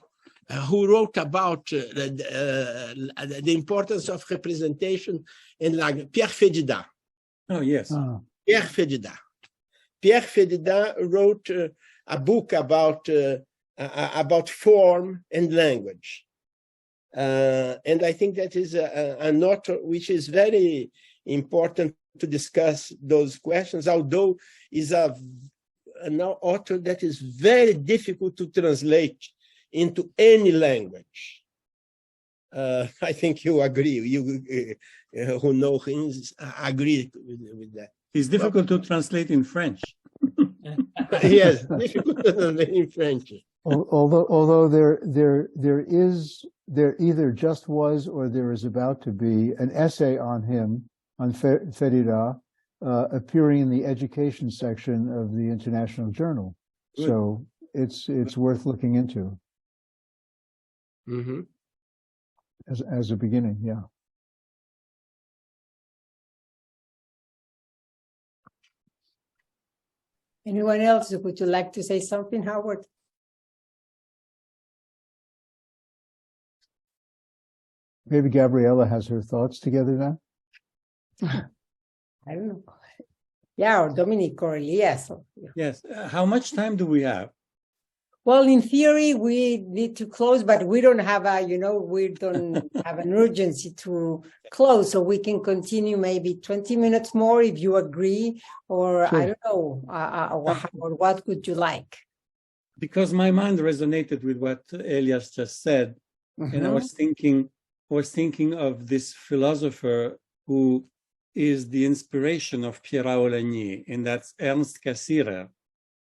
who wrote about the importance of representation in like Pierre Fédida. Oh, yes. Pierre Fédida. Pierre Fédida wrote a book about form and language. And I think that is an author which is very important to discuss those questions, although is an author that is very difficult to translate into any language. I think you agree, you who know him agree with that. It's difficult to translate in French. Yes, difficult to translate in French. Although there either just was or there is about to be an essay on him, on Fédida, appearing in the education section of the International Journal. Good. So it's worth looking into. Mm-hmm. As a beginning, yeah. Anyone else? Would you like to say something, Howard? Maybe Gabriella has her thoughts together now. I don't know. Yeah, or Dominic or Elias. Yes. How much time do we have? Well, in theory, we need to close, but we don't have we don't have an urgency to close, so we can continue maybe 20 minutes more if you agree, or Sure. I don't know, or what would you like? Because my mind resonated with what Elias just said, and I was thinking of this philosopher who is the inspiration of Pierre Aulagny, and that's Ernst Cassirer,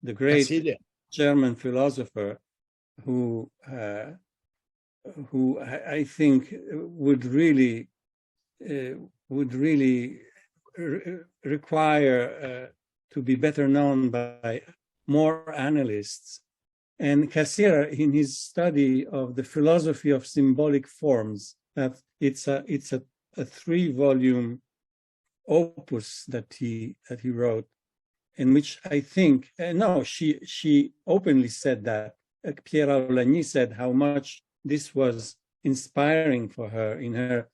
the great German philosopher who I think would really require to be better known by more analysts. And Cassirer, in his study of the philosophy of symbolic forms, that it's a 3-volume opus that he wrote, in which I think she openly said that Pierre Aulagny said how much this was inspiring for her in her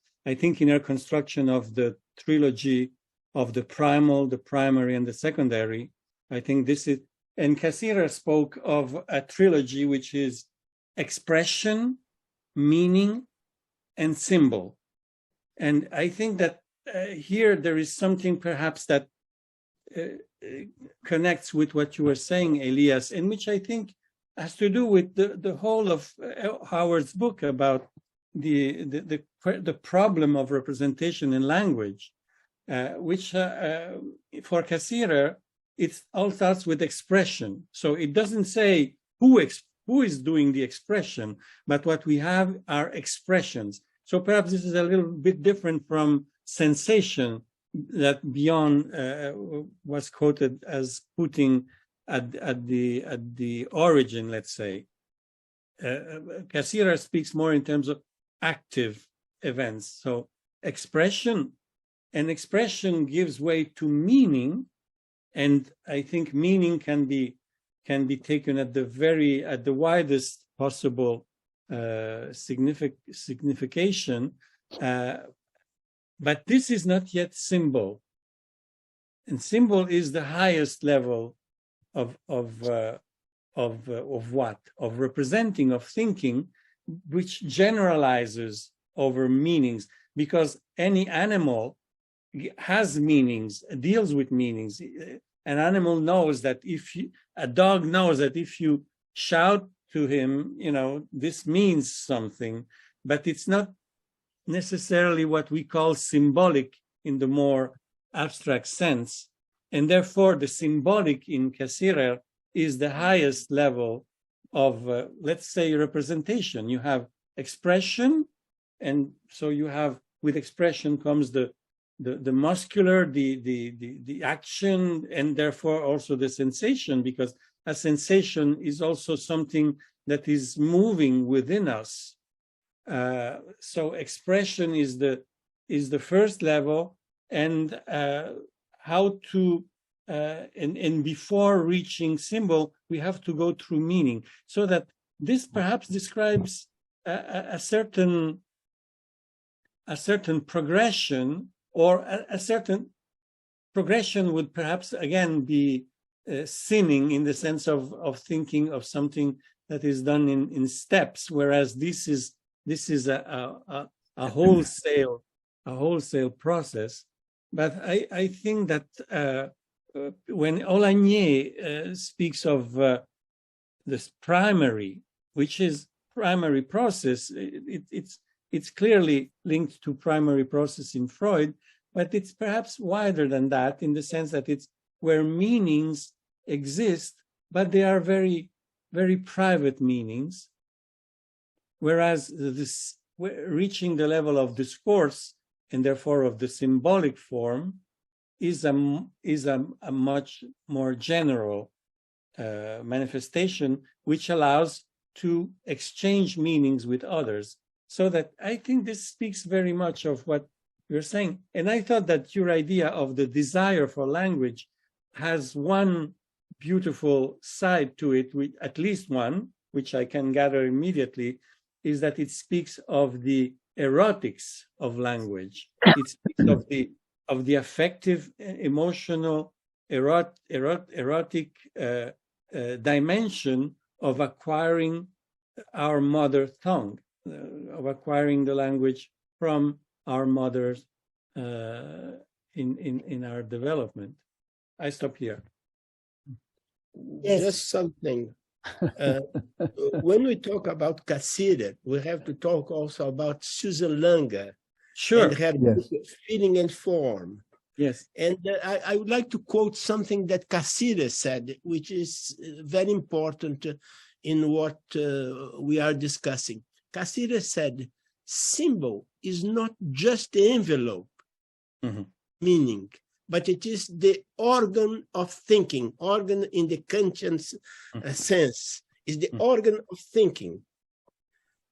construction of the trilogy of the primal, the primary, and the secondary. I think this is, and Cassirer spoke of a trilogy which is expression, meaning, and symbol. And I think that here there is something perhaps that connects with what you were saying, Elias, and which I think has to do with the whole of Howard's book about the problem of representation in language, which for Cassirer, it all starts with expression. So it doesn't say who is doing the expression, but what we have are expressions. So perhaps this is a little bit different from sensation that Bion was quoted as putting at the origin, let's say. Cassirer speaks more in terms of active events. So expression gives way to meaning, and I think meaning can be taken at the widest possible signification. But this is not yet symbol, and symbol is the highest level of what? Of representing, of thinking, which generalizes over meanings, because any animal has meanings, deals with meanings. An animal knows that a dog knows that if you shout to him, this means something, but it's not necessarily what we call symbolic in the more abstract sense. And therefore, the symbolic in Cassirer is the highest level of, let's say, representation. You have expression, and so you have, with expression comes the muscular, the action, and therefore also the sensation, because a sensation is also something that is moving within us. So expression is the first level, and how to and before reaching symbol, we have to go through meaning. So that this perhaps describes a certain progression, or a certain progression would perhaps again be sinning in the sense of thinking of something that is done in steps, whereas this is a wholesale process. But I think that when Aulagny speaks of this primary, which is primary process, it's clearly linked to primary process in Freud, but it's perhaps wider than that, in the sense that it's where meanings exist, but they are very, very private meanings. Whereas reaching the level of discourse, and therefore of the symbolic form, is a much more general manifestation, which allows to exchange meanings with others. So that I think this speaks very much of what you're saying. And I thought that your idea of the desire for language has one beautiful side to it, at least one, which I can gather immediately, is that it speaks of the erotics of language. It speaks of the affective, emotional, erotic dimension of acquiring our mother tongue, of acquiring the language from our mothers in our development. I stop here. Yes. Just something. When we talk about Cassida, we have to talk also about Susan Langer. Sure. And her book, Feeling and Form. Yes. And I would like to quote something that Cassida said, which is very important in what we are discussing. Cassida said, symbol is not just the envelope, meaning, but it is the organ of thinking, organ in the Kantian sense, is the organ of thinking.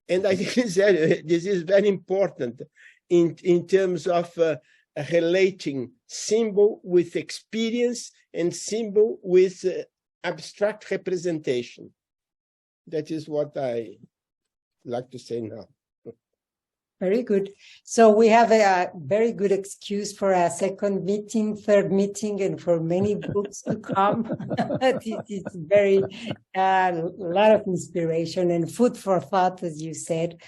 And I think this is very important in terms of relating symbol with experience and symbol with abstract representation. That is what I like to say now. Very good. So we have a very good excuse for a second meeting, third meeting, and for many books to come. This is very, a lot of inspiration and food for thought, as you said.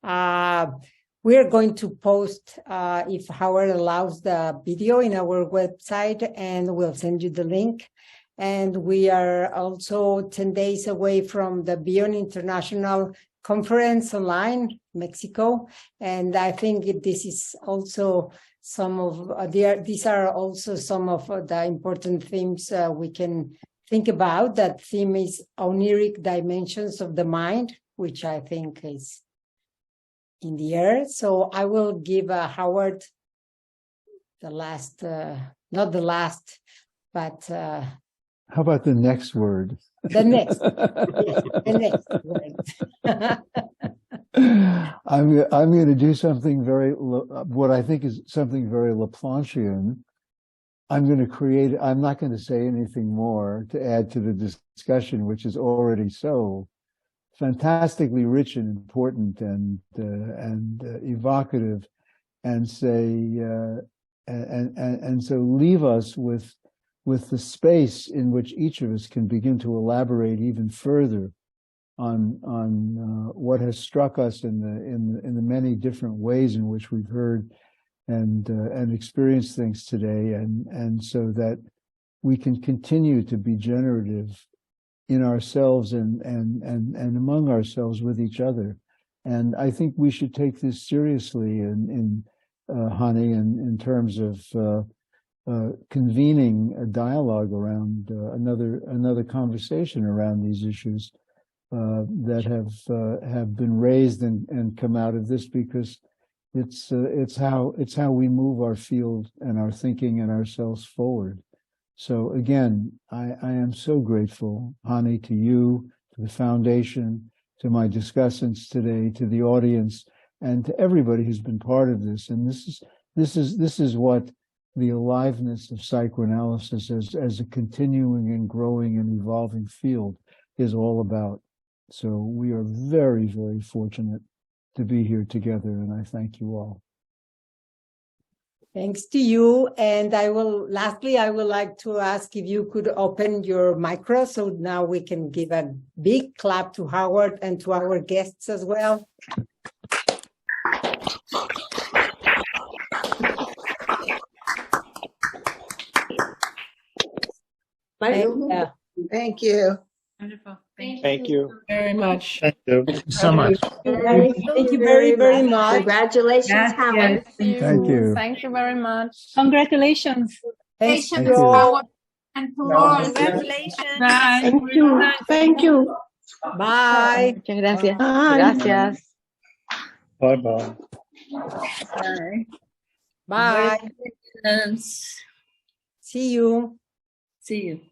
We're going to post, if Howard allows, the video in our website, and we'll send you the link. And we are also 10 days away from the Beyond International Conference online, Mexico. And I think this is also some of, these are also some of the important themes we can think about. That theme is oniric dimensions of the mind, which I think is in the air. So I will give Howard the last, not the last, but how about the next word? The next, yes, the next word. I'm going to do something very, what I think is something very Laplanchian. I'm going to create, I'm not going to say anything more to add to the discussion, which is already so fantastically rich and important and evocative, and say, and so leave us with the space in which each of us can begin to elaborate even further on what has struck us in the many different ways in which we've heard and experienced things today, and so that we can continue to be generative in ourselves and among ourselves with each other. And I think we should take this seriously in Hani, in terms of convening a dialogue around another conversation around these issues that have been raised and come out of this, because it's how we move our field and our thinking and ourselves forward. So again, I am so grateful, Hani, to you, to the foundation, to my discussants today, to the audience, and to everybody who's been part of this. And this is what the aliveness of psychoanalysis as a continuing and growing and evolving field is all about. So we are very, very fortunate to be here together, and I thank you all. Thanks to you. And lastly, I would like to ask if you could open your micro, so now we can give a big clap to Howard and to our guests as well. Thank you. Wonderful. Thank you very much. Thank you so much. Thank you very, very much. Congratulations, Howard. Thank you. Thank you very much. Congratulations. Thank Thank you. Howard. And to all. Congratulations. Bye. Thank you. Thank you. Bye. Muchas gracias. Bye. Gracias. Bye-bye. Bye. Congratulations. See you. See you.